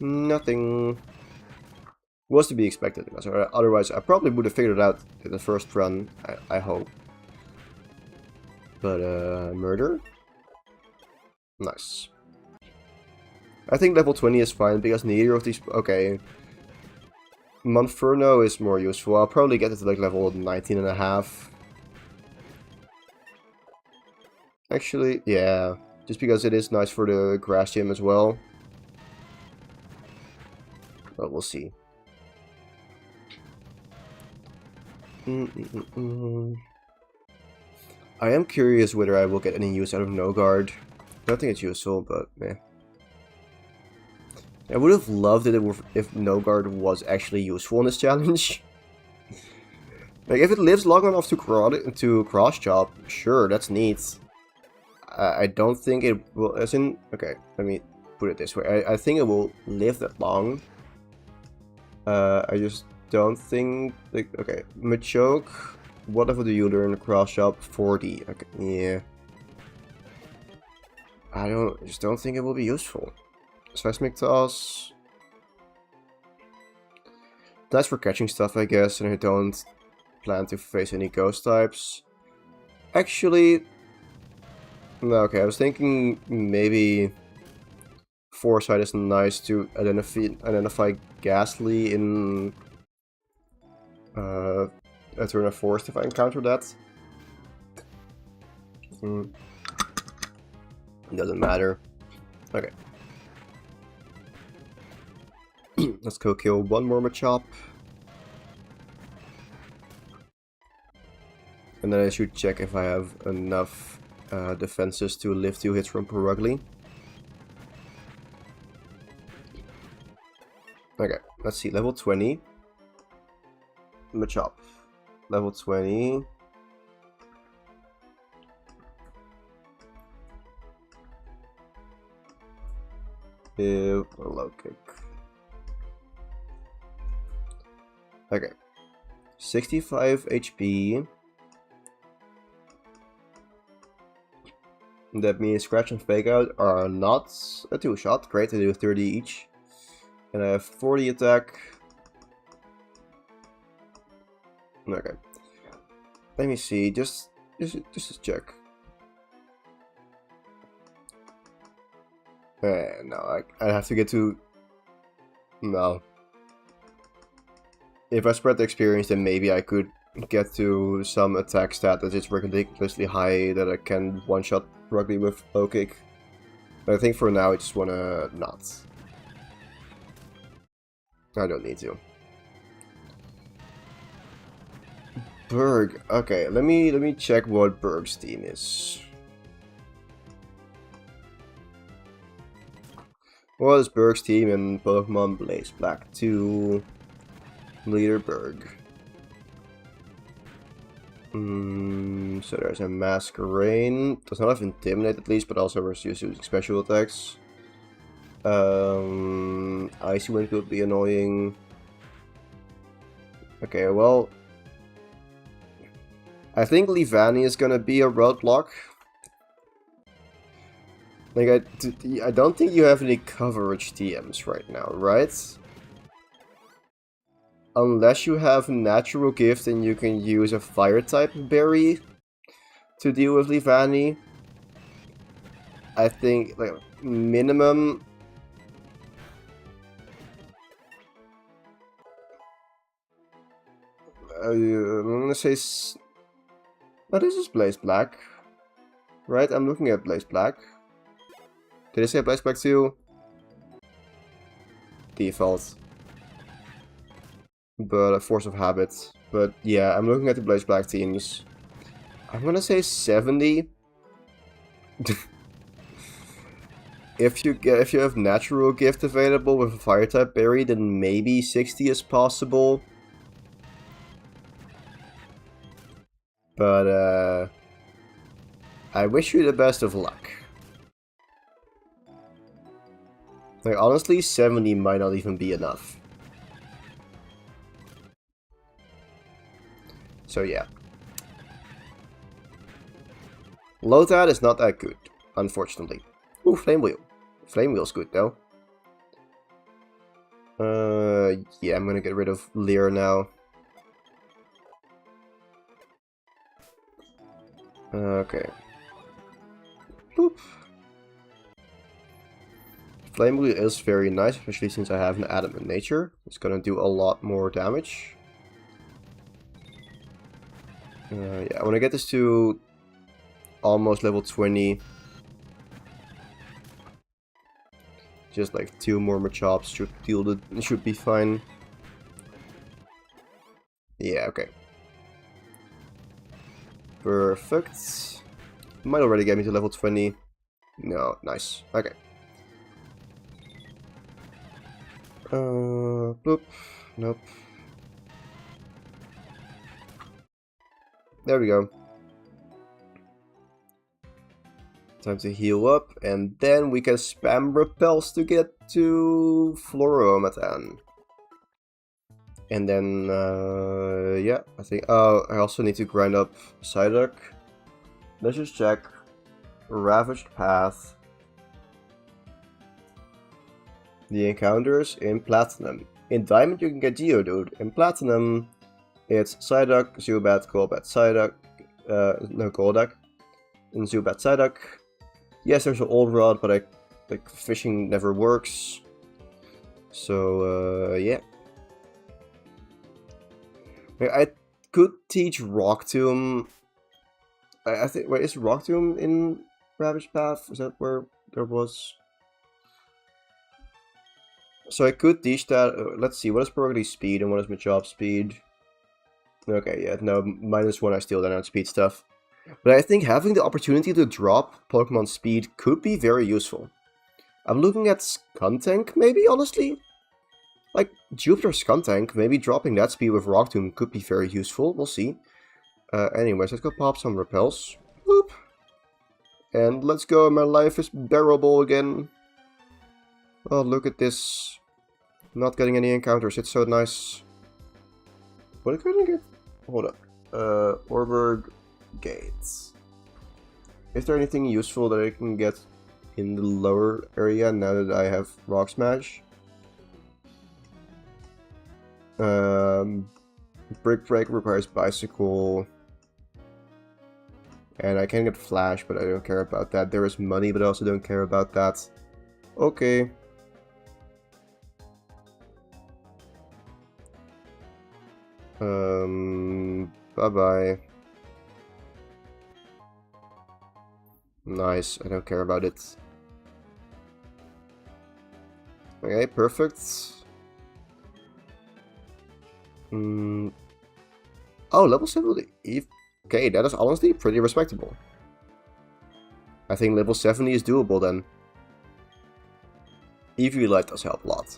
Nothing. Was to be expected. So otherwise, I probably would have figured it out in the first run, I hope. But murder? Nice. I think level 20 is fine because neither of these... Okay. Monferno is more useful. I'll probably get it to like level 19 and a half. Actually, yeah. Just because it is nice for the grass gym as well. But we'll see. I am curious whether I will get any use out of No Guard. I don't think it's useful, but meh. I would have loved it if No Guard was actually useful in this challenge. Like, if it lives long enough to cross chop, sure, that's neat. I don't think it will, as in, okay, let me put it this way. I think it will live that long. I just don't think, like, okay, Machoke, what level do you learn cross chop? 40, okay, yeah. I just don't think it will be useful. Seismic Toss. That's for catching stuff, I guess, and I don't plan to face any ghost types. Actually, no, okay, I was thinking maybe Foresight is nice to identify Ghastly in a turn of force if I encounter that. Doesn't matter. Okay. Let's go kill one more Machop. And then I should check if I have enough defenses to live 2 hits from Perugly. Okay, let's see, level 20. Machop. Level 20. Low kick. Okay. 65 HP. That means Scratch and Fake Out are not a 2-shot. Great, they do 30 each. And I have 40 attack. Okay. Let me see, just check. No, I have to get to... No. If I spread the experience, then maybe I could get to some attack stat that is ridiculously high that I can one-shot Rugby with low kick. But I think for now I just wanna not. I don't need to. Berg. Okay, let me check what Berg's team is. What is Berg's team in Pokemon Blaze Black 2? Leader Berg. So there's a Masquerain. Does not have Intimidate at least, but also is using special attacks. Icy Wind could be annoying. Okay, well, I think Leavanny is gonna be a roadblock. Like, I don't think you have any coverage TMs right now, right? Unless you have Natural Gift and you can use a Fire-type berry to deal with Leavanny. I think, like, minimum... I'm gonna say... Oh, this is Blaze Black. Right? I'm looking at Blaze Black. Did I say Blaze Black 2? Default. But a Force of Habit. But yeah, I'm looking at the Blaze Black teams. I'm gonna say 70. If you have Natural Gift available with a Fire-type berry, then maybe 60 is possible. But I wish you the best of luck. Like, honestly, 70 might not even be enough. So yeah. Lotad is not that good, unfortunately. Ooh, Flame Wheel. Flame Wheel's good though. Yeah, I'm gonna get rid of Leer now. Okay. Flame Wheel is very nice, especially since I have an adamant nature. It's gonna do a lot more damage. Yeah, when I get this to almost level 20, just like 2 more Machops should be fine. Yeah, okay. Perfect. Might already get me to level 20. No, nice. Okay. Bloop. Nope. There we go. Time to heal up, and then we can spam repels to get to Fluorometan. And then, yeah, I think, oh, I also need to grind up Psyduck. Let's just check. Ravaged Path. The encounters in Platinum. In Diamond you can get Geodude. In Platinum, it's Psyduck, Zubat, Golbat, Psyduck, no, Golduck. In Zubat, Psyduck. Yes, there's an Old Rod, but like fishing never works. So, yeah. I could teach Rock Tomb. I think, wait, is Rock Tomb in Ravaged Path? Is that where there was? So I could teach that. Let's see, what is Probability Speed and what is Machop Speed? Okay, yeah, no, -1 I still don't know speed stuff. But I think having the opportunity to drop Pokemon Speed could be very useful. I'm looking at Skuntank, maybe, honestly? Like, Jupiter Skuntank, maybe dropping that speed with Rock Tomb could be very useful, we'll see. Anyways, let's go pop some repels. Boop. And let's go, my life is bearable again. Oh, look at this. Not getting any encounters, it's so nice. What could I get? Hold up. Orberg Gates. Is there anything useful that I can get in the lower area now that I have Rock Smash? Brick Break requires Bicycle. And I can get Flash, but I don't care about that. There is money, but I also don't care about that. Okay. Bye-bye. Nice, I don't care about it. Okay, perfect. Oh, level 70. Okay, that is honestly pretty respectable. I think level 70 is doable then. EV Light does help a lot.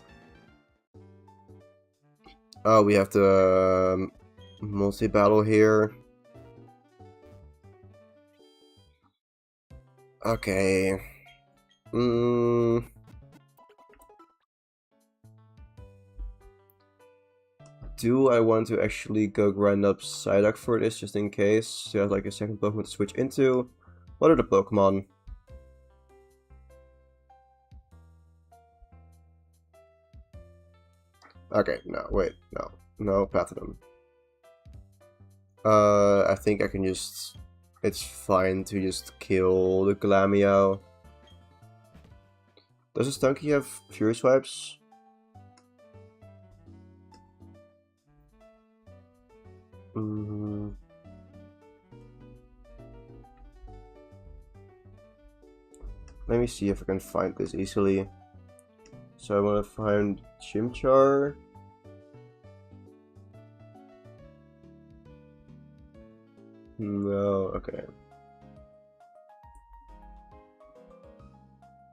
Oh, we have the multi-battle here. Okay. Do I want to actually go grind up Psyduck for this, just in case? To have like a second Pokemon to switch into. What are the Pokemon? Okay, no, wait, no, Platinum. I think I can just... It's fine to just kill the Glameow. Does a Stunky have Fury Swipes? Let me see if I can find this easily. So I want to find Chimchar. No, okay.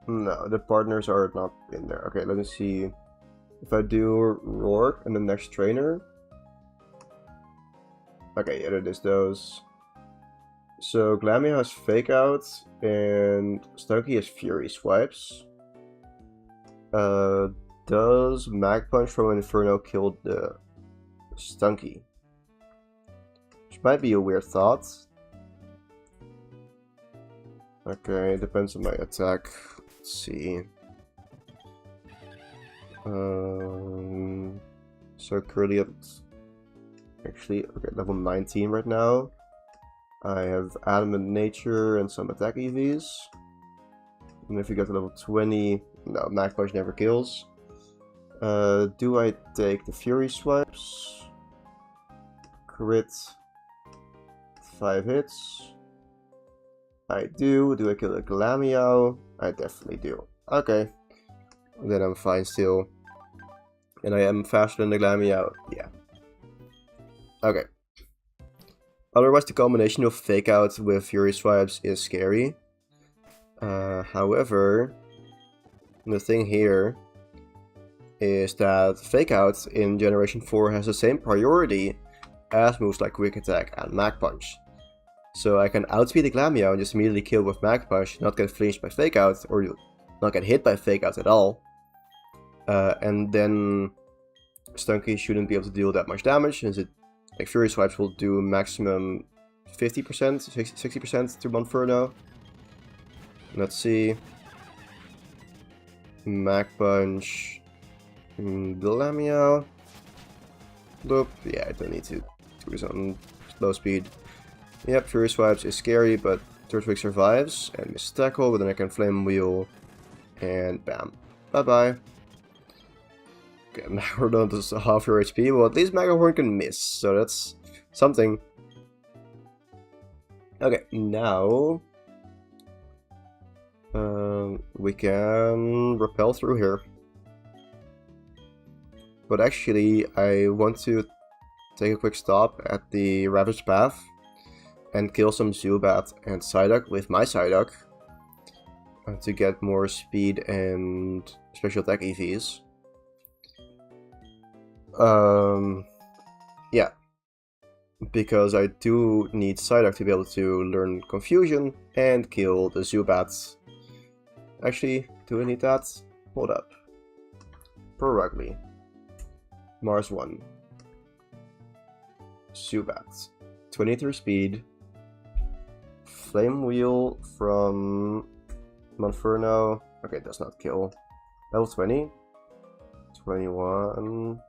No, the partners are not in there. Okay, let me see. If I do Rourke and the next trainer. Okay, yeah, it is those. So Glameow has Fake Out and Stunky has Fury Swipes. Does Mag Punch from Inferno kill the Stunky? Which might be a weird thought. Okay, it depends on my attack. Let's see. So currently at actually okay, level 19 right now. I have Adamant Nature and some attack EVs. And if we get to level 20, no, Mag Punch never kills. Do I take the Fury Swipes? Crit. 5 hits. I do. Do I kill the Glameow? I definitely do. Okay. Then I'm fine still. And I am faster than the Glameow. Yeah. Okay. Otherwise, the combination of Fake Out with Fury Swipes is scary. However, the thing here is that Fake Out in Generation 4 has the same priority as moves like Quick Attack and Mag Punch. So I can outspeed the Glameow and just immediately kill with Mag Punch, not get flinched by Fake Out, or not get hit by Fake Out at all. And then Stunky shouldn't be able to deal that much damage, since it, like, Fury Swipes will do maximum 50%, 60% to Monferno. Let's see. Mag Punch. Glameow. Loop. Yeah, I don't need to do this on low speed. Yep, Fury Swipes is scary, but Turtwig survives. And Miss Tackle, but then I can Flame Wheel. And bam. Bye bye. Okay, Magahorn does half your HP. Well, at least Magahorn can miss, so that's something. Okay, now we can repel through here. But actually, I want to take a quick stop at the Ravage Path and kill some Zubat and Psyduck with my Psyduck to get more speed and special attack EVs. Yeah, because I do need Psyduck to be able to learn Confusion and kill the Zubats. Actually, do I need that? Hold up. Probably. Mars 1. Zubat. 23 speed. Flame Wheel from Monferno. Okay, does not kill. Level 20. 21.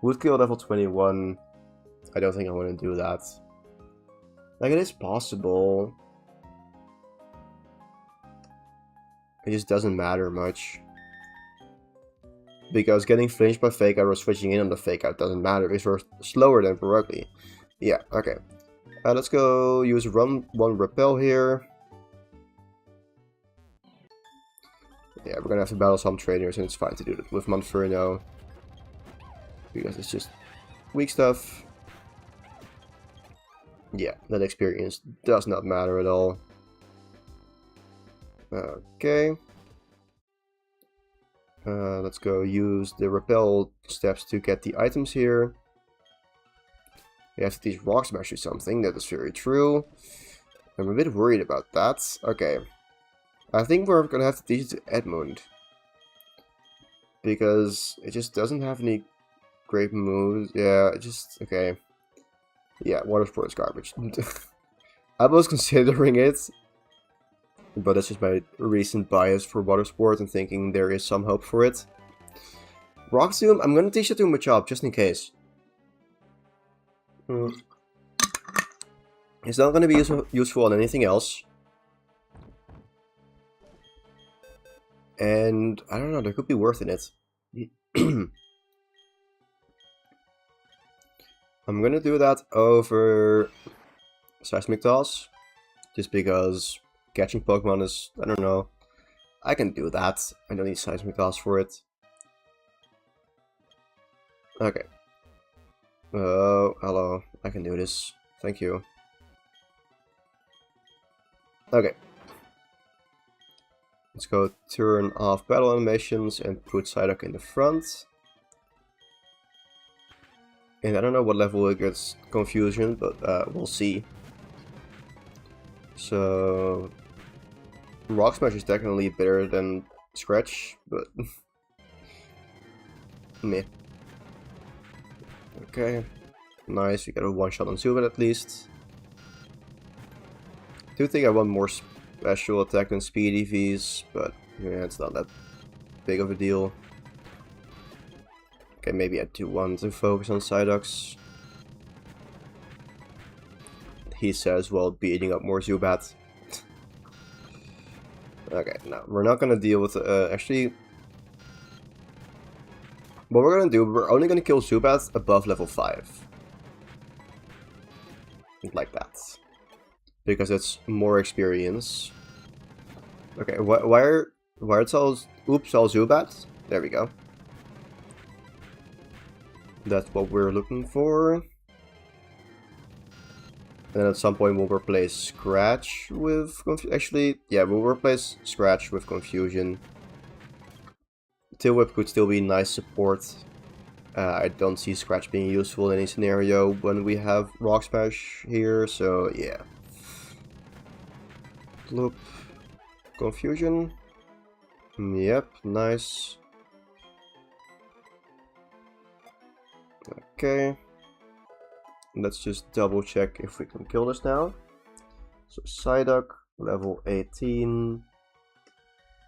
Would kill level 21. I don't think I want to do that. Like, it is possible. It just doesn't matter much. Because getting flinched by Fake Out or switching in on the Fake Out doesn't matter because we're slower than Perugly. Yeah, okay. Let's go use Run 1 Repel here. Yeah, we're gonna have to battle some trainers and it's fine to do that with Monferno. Because it's just weak stuff. Yeah, that experience does not matter at all. Okay. Let's go use the repel steps to get the items here. We have to teach Rock Smash or something, that is very true. I'm a bit worried about that. Okay. I think we're gonna have to teach it to Edmund. Because it just doesn't have any great moves. Yeah, it just... okay. Yeah, Water Sport is garbage. I was considering it. But that's just my recent bias for Water Sport and thinking there is some hope for it. Rock Zoom, I'm gonna teach it to Machop just in case. It's not gonna be useful on anything else. And I don't know, there could be worth in it. I'm gonna do that over Seismic Toss. Just because catching Pokemon is, I don't know. I can do that. I don't need Seismic Toss for it. Okay. Oh, hello. I can do this. Thank you. Okay. Let's go turn off battle animations and put Psyduck in the front. And I don't know what level it gets Confusion, but we'll see. So... Rock Smash is definitely better than Scratch, but... meh. Okay. Nice, we got a one-shot on Zubat at least. I do think I want more special attack than speed EVs, but yeah, it's not that big of a deal. Okay, maybe I do want to focus on Psyducks. He says while beating up more Zubat. Okay, no, we're not gonna deal with, actually, what we're gonna do, we're only gonna kill Zubats above level 5. Like that. Because it's more experience. Okay, why are all, oops, all Zubats? There we go. That's what we're looking for. And then at some point we'll replace Scratch with actually, yeah, we'll replace Scratch with Confusion. Tail Whip could still be nice support. I don't see Scratch being useful in any scenario when we have Rock Smash here, so yeah. Loop. Confusion. Yep, nice. Okay. Let's just double check if we can kill this now. So Psyduck, level 18.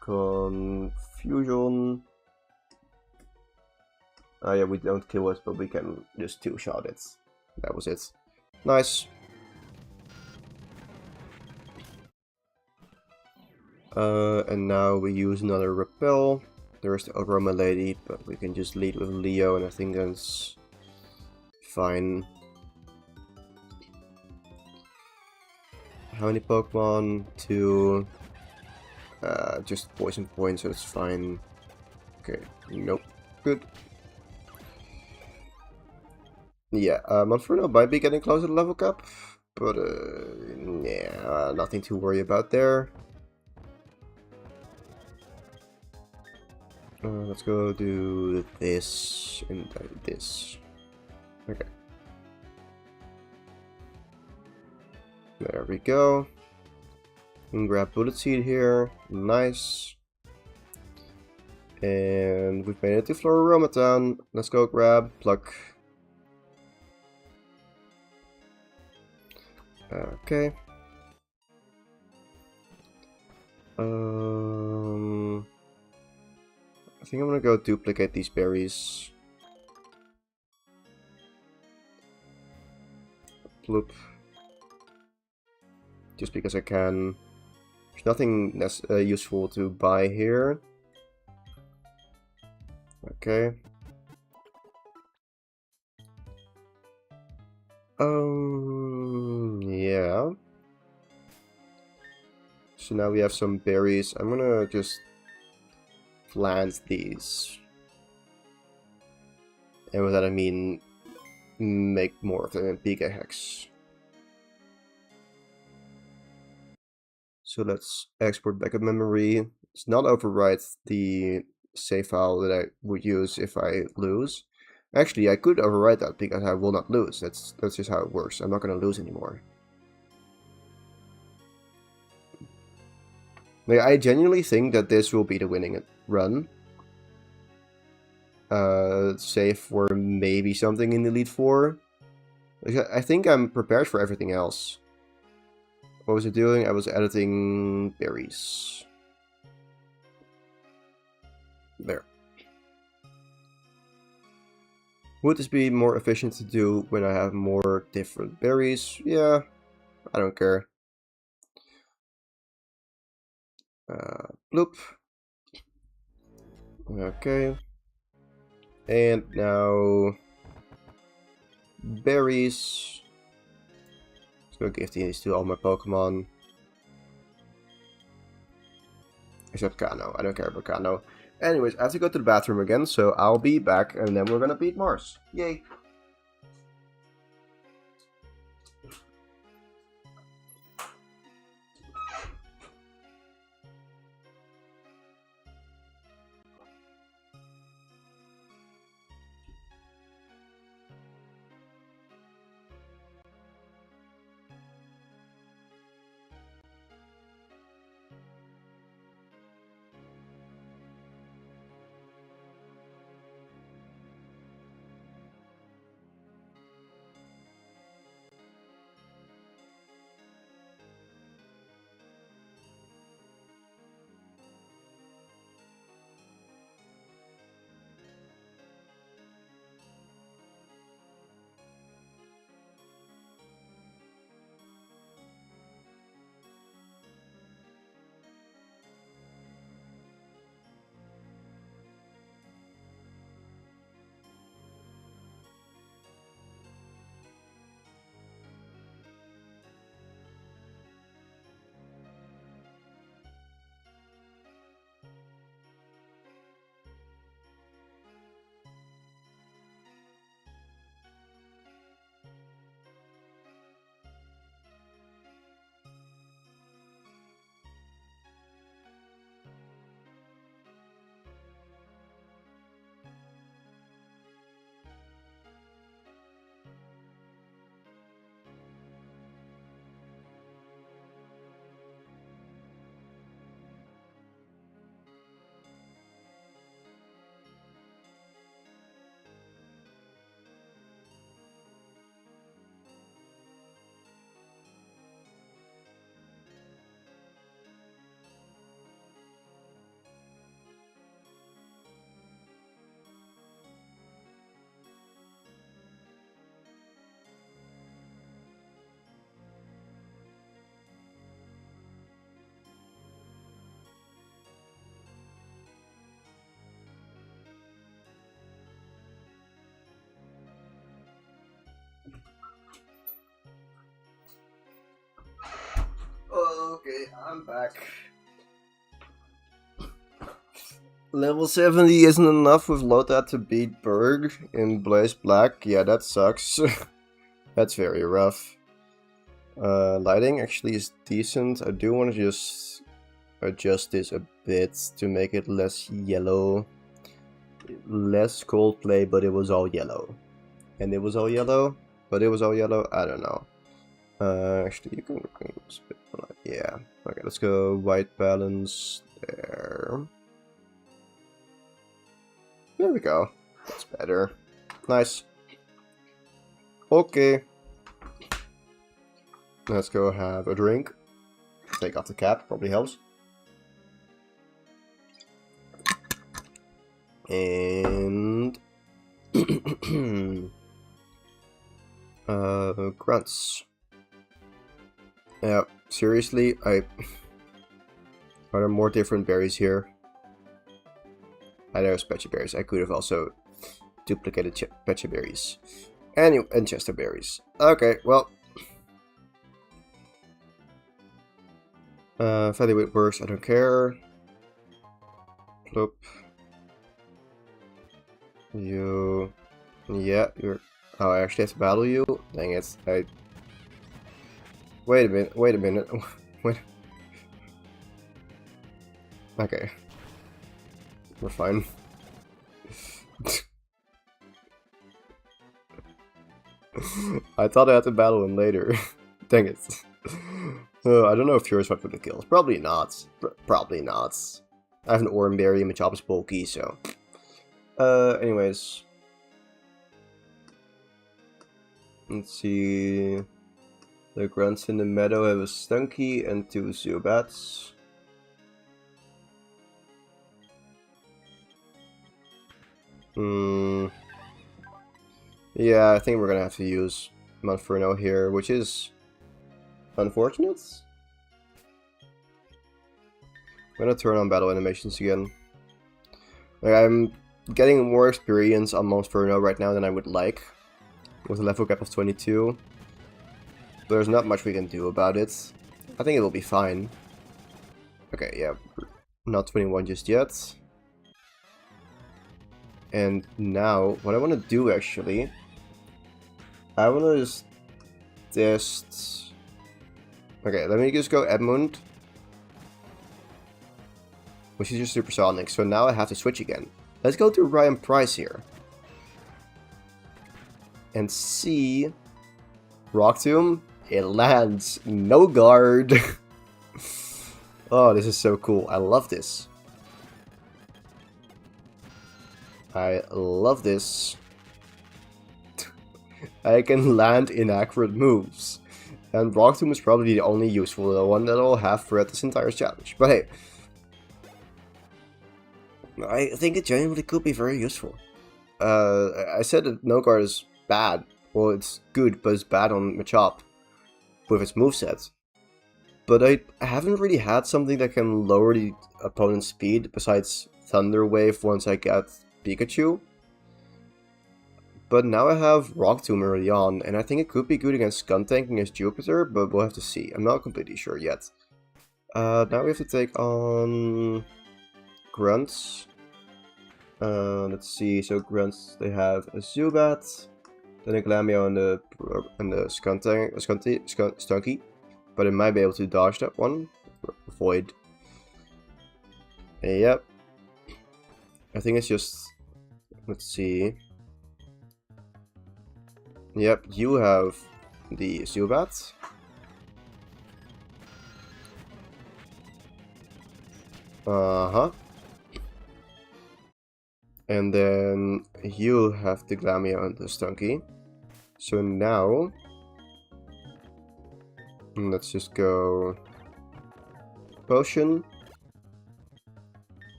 Confusion. Oh yeah, we don't kill it, but we can just two-shot it. That was it. Nice. And now we use another Repel. There's the Aroma Lady, but we can just lead with Leo, and I think that's fine. How many Pokemon? 2. Just poison points, so it's fine. Okay, nope. Good. Yeah, Monferno might be getting close to the level cap, but yeah, nothing to worry about there. Let's go do this and this. Okay. There we go. And grab Bullet Seed here. Nice. And we've made it to Floromatown. Let's go grab Pluck. Okay. I think I'm gonna go duplicate these berries. Bloop. Just because I can. There's nothing useful to buy here. Okay. Yeah. So now we have some berries. I'm gonna just plant these. And with that I mean make more of them in Pika Hex. So let's export backup memory. Let's not overwrite the save file that I would use if I lose. Actually, I could overwrite that because I will not lose. That's just how it works. I'm not going to lose anymore. Like, I genuinely think that this will be the winning run. Save for maybe something in Elite Four. I think I'm prepared for everything else. What was I doing? I was editing berries. There. Would this be more efficient to do when I have more different berries? Yeah, I don't care. Bloop. Okay. And now berries. Let's go give these to all my Pokemon. Except Kano. I don't care about Kano. Anyways, I have to go to the bathroom again, so I'll be back and then we're gonna beat Mars. Yay! Okay, I'm back. Level 70 isn't enough with Lota to beat Berg in Blaze Black. Yeah, that sucks. That's very rough. Lighting actually is decent. I do want to just adjust this a bit to make it less yellow. Less Coldplay, but it was all yellow. And it was all yellow, but it was all yellow. I don't know. Actually, you can split. Yeah. Okay, let's go white balance there. There we go. That's better. Nice. Okay. Let's go have a drink. Take off the cap, probably helps. And grunts. Yeah, seriously, are there more different berries here? There's Pecha berries. I could have also duplicated Pecha berries. Anyway, and Chester berries. Okay, well. Featherweight works, I don't care. Plop. You. Yeah, you're. Oh, I actually have to battle you? Dang it. Wait a minute, wait a minute. Wait. Okay. We're fine. I thought I had to battle him later. Dang it. I don't know if Furious went for the kills. Probably not. Probably not. I have an Oranberry and my chop is bulky, so. Anyways. Let's see. The grunts in the meadow have a Stunky and 2 Zubats. Yeah, I think we're gonna have to use Monferno here, which is unfortunate. I'm gonna turn on battle animations again. Like, I'm getting more experience on Monferno right now than I would like, with a level cap of 22. There's not much we can do about it. I think it will be fine. Okay, yeah, not 21 just yet. And now, what I want to do actually, I want to just... Okay, let me just go Edmund, which is just supersonic, so now I have to switch again. Let's go to Ryan Price here. And see... Rock Tomb, it lands, no guard. Oh, this is so cool, I love this. I love this. I can land inaccurate moves. And Rock Tomb is probably the only useful one that I'll have throughout this entire challenge. But hey, I think it genuinely could be very useful. I said that no guard is bad. Well, it's good, but it's bad on Machop with its moveset. But I haven't really had something that can lower the opponent's speed besides Thunder Wave once I get Pikachu. But now I have Rock Tomb early on, and I think it could be good against Skuntank against Jupiter, but we'll have to see. I'm not completely sure yet. Now we have to take on Grunts. Let's see, so Grunts, they have a Zubat, then a Glameow and the Stunky. But I might be able to dodge that one. Avoid. Yep. I think it's just... Let's see. Yep, you have the Zubat. Uh-huh. And then you have the Glameow and the Stunky. So now... Let's just go... Potion.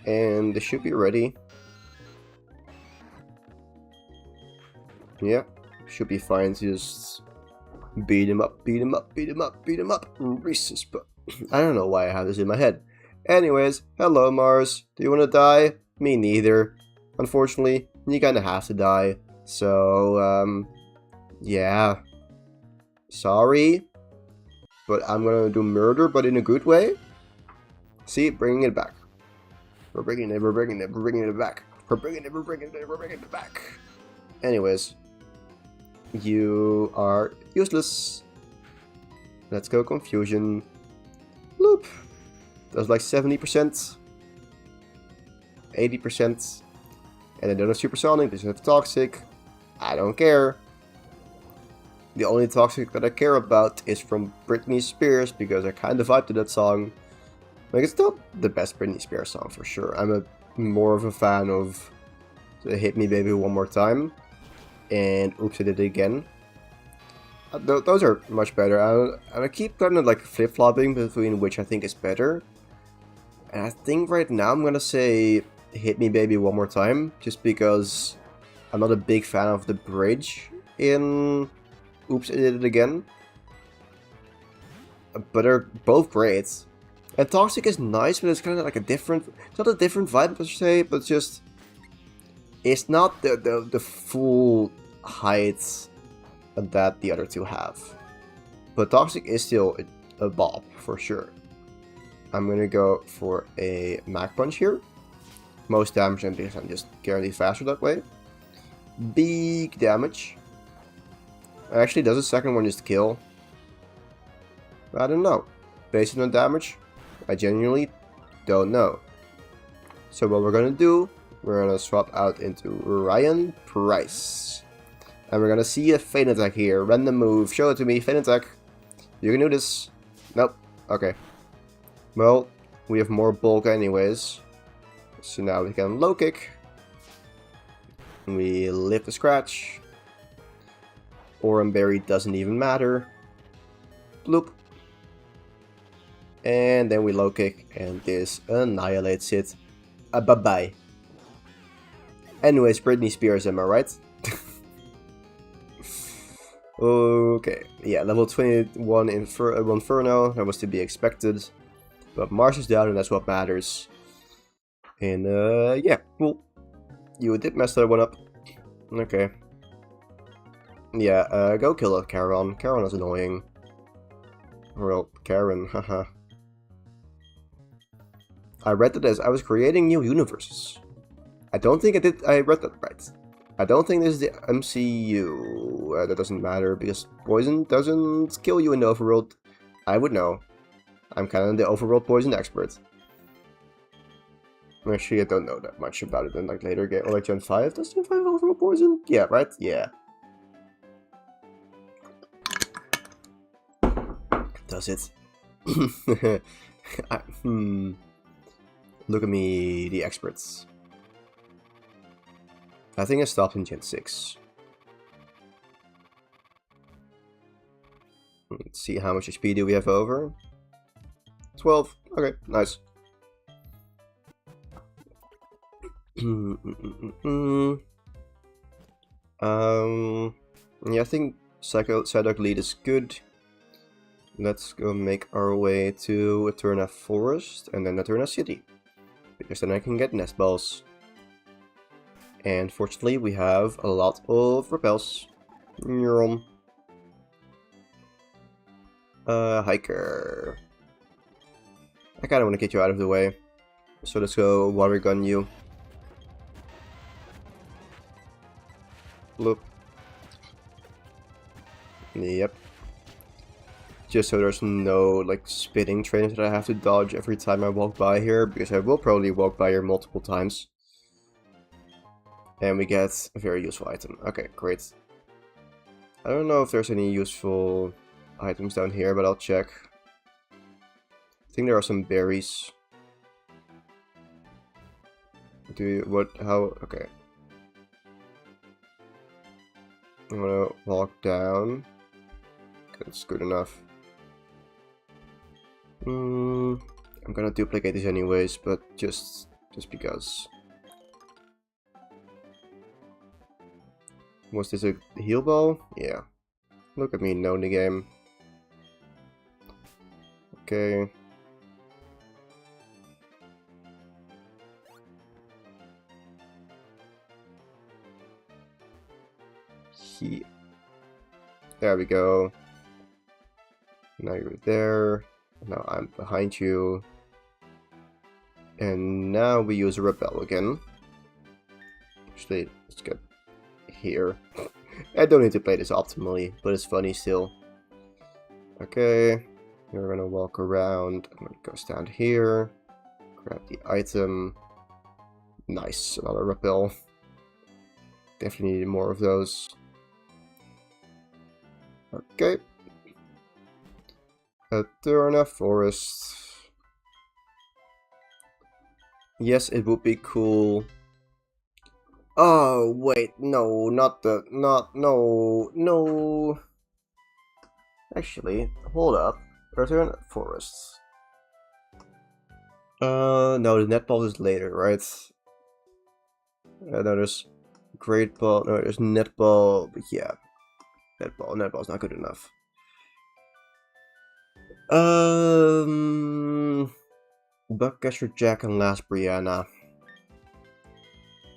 And they should be ready. Yeah, should be fine to just beat him up, beat him up, beat him up, beat him up. Reese's, but I don't know why I have this in my head. Anyways, hello Mars. Do you want to die? Me neither. Unfortunately, you kind of have to die. So, yeah. Sorry. but I'm gonna do murder, but in a good way. See, bringing it back. We're bringing it back. We're bringing it back. Anyways, you are useless. Let's go confusion. Loop. That's like 70%. 80. And I don't have supersonic, this is toxic. I don't care. The only toxic that I care about is from Britney Spears, because I kind of vibe to that song. Like, it's not the best Britney Spears song for sure. I'm more of a fan of Hit Me Baby One More Time and Oops I Did It Again. Those are much better. I keep kind of like flip-flopping between which I think is better. And I think right now I'm gonna say Hit Me Baby One More Time, just because I'm not a big fan of the bridge in Oops I Did It Again. But they're both great. And Toxic is nice, but it's kind of like a different, it's not a different vibe per se, but just, it's not the full height that the other two have. But Toxic is still a bop, for sure. I'm gonna go for a Mach Punch here. Most damage, and because I'm just guaranteed faster that way. Big damage. Actually, does the second one just kill? I don't know. Based on the damage, I genuinely don't know. So what we're gonna do, we're gonna swap out into Ryan Price. And we're gonna see a Feint Attack here. Random move. Show it to me. Feint Attack. You can do this. Nope. Okay. Well, we have more bulk anyways. So now we can low kick. We lift the scratch. Oran Berry doesn't even matter. Bloop. And then we low kick, and this annihilates it. Bye bye. Anyways, Britney Spears, am I right? Okay, yeah, level 21 Inferno, that was to be expected. But Mars is down, and that's what matters. And yeah, cool. You did mess that one up. Okay. Yeah, go kill it, Charon. Charon is annoying. Well, Karen, haha. I read that as I was creating new universes. I don't think I read that right. I don't think this is the MCU. That doesn't matter because poison doesn't kill you in the overworld. I would know. I'm kind of the overworld poison expert. Actually, I don't know that much about it in like later game. Or like Gen 5? Does Gen 5 overworld poison? Yeah, right? Yeah. Does it? Look at me, the experts. I think I stopped in Gen 6. Let's see how much HP do we have over. 12. Okay, nice. Yeah, I think Psyduck lead is good. Let's go make our way to Eterna Forest and then Eterna City, because then I can get nest balls. And fortunately, we have a lot of repels. Neuron. Hiker. I kind of want to get you out of the way. So let's go water gun you. Loop. Yep. Just so there's no like spitting trains that I have to dodge every time I walk by here, because I will probably walk by here multiple times. And we get a very useful item. Okay, great. I don't know if there's any useful items down here, but I'll check. I think there are some berries. Okay. I'm gonna walk down. That's good enough. I'm gonna duplicate this anyways, but just because. Was this a heal ball? Yeah. Look at me knowing the game. Okay. There we go. Now you're there. Now I'm behind you. And now we use a Rebel again. Actually, let's get here. I don't need to play this optimally, but it's funny still. Okay, we're gonna walk around. I'm gonna go stand here. Grab the item. Nice, another Rebel. Definitely need more of those. Okay. Eterna Forest. Yes, it would be cool. Oh, wait, no, no. Actually, hold up. Eterna Forest. No, the netball is later, right? No, there's great ball, no, there's netball, but yeah. Netball's not good enough. Buckcatcher Jack and Last Brianna.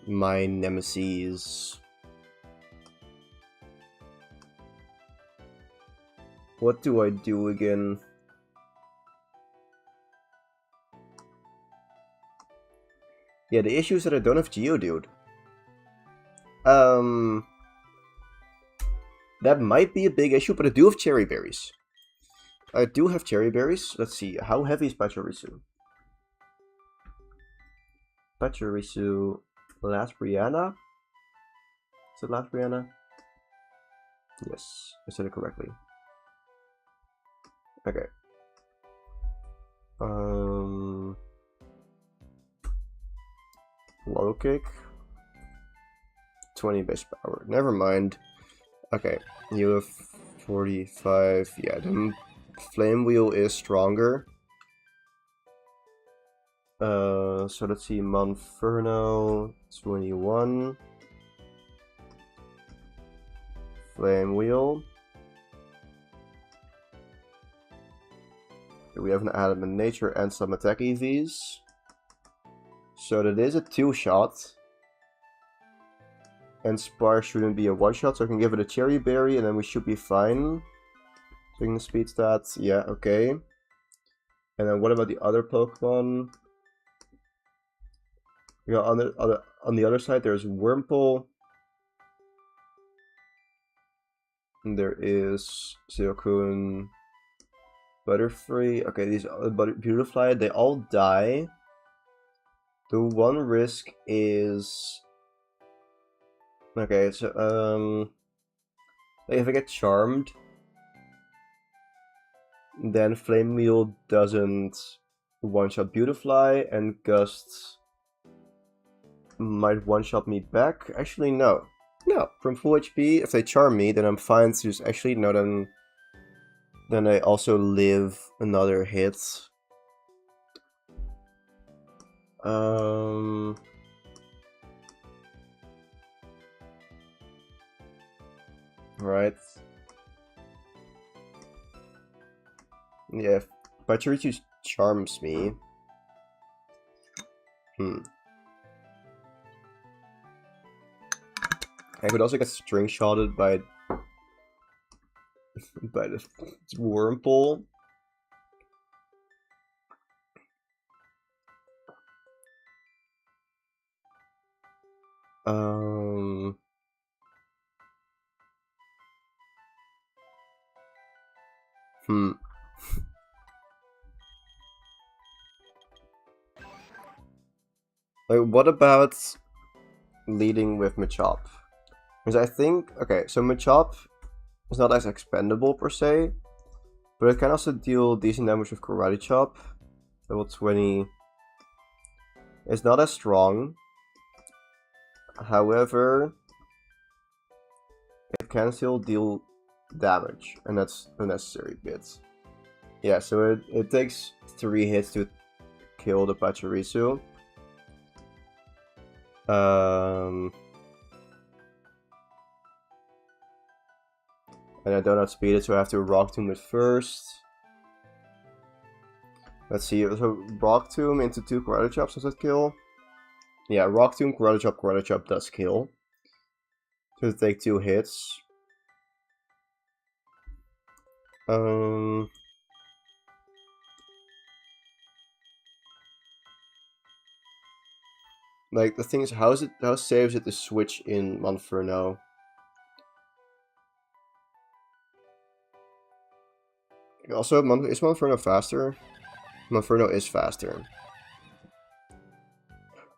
My nemesis. What do I do again? Yeah, the issue is that I don't have Geodude. That might be a big issue, but I do have cherry berries. Let's see, how heavy is Pachirisu? Pachirisu, Last Brianna? Is it Last Brianna? Yes, I said it correctly. Okay. Low kick. 20 base power. Never mind. Okay, you have 45. Yeah, the flame wheel is stronger. So let's see, Monferno 21. Flame wheel. We have an Adamant Nature and some attack EVs. So that is a 2-shot. And Spark shouldn't be a 1-shot, so I can give it a Cherry Berry and then we should be fine. Swing speed stats, yeah, okay. And then what about the other Pokemon? Yeah, on the other side there's Wurmple. And there is Silcoon, Butterfree. Okay, these Beautifly, they all die. The one risk is... Okay, so, like if I get Charmed, then Flame Wheel doesn't one-shot Beautifly, and Gust might one-shot me back. Actually, no. No, from full HP, if they charm me, then I'm fine to just... Actually, no, then I also live another hit. Right. Yeah, if Pachirisu charms me. I could also get string shotted by the Wurmple. Like, what about leading with Machop? Because I think, okay, so Machop is not as expendable per se, but it can also deal decent damage with Karate Chop. Level 20. It's not as strong. However, it can still deal damage, and that's the necessary bit. Yeah, so it takes 3 hits to kill the Pachirisu. And I don't outspeed it, so I have to Rock Tomb it first. Let's see, so Rock Tomb into 2 Karate Chops, does that kill? Yeah, Rock Tomb, Karate Chop does kill. So it take 2 hits. Like, the thing is, how safe is it to switch in Monferno? Also, is Monferno faster? Monferno is faster.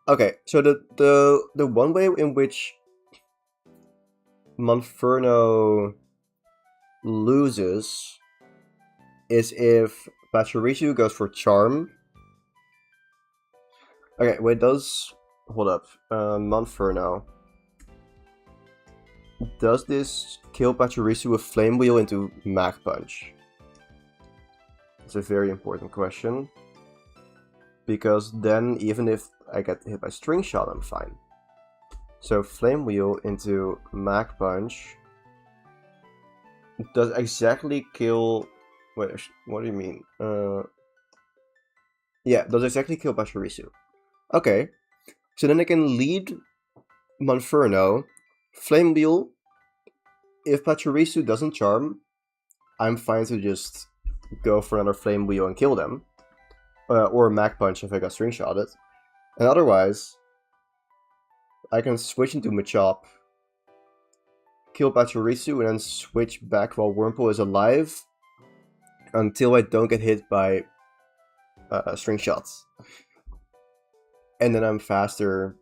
Okay, so the one way in which Monferno loses is if Pachirisu goes for Charm. Okay, wait, hold up. Monferno. Does this kill Pachirisu with Flame Wheel into Mach Punch? It's a very important question. Because then, even if I get hit by String Shot, I'm fine. So, Flame Wheel into Mach Punch does exactly kill... Wait, what do you mean? Yeah, does exactly kill Pachirisu. Okay, so then I can lead Monferno, Flame Wheel. If Pachirisu doesn't Charm, I'm fine to just go for another Flame Wheel and kill them. Or Mach Punch if I got String Shotted. And otherwise, I can switch into Machop, kill Pachirisu, and then switch back while Wurmple is alive until I don't get hit by String Shots. And then I'm faster,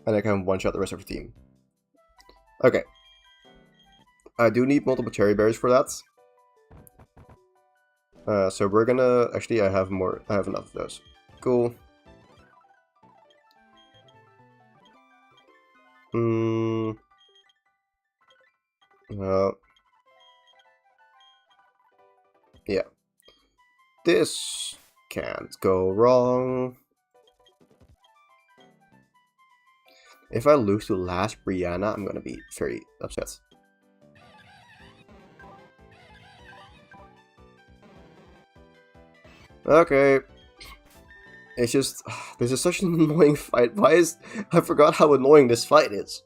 and I can one-shot the rest of the team. Okay. I do need multiple Cherry Berries for that. So we're gonna... Actually, I have enough of those. Cool. Yeah. This can't go wrong. If I lose to last Brianna, I'm gonna be very upset. Okay. It's just... This is such an annoying fight. I forgot how annoying this fight is.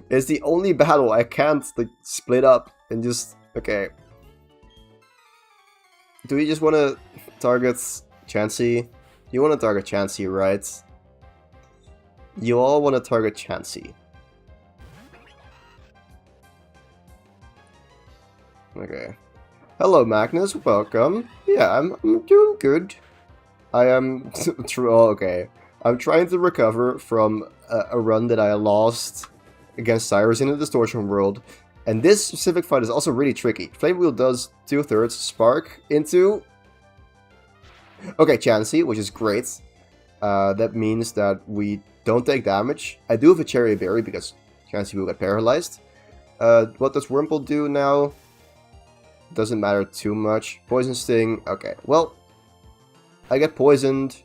It's the only battle I can't, like, split up and just... Okay. Do we just want to target Chansey? You want to target Chansey, right? You all want to target Chansey. Okay. Hello, Magnus. Welcome. Yeah, I'm doing good. I am... okay. I'm trying to recover from a run that I lost against Cyrus in the Distortion World. And this specific fight is also really tricky. Flame Wheel does 2/3 Spark into... Okay, Chansey, which is great. That means that we don't take damage. I do have a Cherry Berry because Chansey will get paralyzed. What does Wurmple do now? Doesn't matter too much. Poison Sting. Okay, well, I get poisoned,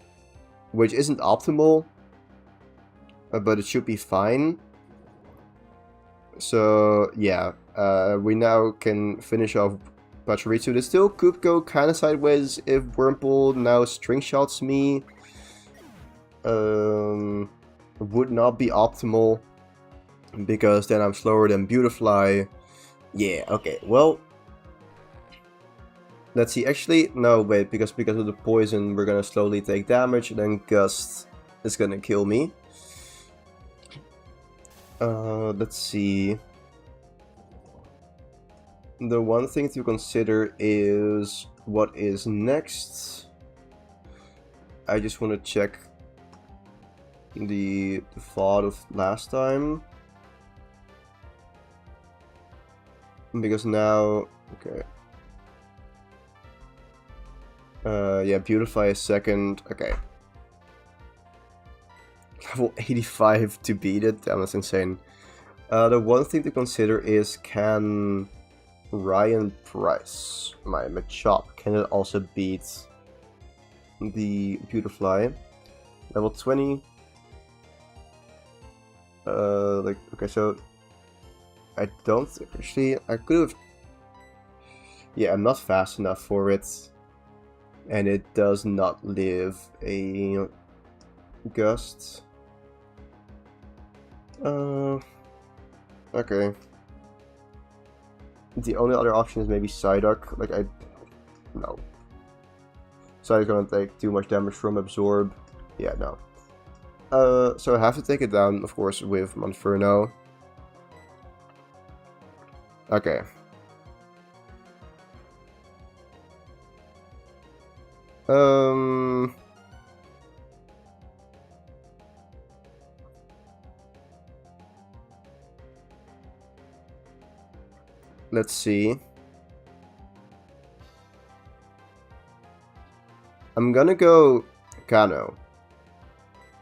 which isn't optimal, but it should be fine. So, yeah, we now can finish off Pachirisu. This still could go kind of sideways if Wurmple now String Shots me. Would not be optimal, because then I'm slower than Beautifly. Yeah, okay, well... Let's see, actually, no, wait, because of the poison, we're gonna slowly take damage, and then Gust is gonna kill me. Let's see. The one thing to consider is what is next. I just want to check the VOD of last time. Because now, okay. Yeah, Beautify is second. Okay. Level 85 to beat it. Damn, that's insane. The one thing to consider is, can Ryan Price, my Machop, can it also beat the Beautifly? Level 20. Like, okay, so I don't actually. I could have. Yeah, I'm not fast enough for it. And it does not live a Gust. Okay. The only other option is maybe Psyduck. Like, no. Psyduck's gonna take too much damage from Absorb. Yeah, no. So I have to take it down, of course, with Monferno. Okay. Let's see. I'm gonna go Kano,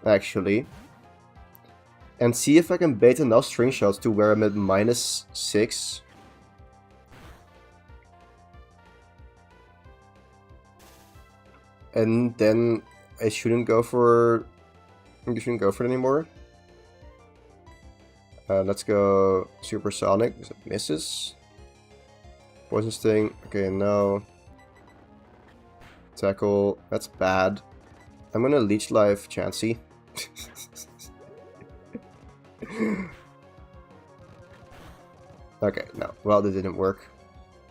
actually, and see if I can bait enough string shots to where I'm at -6. And then I shouldn't go for... You shouldn't go for it anymore. Let's go Supersonic. It misses. Poison Sting. Okay, no. Tackle. That's bad. I'm gonna Leech Life Chansey. Okay, no. Well, that didn't work.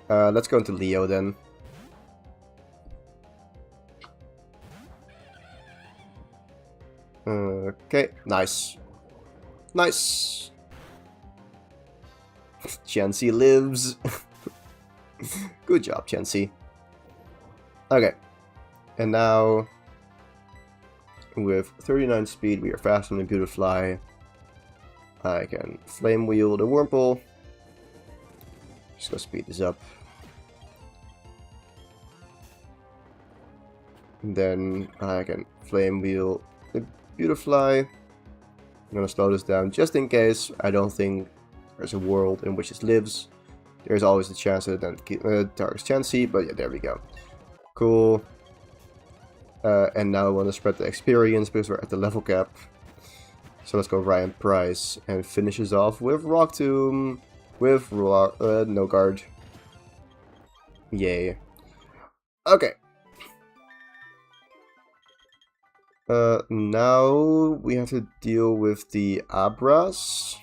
Let's go into Leo then. Okay, nice. Nice. Chansey lives. Good job, Chansey. Okay. And now, with 39 speed, we are faster than Beautifly. I can Flame Wheel the Wurmple. Just gonna speed this up. And then I can Flame Wheel the Beautifly. I'm gonna slow this down just in case. I don't think there's a world in which it lives. There's always a chance that it targets Chansey, but yeah, there we go. Cool. And now I want to spread the experience because we're at the level cap. So let's go Ryan Price and finishes off with Rock Tomb with no guard. Yay. Okay. Now we have to deal with the Abras.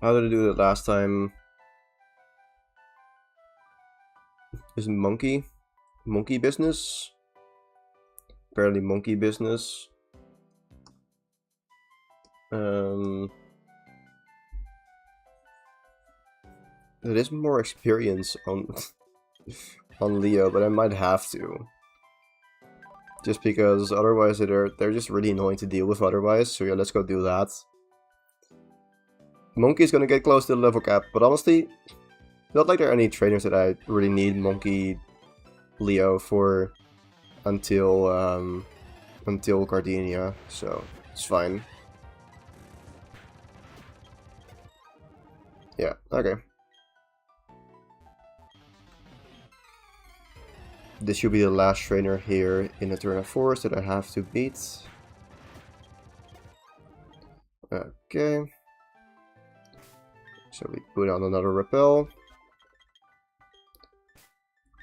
How did I do that last time? Is it monkey? Monkey business? Apparently monkey business. There is more experience on on Leo, but I might have to. Just because otherwise they're just really annoying to deal with otherwise. So yeah, let's go do that. Monkey's gonna get close to the level cap, but honestly, not like there are any trainers that I really need Monkey Leo for until Gardenia, so it's fine. Yeah, okay. This should be the last trainer here in the Eterna Forest that I have to beat. Okay. So we put on another Repel.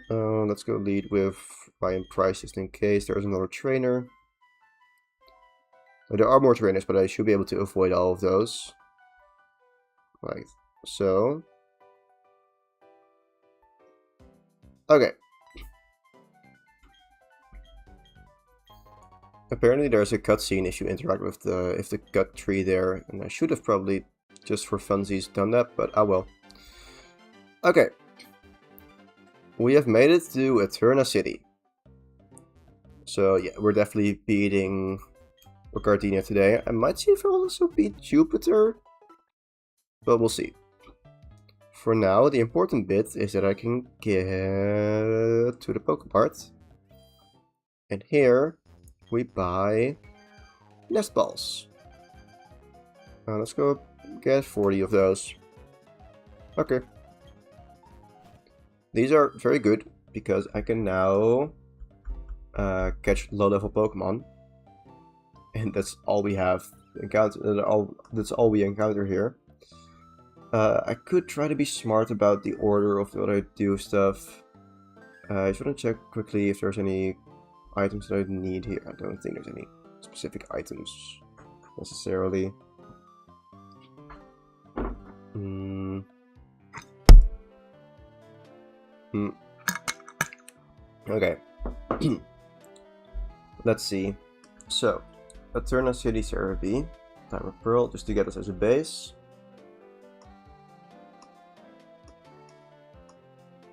Let's go lead with Ryan Price just in case there's another trainer. There are more trainers, but I should be able to avoid all of those. Like so. Okay. Apparently there's a cutscene if you interact with the cut tree there, and I should have probably just for funsies done that, but oh well. Okay. We have made it to Eterna City. So yeah, we're definitely beating Gardenia today. I might see if I also beat Jupiter, but we'll see. For now, the important bit is that I can get to the Pokemart. And here, we buy nest balls. Let's go get 40 of those. Okay. These are very good because I can now catch low-level Pokemon, and that's all we have encounter. That's all we encounter here. I could try to be smart about the order of what I do stuff. I just want to check quickly if there's any items that I need here. I don't think there's any specific items necessarily. Okay. let's see. So, Eterna City Server B, Time of Pearl, just to get us as a base.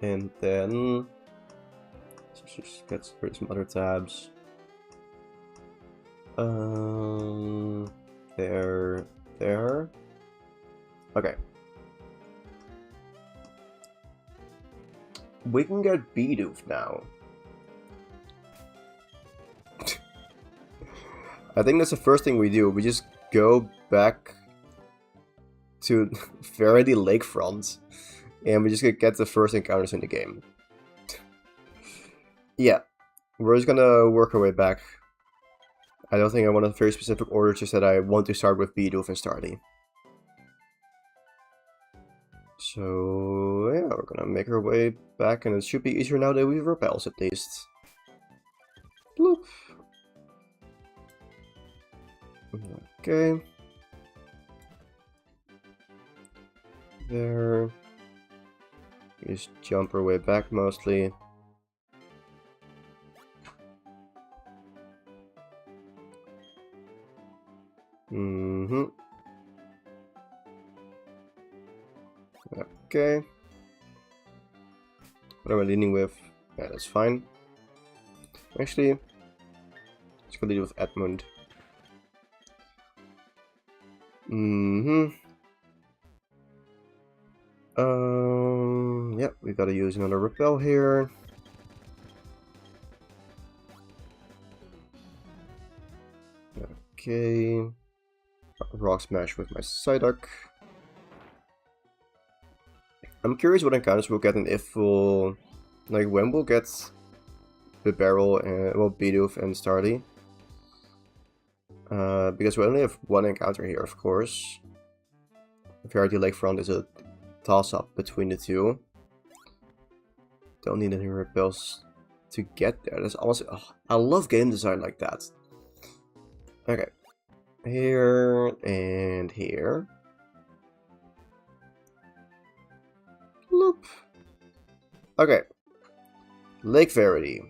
And then let's just get rid of some other tabs. There. Okay. We can get Bidoof now. I think that's the first thing we do. We just go back to Faraday Lakefront, and we just get the first encounters in the game. Yeah, we're just gonna work our way back. I don't think I want a very specific order, just that I want to start with Bidoof and Starly. So yeah, we're gonna make our way back, and it should be easier now that we have repels at least. Bloop. Okay. There. Just jump our way back mostly. Okay. What am I leading with? Yeah, that's fine. Actually, let's go lead with Edmund. Yep, we gotta use another repel here. Okay. Rock Smash with my Psyduck. I'm curious what encounters we'll get and if we'll... like, when we'll get the Barrel and, well, Bidoof and Starly. Because we only have one encounter here, of course. Faraday Lakefront is a toss-up between the two. Don't need any repels to get there. That's also... oh, I love game design like that. Okay. Here and here. Loop. Okay. Lake Verity.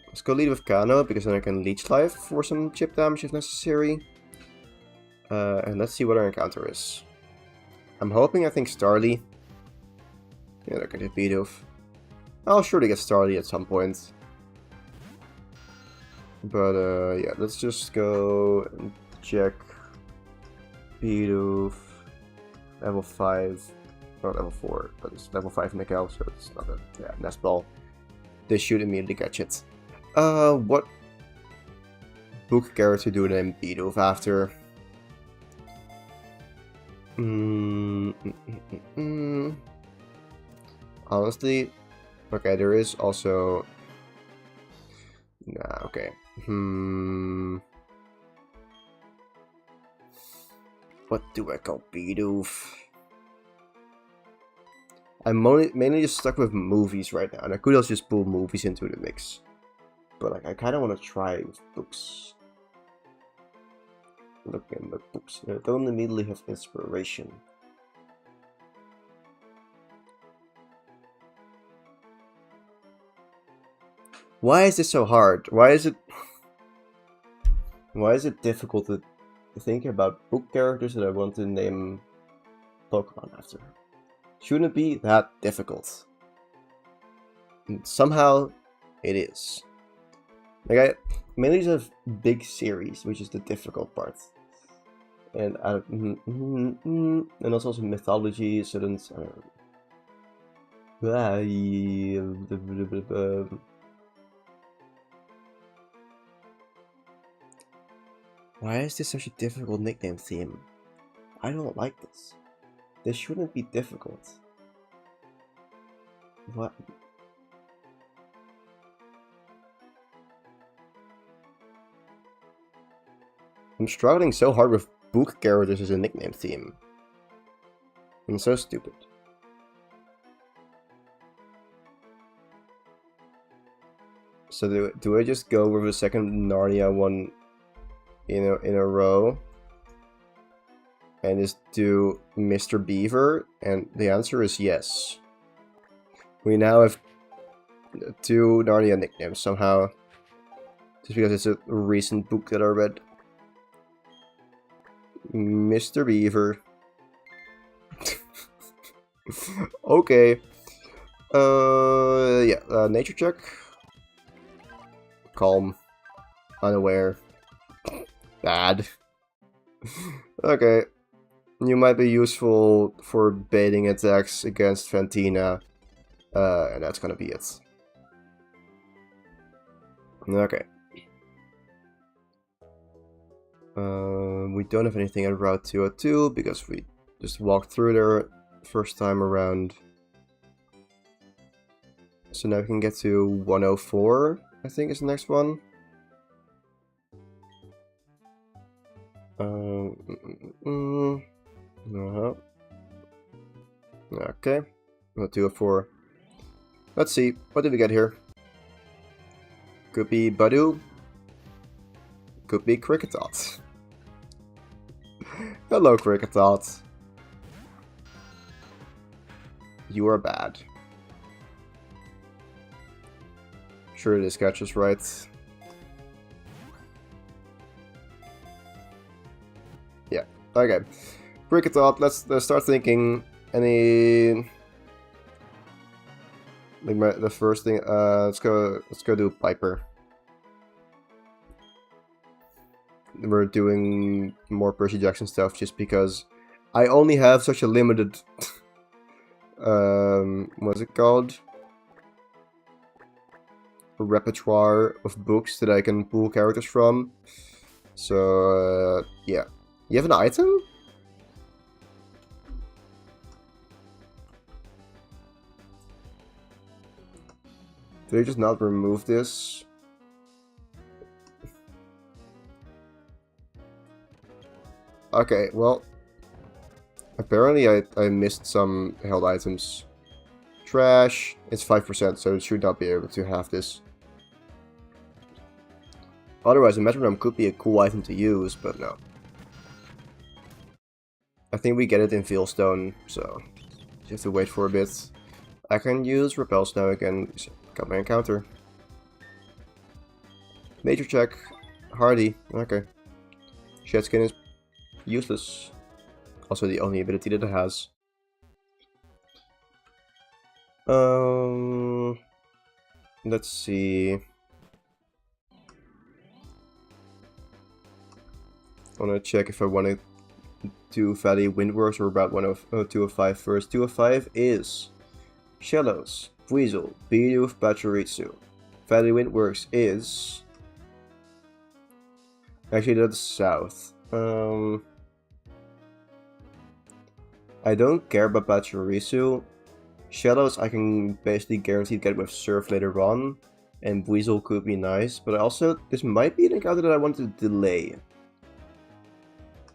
Let's go lead with Kano, because then I can Leech Life for some chip damage if necessary. And let's see what our encounter is. I'm hoping, I think, Starly. Yeah, they're gonna Bidoof. I'll surely get Starly at some point. But, yeah, let's just go and check. Bidoof. Level 5. Not level 4, but it's level 5 Mikael, so it's not a... yeah, Nest Ball. They should immediately catch it. What book character do I name Bidoof after? Honestly, okay, there is also... nah, okay. What do I call Bidoof? I'm mainly just stuck with movies right now, and I could also just pull movies into the mix. But like, I kind of want to try with books. Look in the books. I don't immediately have inspiration. Why is this so hard? Why is it difficult to think about book characters that I want to name Pokemon after? Shouldn't it be that difficult? And somehow it is. Like, I mainly just have big series, which is the difficult part. And and also some mythology, so then why is this such a difficult nickname theme? I don't like this. This shouldn't be difficult. What? I'm struggling so hard with book characters as a nickname theme. I'm so stupid. So do I just go with the second Narnia one in a row? And just do Mr. Beaver? And the answer is yes. We now have 2 Narnia nicknames somehow. Just because it's a recent book that I read. Mr. Beaver. Okay. Yeah, nature check. Calm. Unaware. Bad. Okay. You might be useful for baiting attacks against Fantina. And that's gonna be it. Okay. We don't have anything at Route 202 because we just walked through there first time around. So now we can get to 104, I think is the next one. Okay, 204. Let's see, what did we get here? Could be Badu. Could be Cricketot. Hello, Cricketot. You are bad. Sure, this catches right. Yeah. Okay. Cricketot. Let's start thinking. Any like the first thing. Let's go do Piper. We're doing more Percy Jackson stuff just because I only have such a limited what's it called? A repertoire of books that I can pull characters from. So yeah. You have an item? Did I just not remove this? Okay, well, apparently I missed some held items. Trash, it's 5%, so it should not be able to have this. Otherwise, a metronome could be a cool item to use, but no. I think we get it in Fieldstone, so you have to wait for a bit. I can use Repel Snow again, got my encounter. Major check, Hardy, okay. Shed Skin is useless. Also the only ability that it has. Let's see. I want to check if I want to do Valley Windworks or about 205 first. 205 is Shallows, Weasel, Bidoof, Pachirisu. Valley Windworks is... Actually, that's south. I don't care about Pachirisu. Shallows I can basically guarantee to get with Surf later on. And Weasel could be nice, but also this might be an encounter that I want to delay.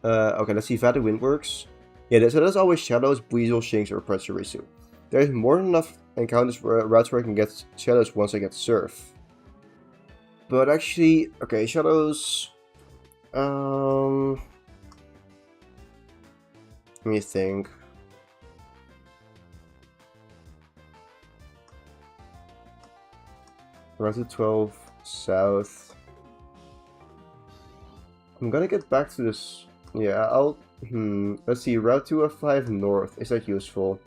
Okay, let's see if Valley Windworks. Yeah, so that's always Shadows, Weasel, Shinx, or Pachirisu. There's more than enough encounters routes where I can get Shadows once I get Surf. But actually, okay, Shadows... let me think. Route 12 south. I'm gonna get back to this. Yeah, I'll. Let's see. Route 205 north. Is that useful?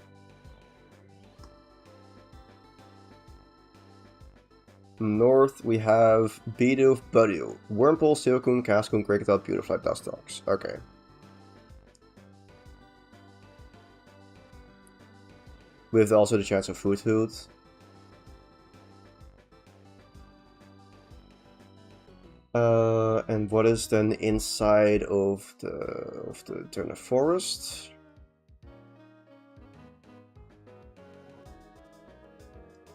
North we have Bidoof, Buddio, Wurmple, Silcoon, Cascoon, Cricketot, Beautifly, Dustox. Okay. With also the chance of Food. And what is then inside of the Eternal Forest?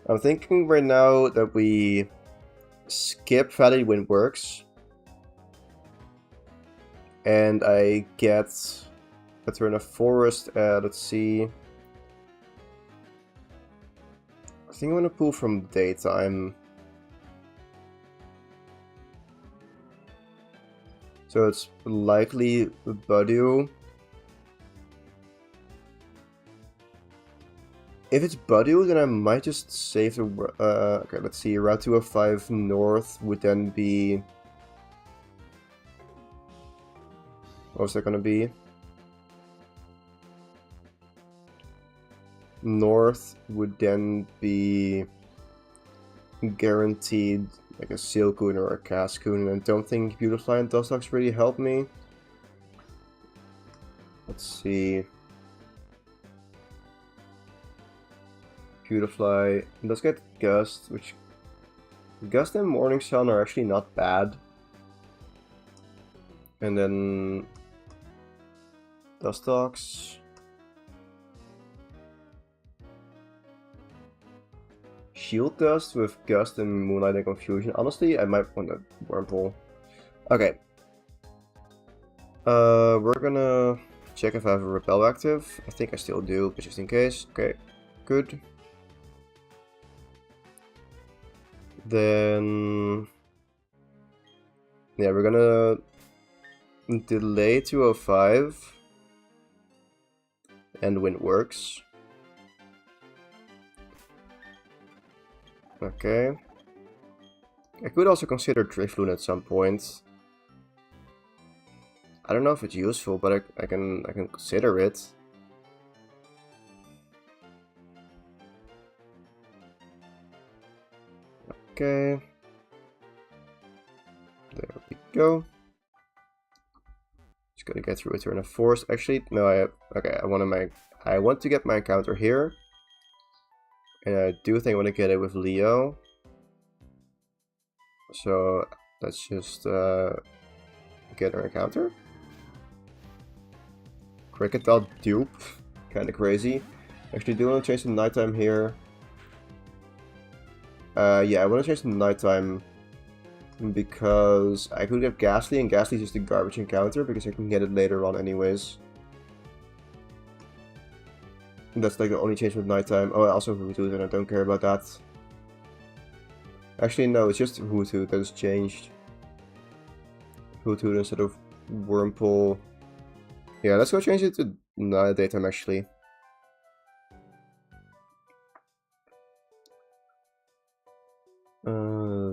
I'm thinking right now that we skip Valley Windworks, and I get Eternal Forest. Let's see. I think I'm gonna pull from daytime. So it's likely Buddio. If it's Badu, then I might just save the... okay, let's see. Route 205 north would then be... What was that gonna be? North would then be guaranteed like a Silcoon or a Cascoon, and I don't think Beautifly and Nuzlocke really help me. Let's see. Beautifly. Let's get Gust, which... Gust and Morning Sun are actually not bad. And then... Nuzlocke. Shield Dust with Gust and Moonlight and Confusion. Honestly, I might want a Wormhole. Okay. We're gonna check if I have a Repel active. I think I still do, but just in case. Okay, good. Then... yeah, we're gonna delay 205. And Wind works. Okay. I could also consider Drifloon at some point. I don't know if it's useful, but I can consider it. Okay. There we go. Just gotta get through a turn of force. Actually, no, okay, I want to get my encounter here. And I do think I want to get it with Leo. So let's just get our encounter. Cricket dupe. Kinda crazy. Actually, do want to change the nighttime here. Yeah, I want to change the nighttime because I could get Ghastly, and Ghastly is just a garbage encounter because I can get it later on anyways. That's like the only change with nighttime. Oh, also Hoothoot, and I don't care about that. Actually, no, it's just Hoothoot that has changed. Hoothoot instead of Wormhole. Yeah, let's go change it to daytime actually.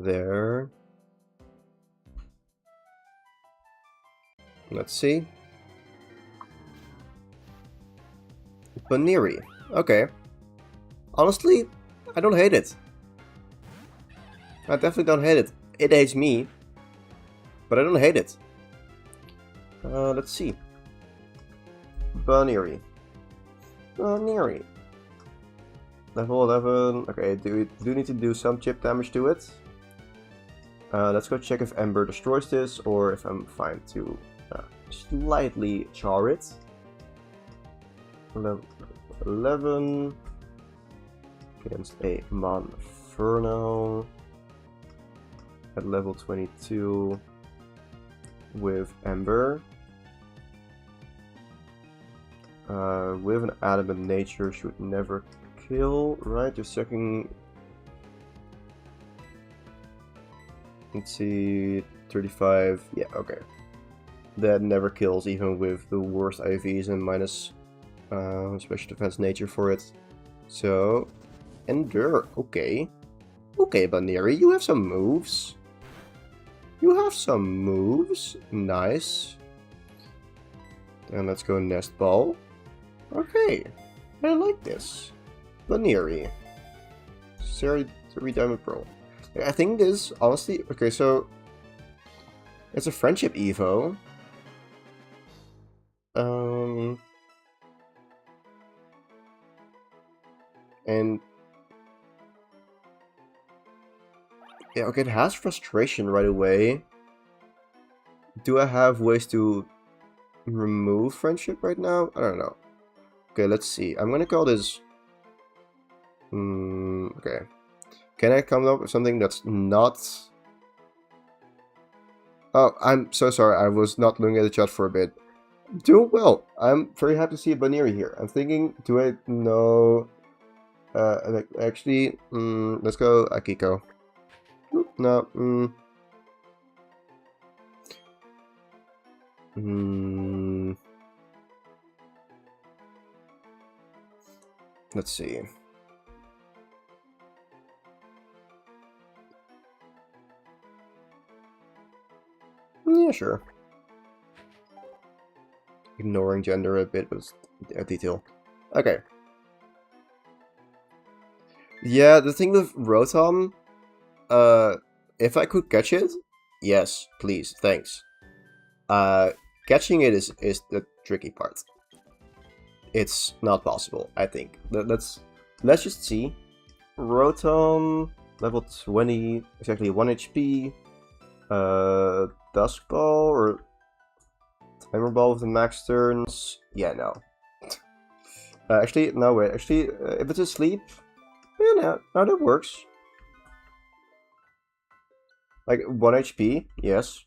There. Let's see. Baniri. Okay. Honestly, I don't hate it. I definitely don't hate it. It hates me. But I don't hate it. Let's see. Baniri. Baniri. Level 11. Okay, do need to do some chip damage to it. Let's go check if Ember destroys this or if I'm fine to slightly char it. Level 11 against a Monferno at level 22 with Ember. With an Adamant Nature should never kill, right? Just checking. Let's see, 35. Yeah, okay. That never kills, even with the worst IVs and minus special defense nature for it. So, Endure. Okay. Okay, Baniri, you have some moves. You have some moves. Nice. And let's go Nest Ball. Okay. I like this. Baniri. Seri Diamond Pearl. I think this, honestly, okay, so it's a friendship Evo. And yeah, okay, it has frustration right away. Do I have ways to remove friendship right now? I don't know. Okay, let's see. I'm gonna call this. Okay. Can I come up with something that's not... Oh, I'm so sorry. I was not looking at the chat for a bit. Doing well. I'm very happy to see a Baniri here. I'm thinking, do I know... actually, let's go Akiko. No, let's see. Yeah, sure. Ignoring gender a bit, but it's a detail. Okay. Yeah, the thing with Rotom, if I could catch it, yes, please, thanks. Catching it is the tricky part. It's not possible, I think. Let's just see. Rotom, level 20, exactly 1 HP. Dusk Ball or Timer Ball with the max turns. Yeah, no. Actually, no, wait. Actually, if it's asleep, yeah, no, that works. Like 1 HP, yes.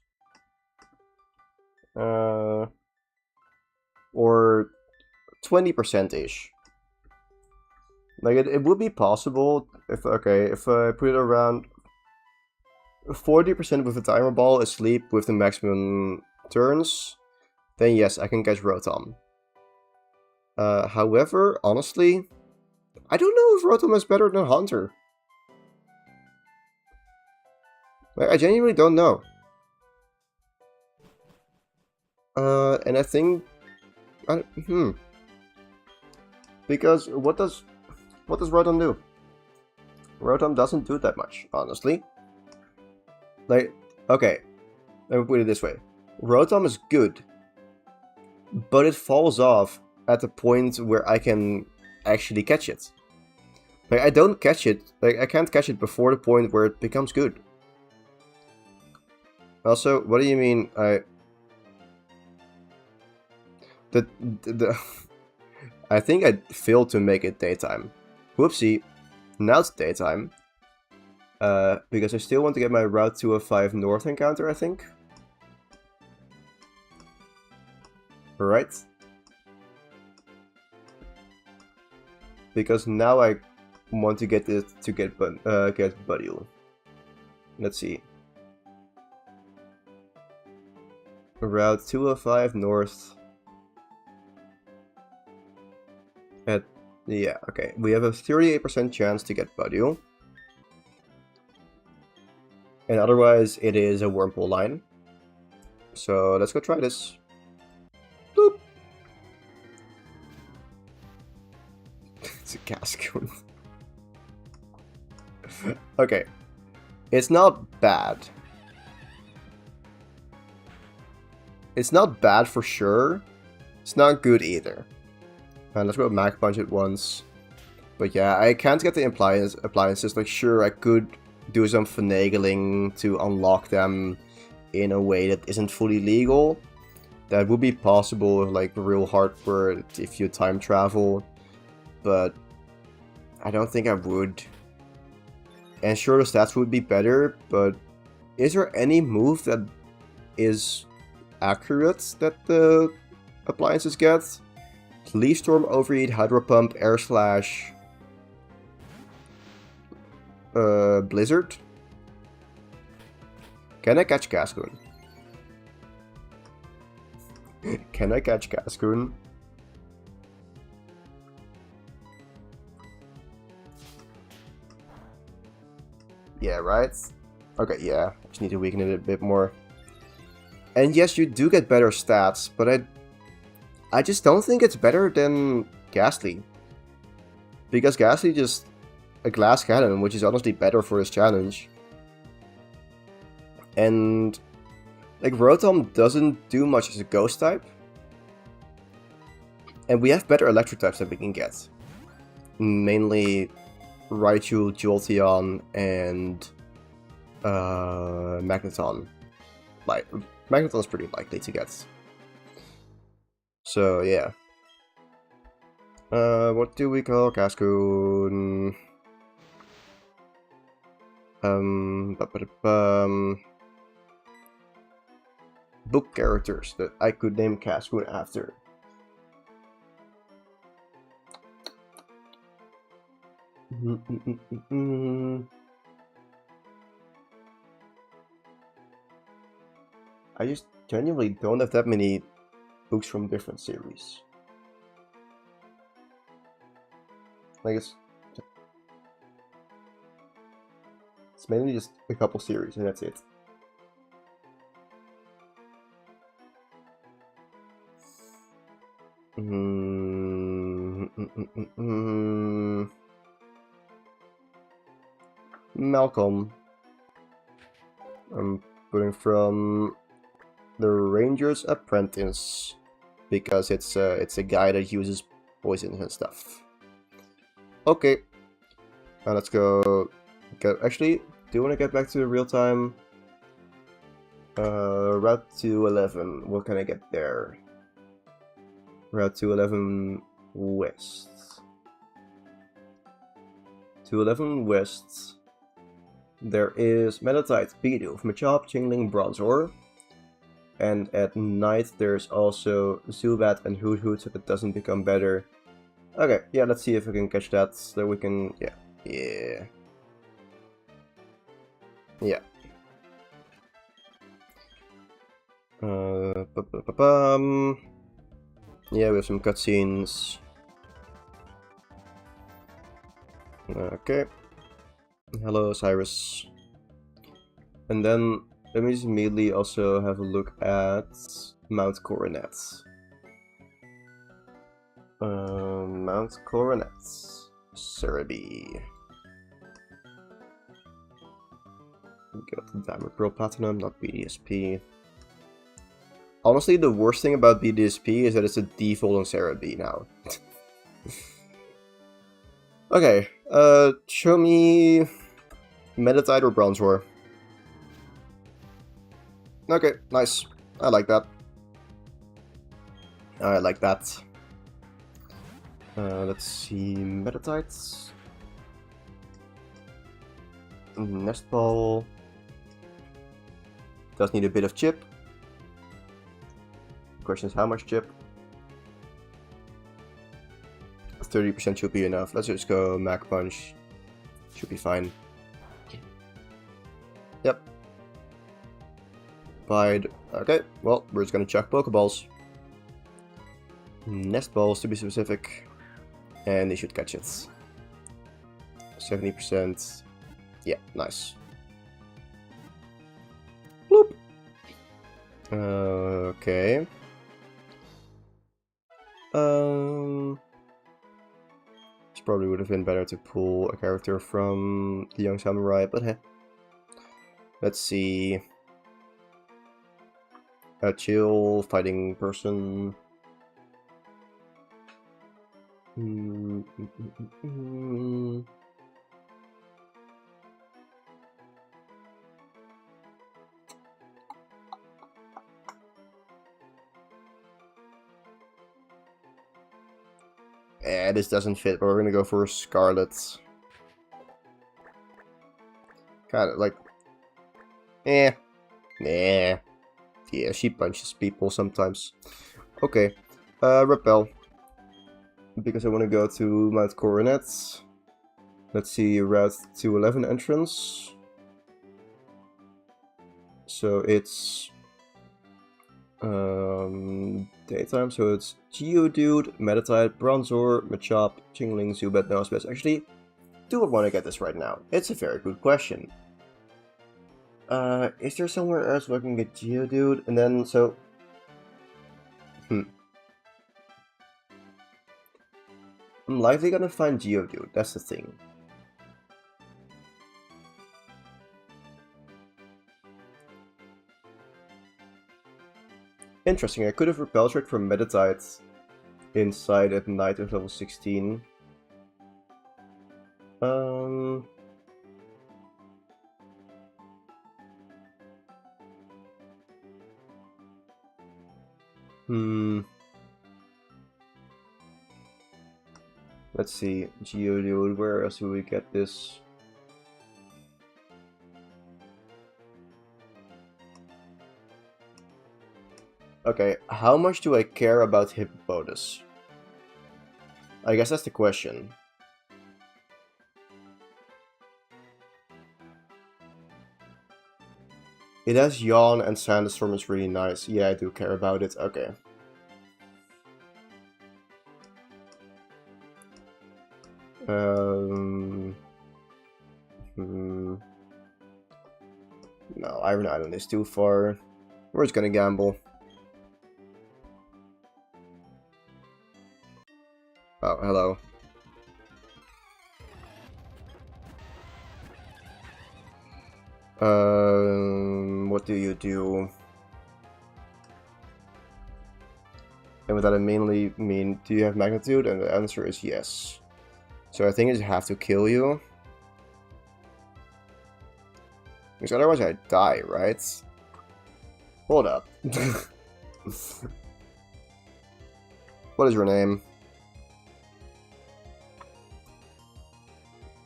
Or 20%-ish. Like it would be possible if if I put it around 40% with a timer ball asleep with the maximum turns, then yes, I can catch Rotom. However, honestly, I don't know if Rotom is better than Hunter. Like, I genuinely don't know. And I think, because what does Rotom do? Rotom doesn't do that much, honestly. Like, okay, let me put it this way: Rotom is good, but it falls off at the point where I can actually catch it. Like, I don't catch it. Like, I can't catch it before the point where it becomes good. Also, what do you mean? I think I failed to make it daytime. Whoopsie. Now it's daytime. Because I still want to get my Route 205 North encounter, I think. Right? Because now I want to get it to get Budyl. Let's see. Route 205 North. Yeah, okay. We have a 38% chance to get Budyl. And otherwise, it is a Wurmple line. So let's go try this. Boop. It's a Cascoon. Okay. It's not bad. It's not bad for sure. It's not good either. And let's go Mach Punch it once. But yeah, I can't get the appliances. Like, sure, I could do some finagling to unlock them in a way that isn't fully legal. That would be possible with, like, real hardware if you time travel. But I don't think I would. And sure, the stats would be better, but is there any move that is accurate that the appliances get? Leaf Storm, Overheat, Hydro Pump, Air Slash, Blizzard. Can I catch Cascoon? Can I catch Cascoon? Yeah, right? Okay, yeah. Just need to weaken it a bit more. And yes, you do get better stats, but I just don't think it's better than Ghastly. Because Ghastly just a glass cannon, which is honestly better for his challenge. And like Rotom doesn't do much as a ghost type. And we have better electric types that we can get. Mainly Raichu, Jolteon, and Magneton. Like Magneton's pretty likely to get. So yeah. What do we call Cascoon? Book characters that I could name Cascoon after. I just genuinely don't have that many books from different series. Like it's mainly just a couple series and that's it. Malcolm. I'm putting from the Ranger's Apprentice because it's a guy that uses poison and stuff. Okay, now let's go. Actually, do you want to get back to the real time? Route 211. What can I get there? Route 211 West. 211 West. There is Metatite, Bidoof, Machop, Chingling, Bronze Ore. And at night there's also Zubat and Hoot Hoot, so that doesn't become better. Okay, yeah, let's see if we can catch that, so we can, yeah. Yeah, we have some cutscenes. Okay. Hello, Cyrus. And then let me just immediately also have a look at Mount Coronet. Mount Coronet. Cerebi. Got the Diamond Pearl Platinum, not BDSP. Honestly, the worst thing about BDSP is that it's a default on Cerebi now. Okay, show me Metatite or Bronze Ore. Okay, nice. I like that. I like that. Let's see, Metatites. Nest Ball. Does need a bit of chip. The question is how much chip? 30% should be enough. Let's just go Mach Punch. Should be fine. Yep. Bide. Okay, well, we're just gonna chuck Pokeballs. Nest Balls to be specific. And they should catch it. 70%. Yeah, nice. Bloop. Okay. This probably would have been better to pull a character from the Young Samurai, but hey. Let's see. A chill fighting person. This doesn't fit, but we're gonna go for Scarlet. Kind of like, nah. Yeah, she punches people sometimes. Okay, Repel. Because I want to go to Mount Coronet. Let's see, Route 211 entrance. So it's daytime, so it's Geodude, Metatite, Bronzor, Machop, Chingling, Zubat, Nosepass. Actually, do I want to get this right now? It's a very good question. Is there somewhere else where I can get Geodude? And then, so... I'm likely gonna find Geodude, that's the thing. Interesting, I could have Repel Trick from Metatite inside at night of level 16. Let's see, Geodude, where else do we get this? Okay, how much do I care about Hippopotas? I guess that's the question. It has Yawn and Sandstorm is really nice. Yeah, I do care about it. Okay. No, Iron Island is too far. We're just gonna gamble. Oh, hello. What do you do? And with that I mainly mean, do you have magnitude? And the answer is yes. So I think I just have to kill you. Because otherwise I die, right? Hold up. What is your name?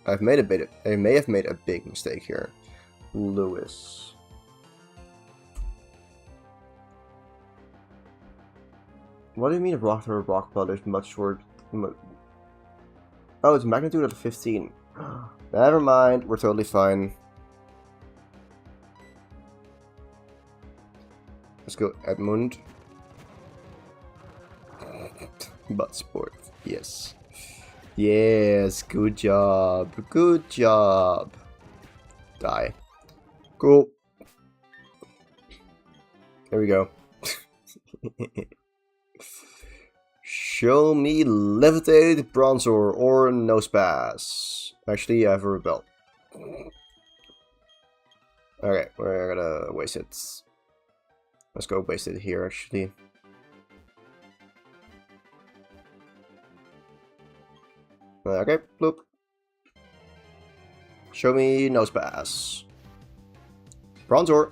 I may have made a big mistake here. Lewis. What do you mean rock or rock blood is much short? Oh, it's magnitude at 15. Never mind, we're totally fine. Let's go Edmund. Butt sport. Yes. Yes, good job. Good job. Die. Cool. There we go. Show me levitate, bronzor, or nose pass. Actually, I have a rebel. Okay, we're gonna waste it. Let's go waste it here, actually. Okay, bloop. Show me nose pass. Bronzor.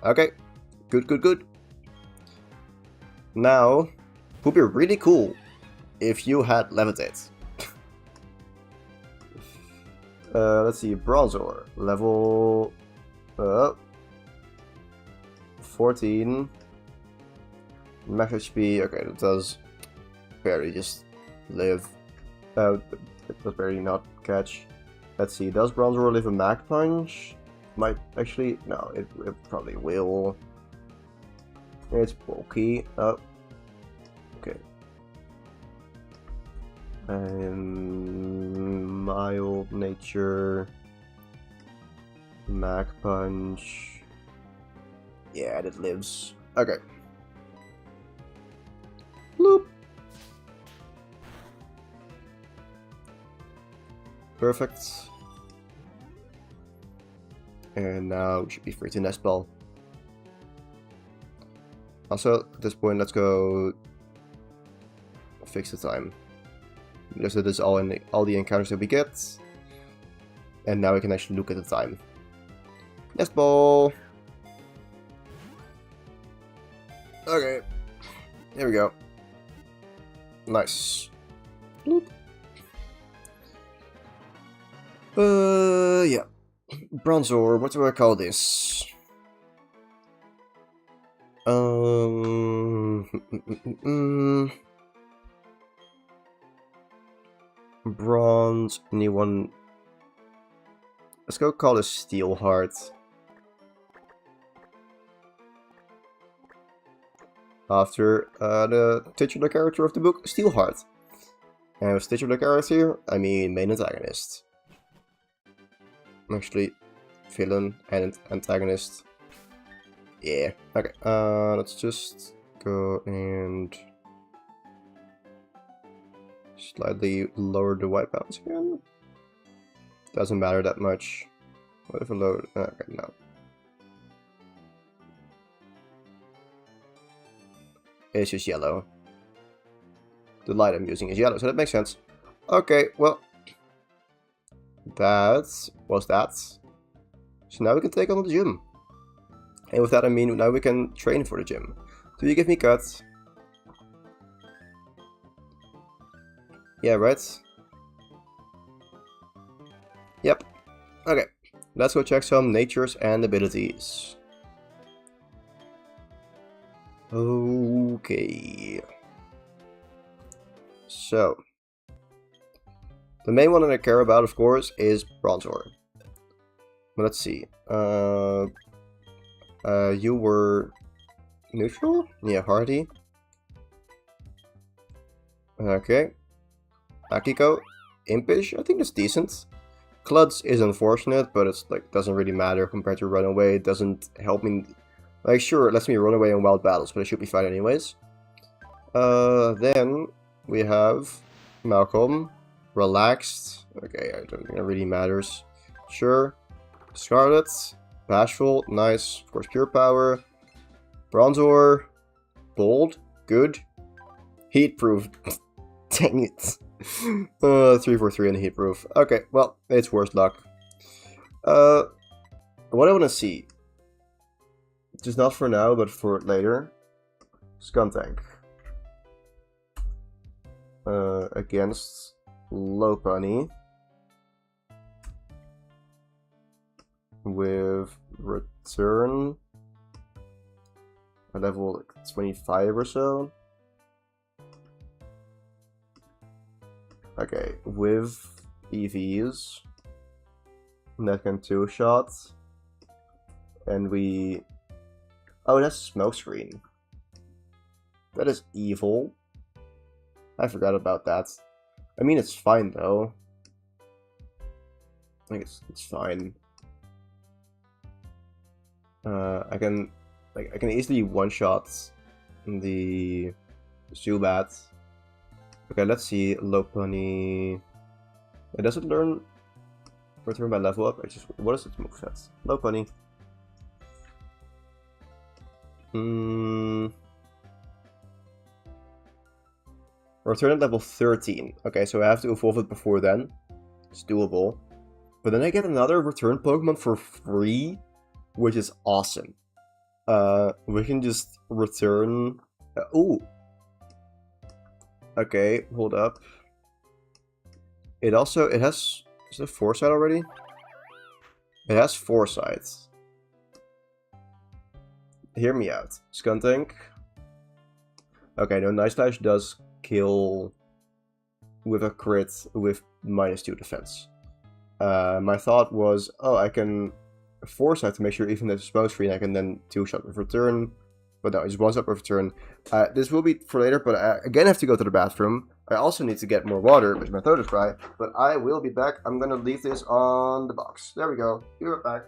Okay, good, good, good. Now, would be really cool if you had levitate. Let's see, bronzor level 14. Max HP. Okay, that does barely just live. It does barely not catch. Let's see, does bronzor live a mag punch? Might actually, no, it probably will. It's bulky. Oh, okay. Mild nature. Mag punch. Yeah, it lives. Okay. Bloop. Perfect. And now we should be free to nest ball. Also, at this point, let's go fix the time. Because it is all in all the encounters that we get. And now we can actually look at the time. Nest ball. Okay. Here we go. Nice. Bloop. Yeah. Bronzor, what do I call this? Bronze, new one. Let's go call this Steel Heart. After the titular character of the book, Steelheart. And with titular character, I mean main antagonist. Actually, villain and antagonist. Yeah. Okay. Let's just go and slightly lower the white balance again. Doesn't matter that much. What if I load? Okay, no. It's just yellow. The light I'm using is yellow, so that makes sense. Okay, well, that was that. So now we can take on the gym. And with that I mean now we can train for the gym. Do you give me cuts? Yeah, right? Yep. Okay, let's go check some natures and abilities. Okay. So, the main one that I care about, of course, is Bronzor. But let's see. You were neutral? Yeah, hardy. Okay. Akiko, impish. I think that's decent. Cluds is unfortunate, but it's like doesn't really matter compared to runaway. It doesn't help me. Like, sure, it lets me run away in wild battles, but it should be fine anyways. Then we have Malcolm. Relaxed. Okay, I don't think that really matters. Sure. Scarlet. Bashful. Nice. Of course, Pure Power. Bronzor. Bold. Good. Heatproof. Dang it. 343 in heatproof. Okay, well, it's worse luck. What I want to see. Just not for now, but for later. Skuntank. Against Lopunny. With return. A level 25 or so. Okay, with EVs. That can 2-shot. And we... Oh, that's Smokescreen. That is evil. I forgot about that. I mean, it's fine though. I think it's fine. I can easily one-shot the Zubat. Okay, let's see. Lopunny. It doesn't learn return by level up. What is its moveset? Lopunny. Return at level 13. Okay, so I have to evolve it before then. It's doable. But then I get another return Pokemon for free, which is awesome. We can just return... ooh! Okay, hold up. It has... Is it Foresight already? It has Foresight. Hear me out. Skuntank. Okay, no, Nice Slash does kill with a crit with -2 defense. My thought was, oh, I can Foresight to make sure even if it's Smokescreen, I can then 2-shot with return. But no, just 1-shot with return. This will be for later, but I again have to go to the bathroom. I also need to get more water, because my throat is dry. But I will be back. I'm gonna leave this on the box. There we go. Be right back.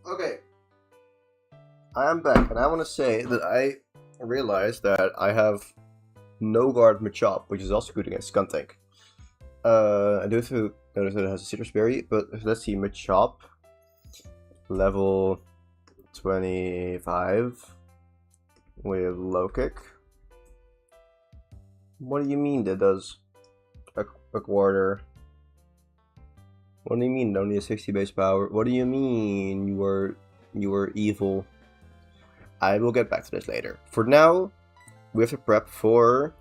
Okay, I am back, and I want to say that I realized that I have no guard Machop, which is also good against Skuntank. I do have to notice that it has a Citrus Berry, but let's see, Machop Level 25 with low kick. What do you mean that does a quarter? What do you mean only a 60 base power? What do you mean you were evil? I will get back to this later. For now, we have to prep for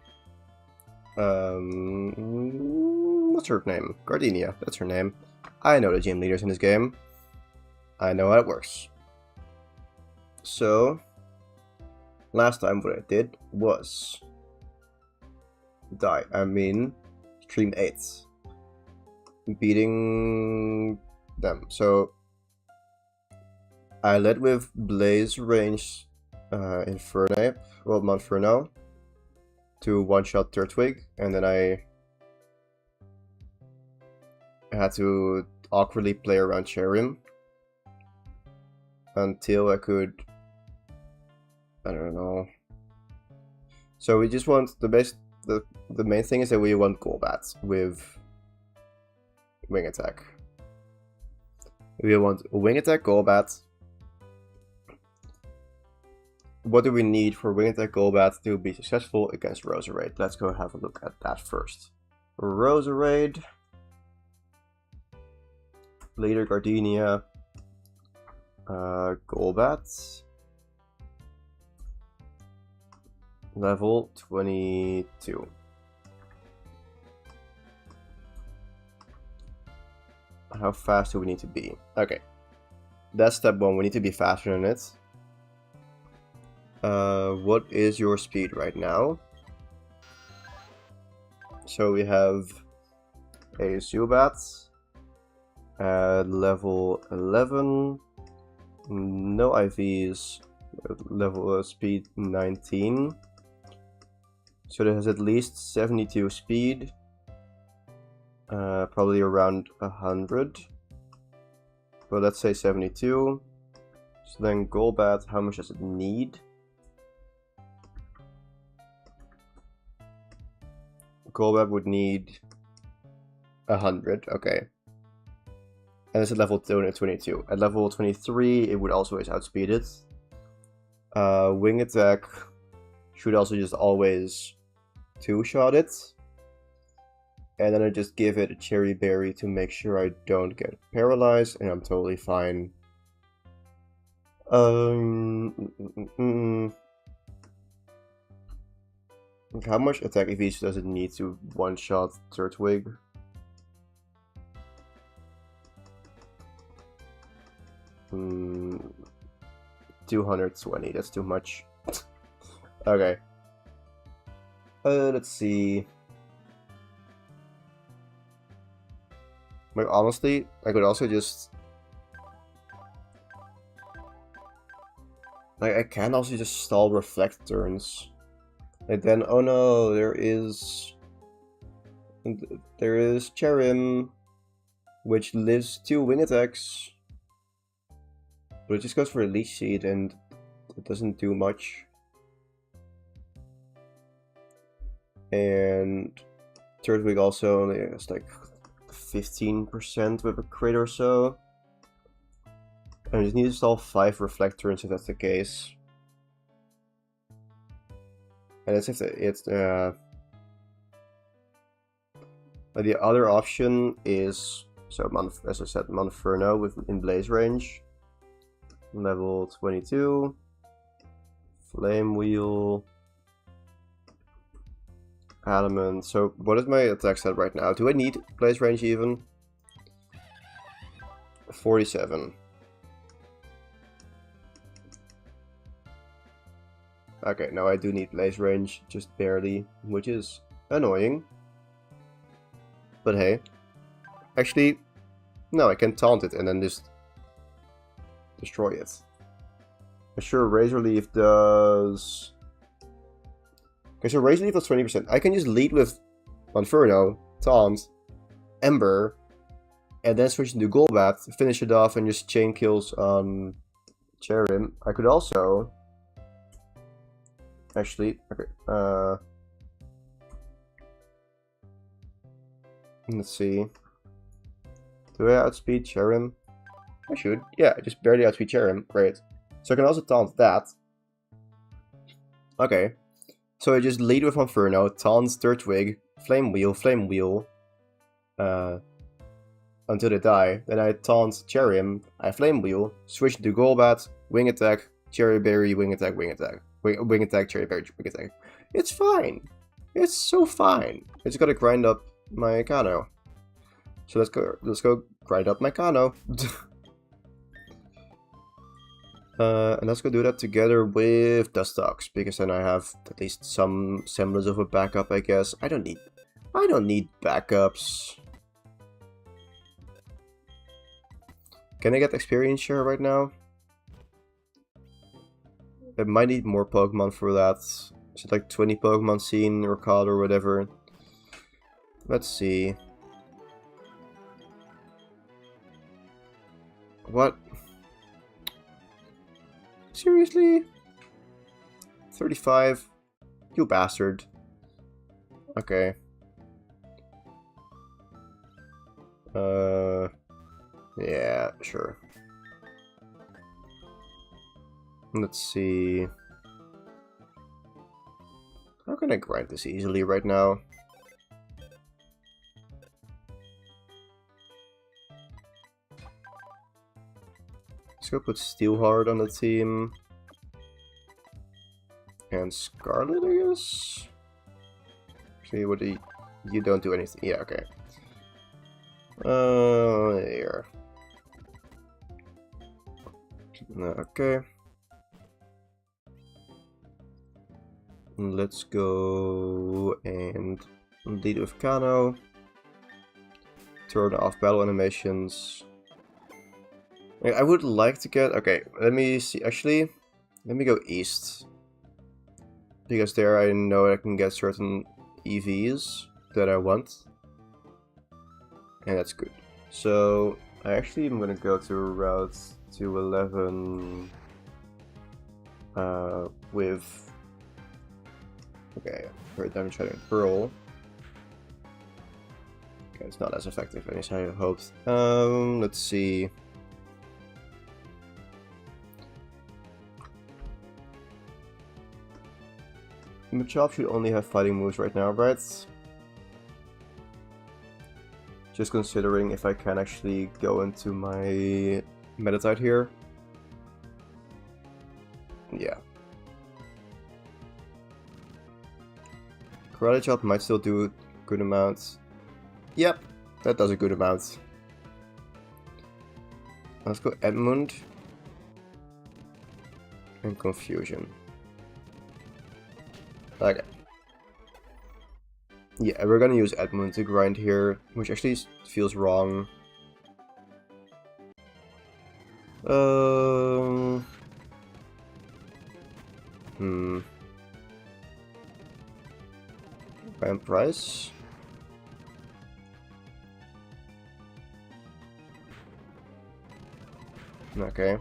what's her name? Gardenia, that's her name. I know the gym leaders in this game. I know how it works. So last time what I did was stream 8, beating them. So I led with Blaze range Infernape, well, Monferno, to one-shot Turtwig, and then I had to awkwardly play around Cherim until I could, I don't know. So we just want the main thing is that we want Golbat with Wing Attack. We want Wing Attack Golbat. What do we need for Wing Attack Golbat to be successful against Roserade? Let's go have a look at that first. Roserade, later Gardenia, Golbat, level 22. How fast do we need to be? Okay, that's step 1. We need to be faster than it. What is your speed right now? So we have a Zubat at level 11, no IVs, level speed 19. So it has at least 72 speed, probably around 100. But let's say 72. So then Golbat, how much does it need? Golbat would need 100, okay. And it's at level 22. At level 23, it would also outspeed it. Wing Attack should also just always two-shot it. And then I just give it a Cherry Berry to make sure I don't get paralyzed, and I'm totally fine. How much attack EVs does it need to one-shot Turtwig? Hmm, 220, that's too much. Okay. Let's see. Like, honestly, I could also just... Like, I can also just stall Reflect turns. And then, oh no, there is Cherim, which lives 2 wing attacks. But it just goes for a Leech Seed and it doesn't do much. And Turtwig also only has like 15% with a crit or so. And I just need to stall 5 Reflect turns if that's the case. And it's the other option is, so as I said, Monferno with in Blaze range, level 22, Flame Wheel, Adamant. So what is my attack set right now? Do I need Blaze range even? 47. Okay, now I do need Blaze range, just barely, which is annoying. But hey, actually, no, I can taunt it and then just destroy it. I'm sure Razor Leaf does... Okay, so Razor Leaf does 20%. I can just lead with Monferno, taunt, Ember, and then switch into Golbat, finish it off, and just chain kills on Cherim. I could also... Actually, okay, let's see. Do I outspeed Cherim? I should. Yeah, just barely outspeed Cherrim. Great. So I can also taunt that. Okay. So I just lead with Inferno, taunt Turtwig, Flame Wheel, until they die. Then I taunt Cherrim, I Flame Wheel, switch to Golbat, Wing Attack, Cherry Berry, Wing Attack, Wing Attack. Wing Attack, Cherry Berry, Wing Attack. It's fine. It's so fine. I just gotta grind up my Kano. So let's go grind up my Kano. And let's go do that together with Dustox, because then I have at least some semblance of a backup, I guess. I don't need backups. Can I get experience share right now? I might need more Pokemon for that. Is it like 20 Pokemon seen or caught or whatever? Let's see. What? Seriously? 35? You bastard. Okay. Yeah, sure. Let's see. How can I grind this easily right now? Let's go put Steelheart on the team. And Scarlet, I guess? See, what do you don't do anything. Yeah, okay. Here. Okay. Let's go and lead with Kano. Turn off battle animations. I would like to get... Okay, let me see. Actually, let me go east. Because there I know I can get certain EVs that I want. And that's good. So, I actually am going to go to Route 211 with... Okay, Great Damage Shot and Pearl. Okay, it's not as effective as I hoped. Let's see. Machop should only have fighting moves right now, right? Just considering if I can actually go into my Meditite here. Yeah. Karate Chop might still do a good amount. Yep, that does a good amount. Let's go Edmund. And Confusion. Okay. Yeah, we're gonna use Edmund to grind here, which actually feels wrong. Grand price. Okay.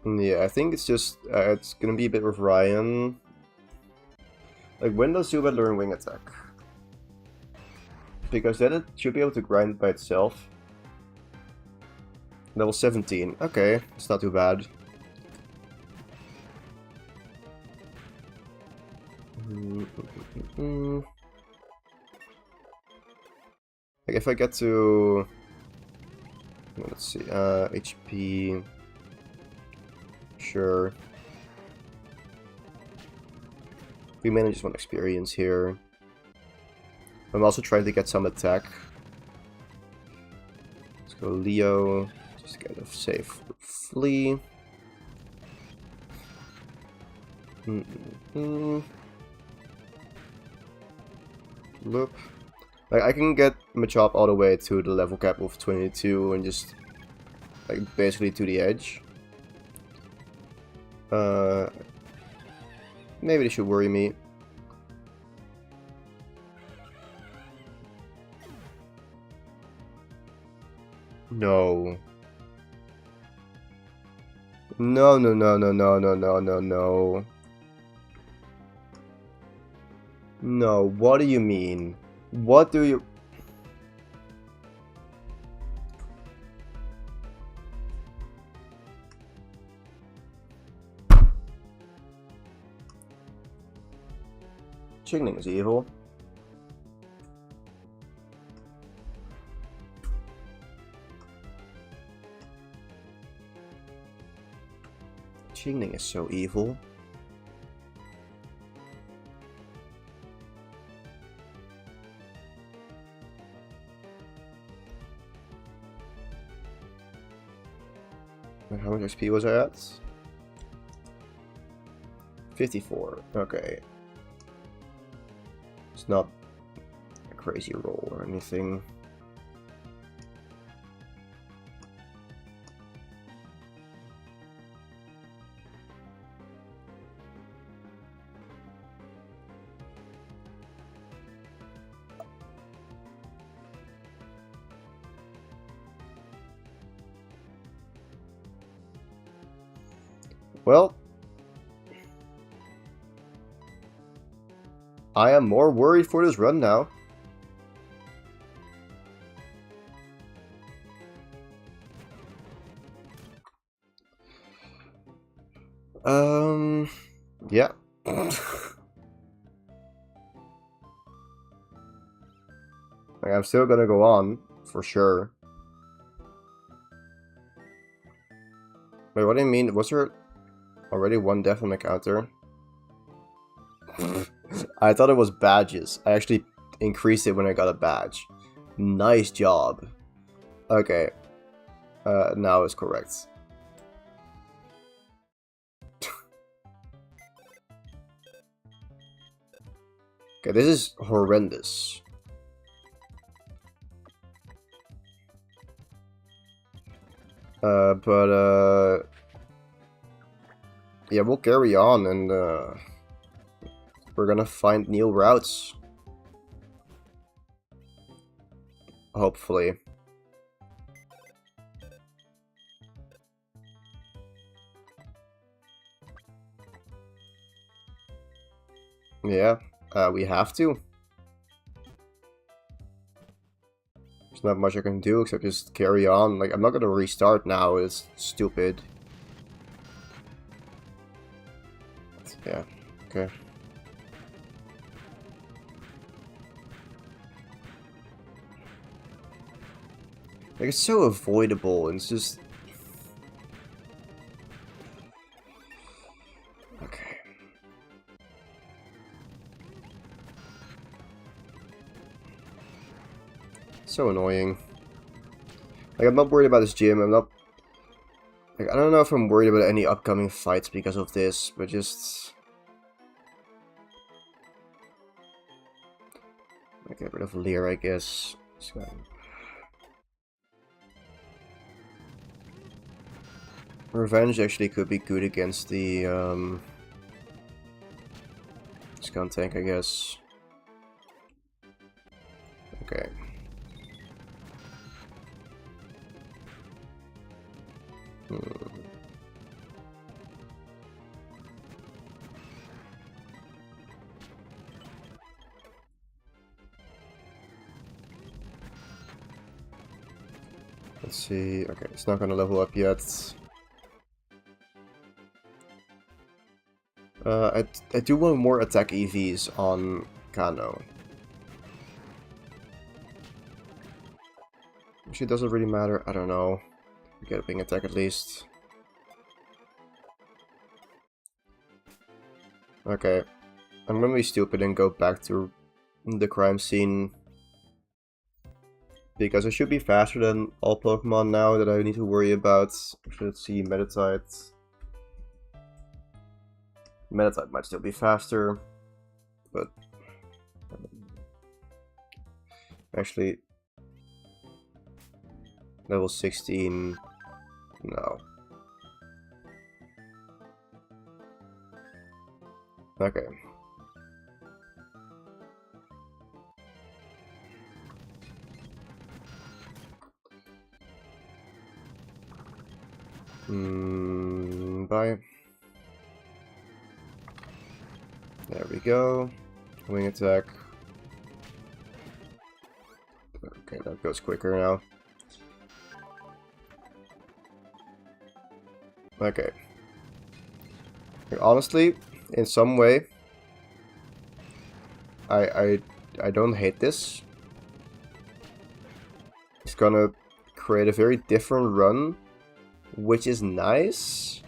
Yeah, I think it's just, it's gonna be a bit with Ryan. Like, when does Zubat learn Wing Attack? Because then it should be able to grind by itself. Level 17. Okay, it's not too bad. Like, if I get to... Let's see, HP... Sure. We mainly just want experience here. I'm also trying to get some attack. Let's go Leo. Just get a safe Flea. Loop. Like, I can get Machop all the way to the level cap of 22 and just like basically to the edge. Maybe they should worry me. No. No, no, no, no, no, no, no, no, no. No, what do you mean? What do you... Chingling is evil. Chingling is so evil. How much XP was I at? 54. Okay. It's not a crazy roll or anything. Well, I am more worried for this run now. Yeah. Like, I'm still gonna go on, for sure. Wait, what do you mean? Was there already one death on the counter? I thought it was badges. I actually increased it when I got a badge. Nice job. Okay. Now it's correct. Okay, this is horrendous. Yeah, we'll carry on and we're gonna find new routes. Hopefully. Yeah, we have to. There's not much I can do except just carry on. Like, I'm not gonna restart now, it's stupid. Yeah, okay. Like, it's so avoidable, and it's just... Okay. So annoying. Like, I'm not worried about this gym, I'm not... Like, I don't know if I'm worried about any upcoming fights because of this, but just... I get rid of Lear, I guess. So... Revenge actually could be good against the Scan tank, I guess. Okay. Let's see. Okay, it's not gonna level up yet. I do want more attack EVs on Kano. Actually, does it really matter? I don't know. Get a ping attack at least. Okay. I'm gonna be stupid and go back to the crime scene. Because I should be faster than all Pokemon now that I need to worry about. Let's see, Meditite. Meditite might still be faster, but actually, level 16, no. Okay. Bye. There we go. Wing attack. Okay, that goes quicker now. Okay. Honestly, in some way, I don't hate this. It's gonna create a very different run, which is nice.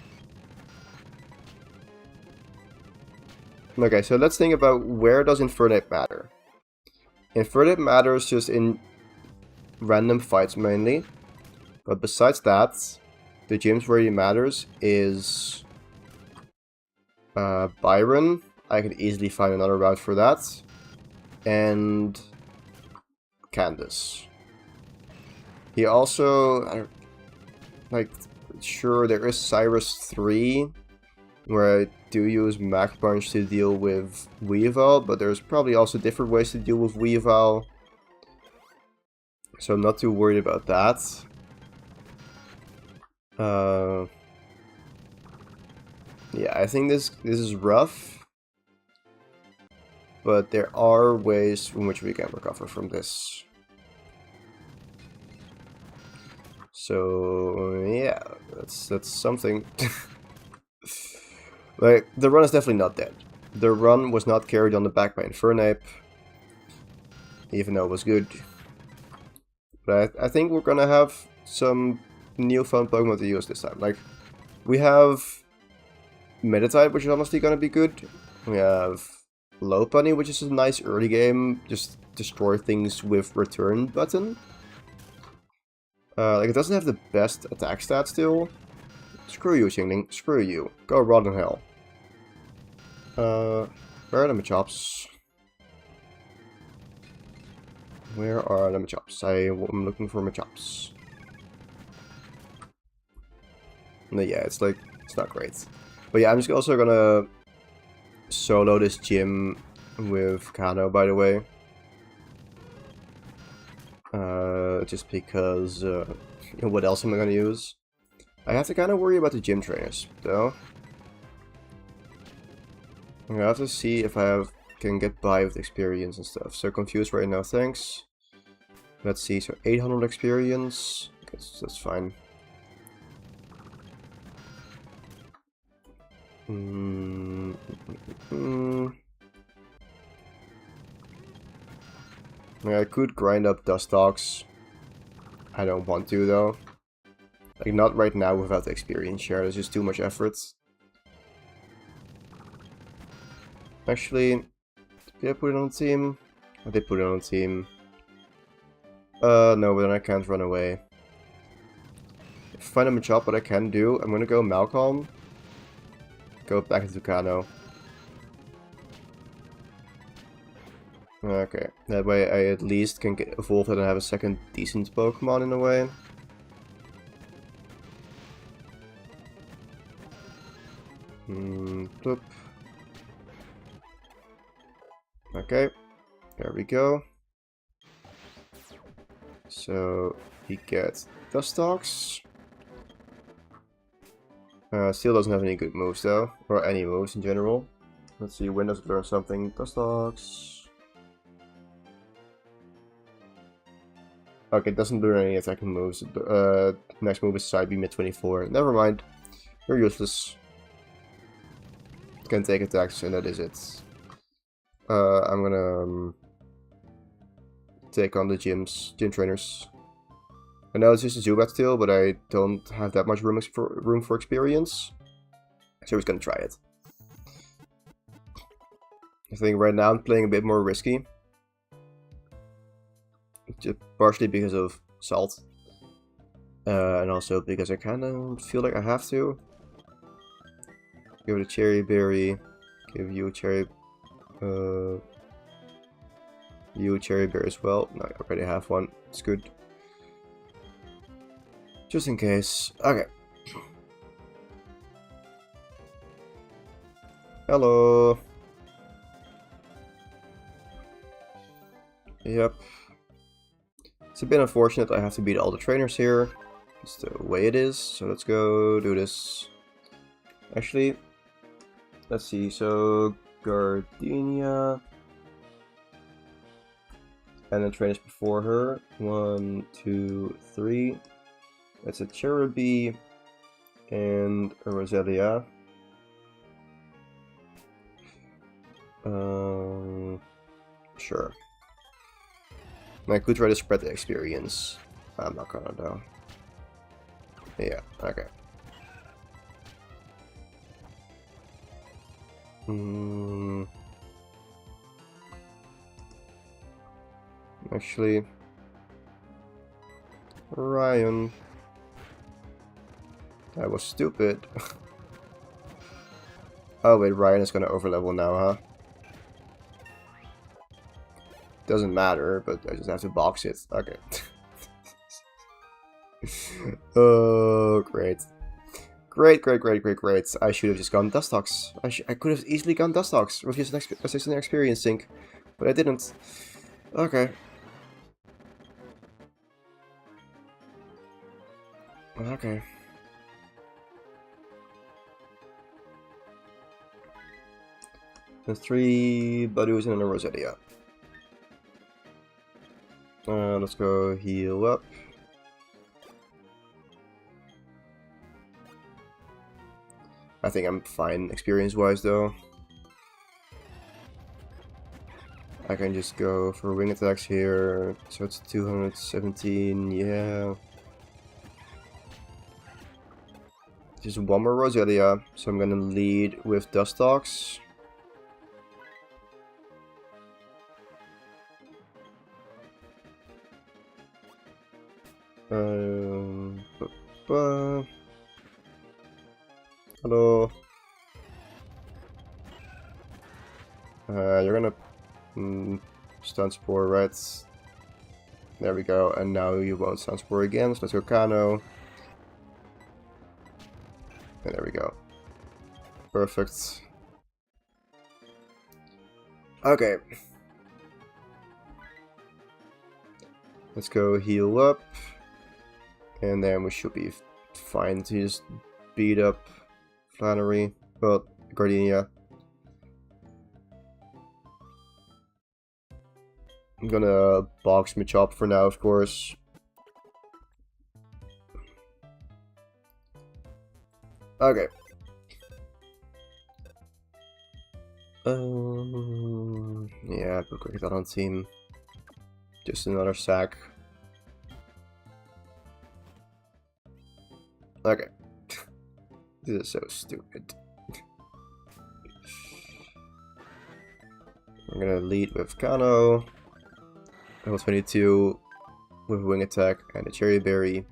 Okay, so let's think about where does Infernape matter. Infernape matters just in random fights mainly, but besides that, the gyms where it matters is Byron. I could easily find another route for that, and Candace. He also, like, sure, there is Cyrus 3, where I do use Mach Punch to deal with Weavile, but there's probably also different ways to deal with Weavile. So I'm not too worried about that. Yeah, I think this is rough, but there are ways in which we can recover from this. So yeah, that's something. Like, the run is definitely not dead. The run was not carried on the back by Infernape, even though it was good. But I think we're gonna have some new fun Pokemon to use this time. Like, we have Meditite, which is honestly gonna be good. We have Lopunny, which is a nice early game, just destroy things with return button. Like, it doesn't have the best attack stats still. Screw you, Xingling. Screw you. Go rot in hell. Where are the Machops? Where are the Machops? I'm looking for Machops. No, yeah, it's like, it's not great. But yeah, I'm just also gonna solo this gym with Kano, by the way. Just because, what else am I gonna use? I have to kind of worry about the gym trainers, though. I'm gonna have to see if I can get by with experience and stuff. So confused right now, thanks. Let's see, so 800 experience. Okay, that's fine. I could grind up Dustox. I don't want to, though. Like, not right now without the experience share. There's just too much effort. Actually, did I put it on the team? I did put it on the team. No, but then I can't run away. If I find a Machop, what I can do, I'm gonna go Malcolm. Go back into Kano. Okay, that way I at least can get evolved and have a second decent Pokemon in a way. Bloop. Okay, there we go. So he gets Dustox. Steel doesn't have any good moves though, or any moves in general. Let's see, when does it learn something? Dustox. Okay, it doesn't learn any attacking moves. Next move is Side Beam at 24. Never mind. You're useless. Can take attacks, and that is it. I'm gonna take on the gym trainers. I know it's just a Zubat still, but I don't have that much room for experience. So we're just gonna try it. I think right now I'm playing a bit more risky. Just partially because of Salt. And also because I kind of feel like I have to. Give it a Cherry Berry. Give you a Cherry... you a Cherry Berry as well. No, I already have one. It's good. Just in case. Okay. Hello. Yep. It's a bit unfortunate I have to beat all the trainers here. It's the way it is. So let's go do this. Actually, let's see. So Gardenia. And then trainers before her. 1, 2, 3. That's a Cherubi and a Roselia. Sure. I could try to spread the experience. I'm not gonna though. Yeah, okay. Actually, Ryan. That was stupid. Oh wait, Ryan is gonna overlevel now, huh? Doesn't matter, but I just have to box it. Okay. Oh, great. Great. I should have just gone Dustox. I could have easily gone Dustox with just an experience sync, but I didn't. Okay. Okay. The 3 Badoos and a Roselia. Let's go heal up. I think I'm fine experience-wise though. I can just go for wing attacks here, so it's 217, yeah. Just one more Roselia, so I'm gonna lead with Dustox. Hello. You're gonna stun spore, right? There we go, and now you won't stun spore again, so let's go Kano. And there we go. Perfect. Okay. Let's go heal up. And then we should be fine to just beat up Flannery. Well, Gardenia. I'm gonna box Machop for now, of course. Okay. Yeah, put that on team. Just another sack. Okay. This is so stupid. I'm gonna lead with Kano. Level 22 with Wing Attack and a Cherry Berry.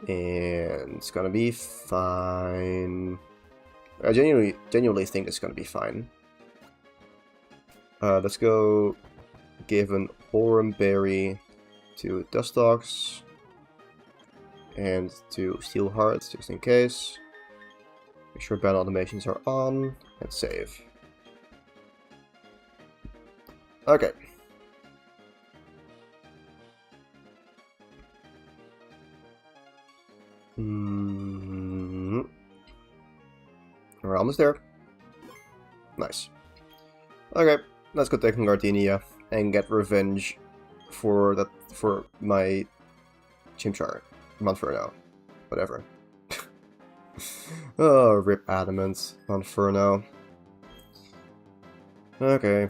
And it's gonna be fine. I genuinely think it's gonna be fine. Let's go give an Oran Berry to Dustox and to Steel Hearts just in case. Make sure ban automations are on and save. Okay. We're almost there. Nice. Okay, let's go take on Gardenia and get revenge for my Chimchar. Monferno. Whatever. Oh, rip Adamant. Monferno. Okay.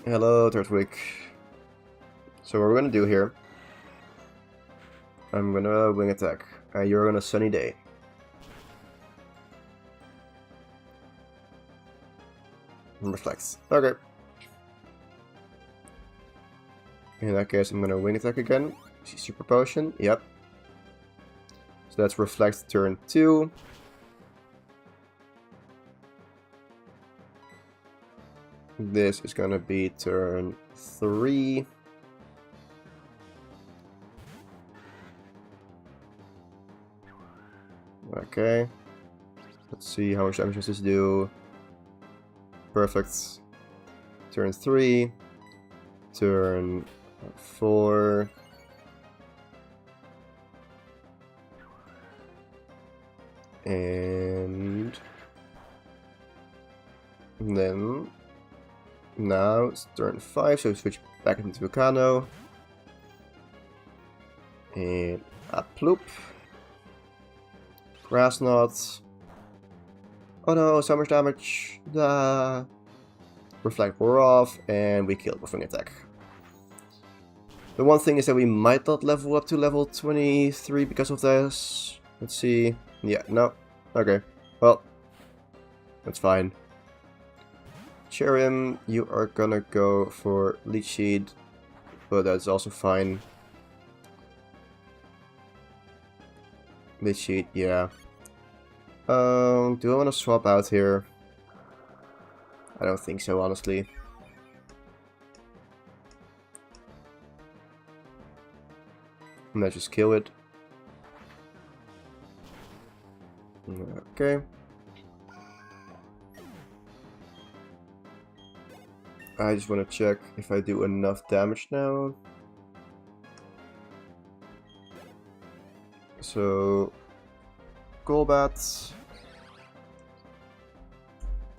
Hello, Turtwig. So what we're gonna do here, I'm gonna Wing Attack. You're on a sunny day. Reflects. Okay. In that case, I'm gonna Wing Attack again. See Super Potion. Yep. So that's Reflect turn 2. This is gonna be turn 3. Okay. Let's see how much damage does this do. Perfect. Turn 3. Turn 4. And then Now it's turn 5, so switch back into Kano. And a ploop. Grass knot. Oh no, so much damage. Reflect wore off, and we killed with wing attack. The one thing is that we might not level up to level 23 because of this. Let's see. Yeah, no. Okay. Well, that's fine. Cherim, you are gonna go for Leech Seed, but that's also fine. Leech Seed, yeah. Do I want to swap out here? I don't think so, honestly. Let's just kill it. Okay. I just want to check if I do enough damage now. So, Golbat.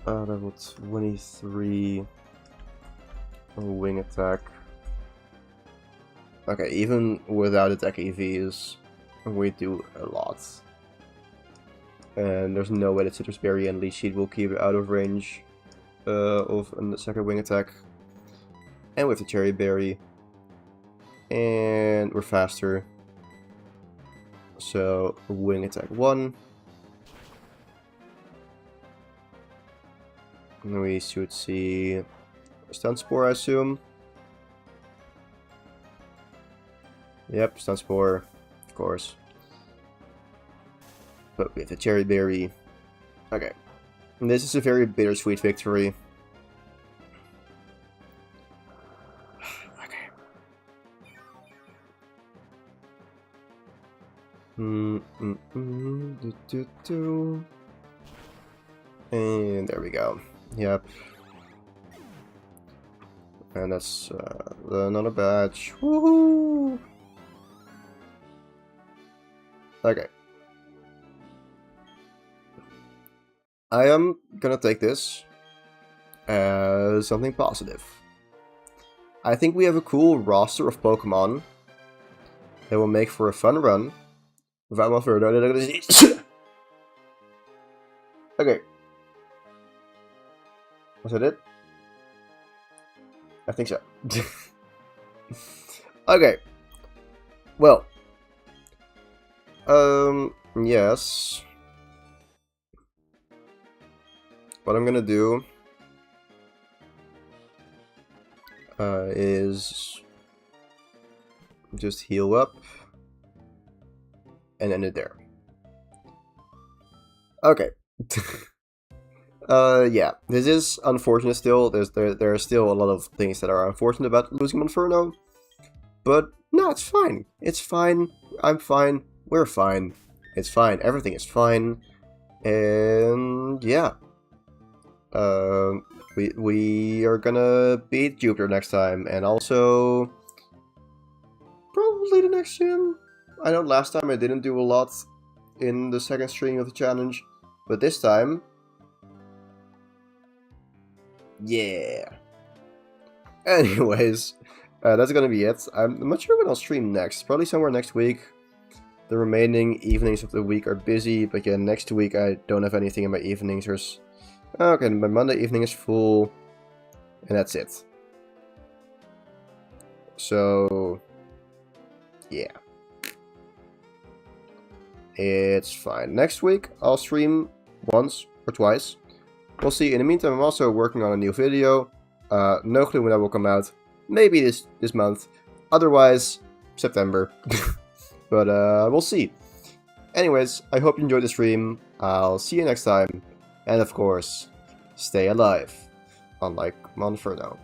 Level 23. Wing attack. Okay, even without attack EVs, we do a lot. And there's no way that Citrus Berry and Leech Seed will keep it out of range of a second wing attack. And with the Cherry Berry. And we're faster. So, wing attack 1. And we should see Stun Spore, I assume. Yep, Stun Spore, of course. But we have the Cherry Berry. Okay. And this is a very bittersweet victory. Okay. And there we go. Yep. And that's another badge. Woohoo! Okay. I am gonna take this as something positive. I think we have a cool roster of Pokemon that will make for a fun run. Without more further ado, okay. Was that it? I think so. Okay. Well. Yes. What I'm gonna do is just heal up and end it there. Okay. Yeah, this is unfortunate still. There are still a lot of things that are unfortunate about losing Monferno. But no, it's fine. It's fine. I'm fine. We're fine. It's fine. Everything is fine. And yeah. We are gonna beat Jupiter next time, and also probably the next gym. I know last time I didn't do a lot in the second stream of the challenge, but this time, yeah. Anyways, that's gonna be it. I'm not sure when I'll stream next. Probably somewhere next week. The remaining evenings of the week are busy, but yeah, next week I don't have anything in my evenings. There's okay, my Monday evening is full, and that's it. So, yeah. It's fine. Next week, I'll stream once or twice. We'll see. In the meantime, I'm also working on a new video. No clue when that will come out. Maybe this month. Otherwise, September. But we'll see. Anyways, I hope you enjoyed the stream. I'll see you next time. And of course, stay alive, unlike Monferno.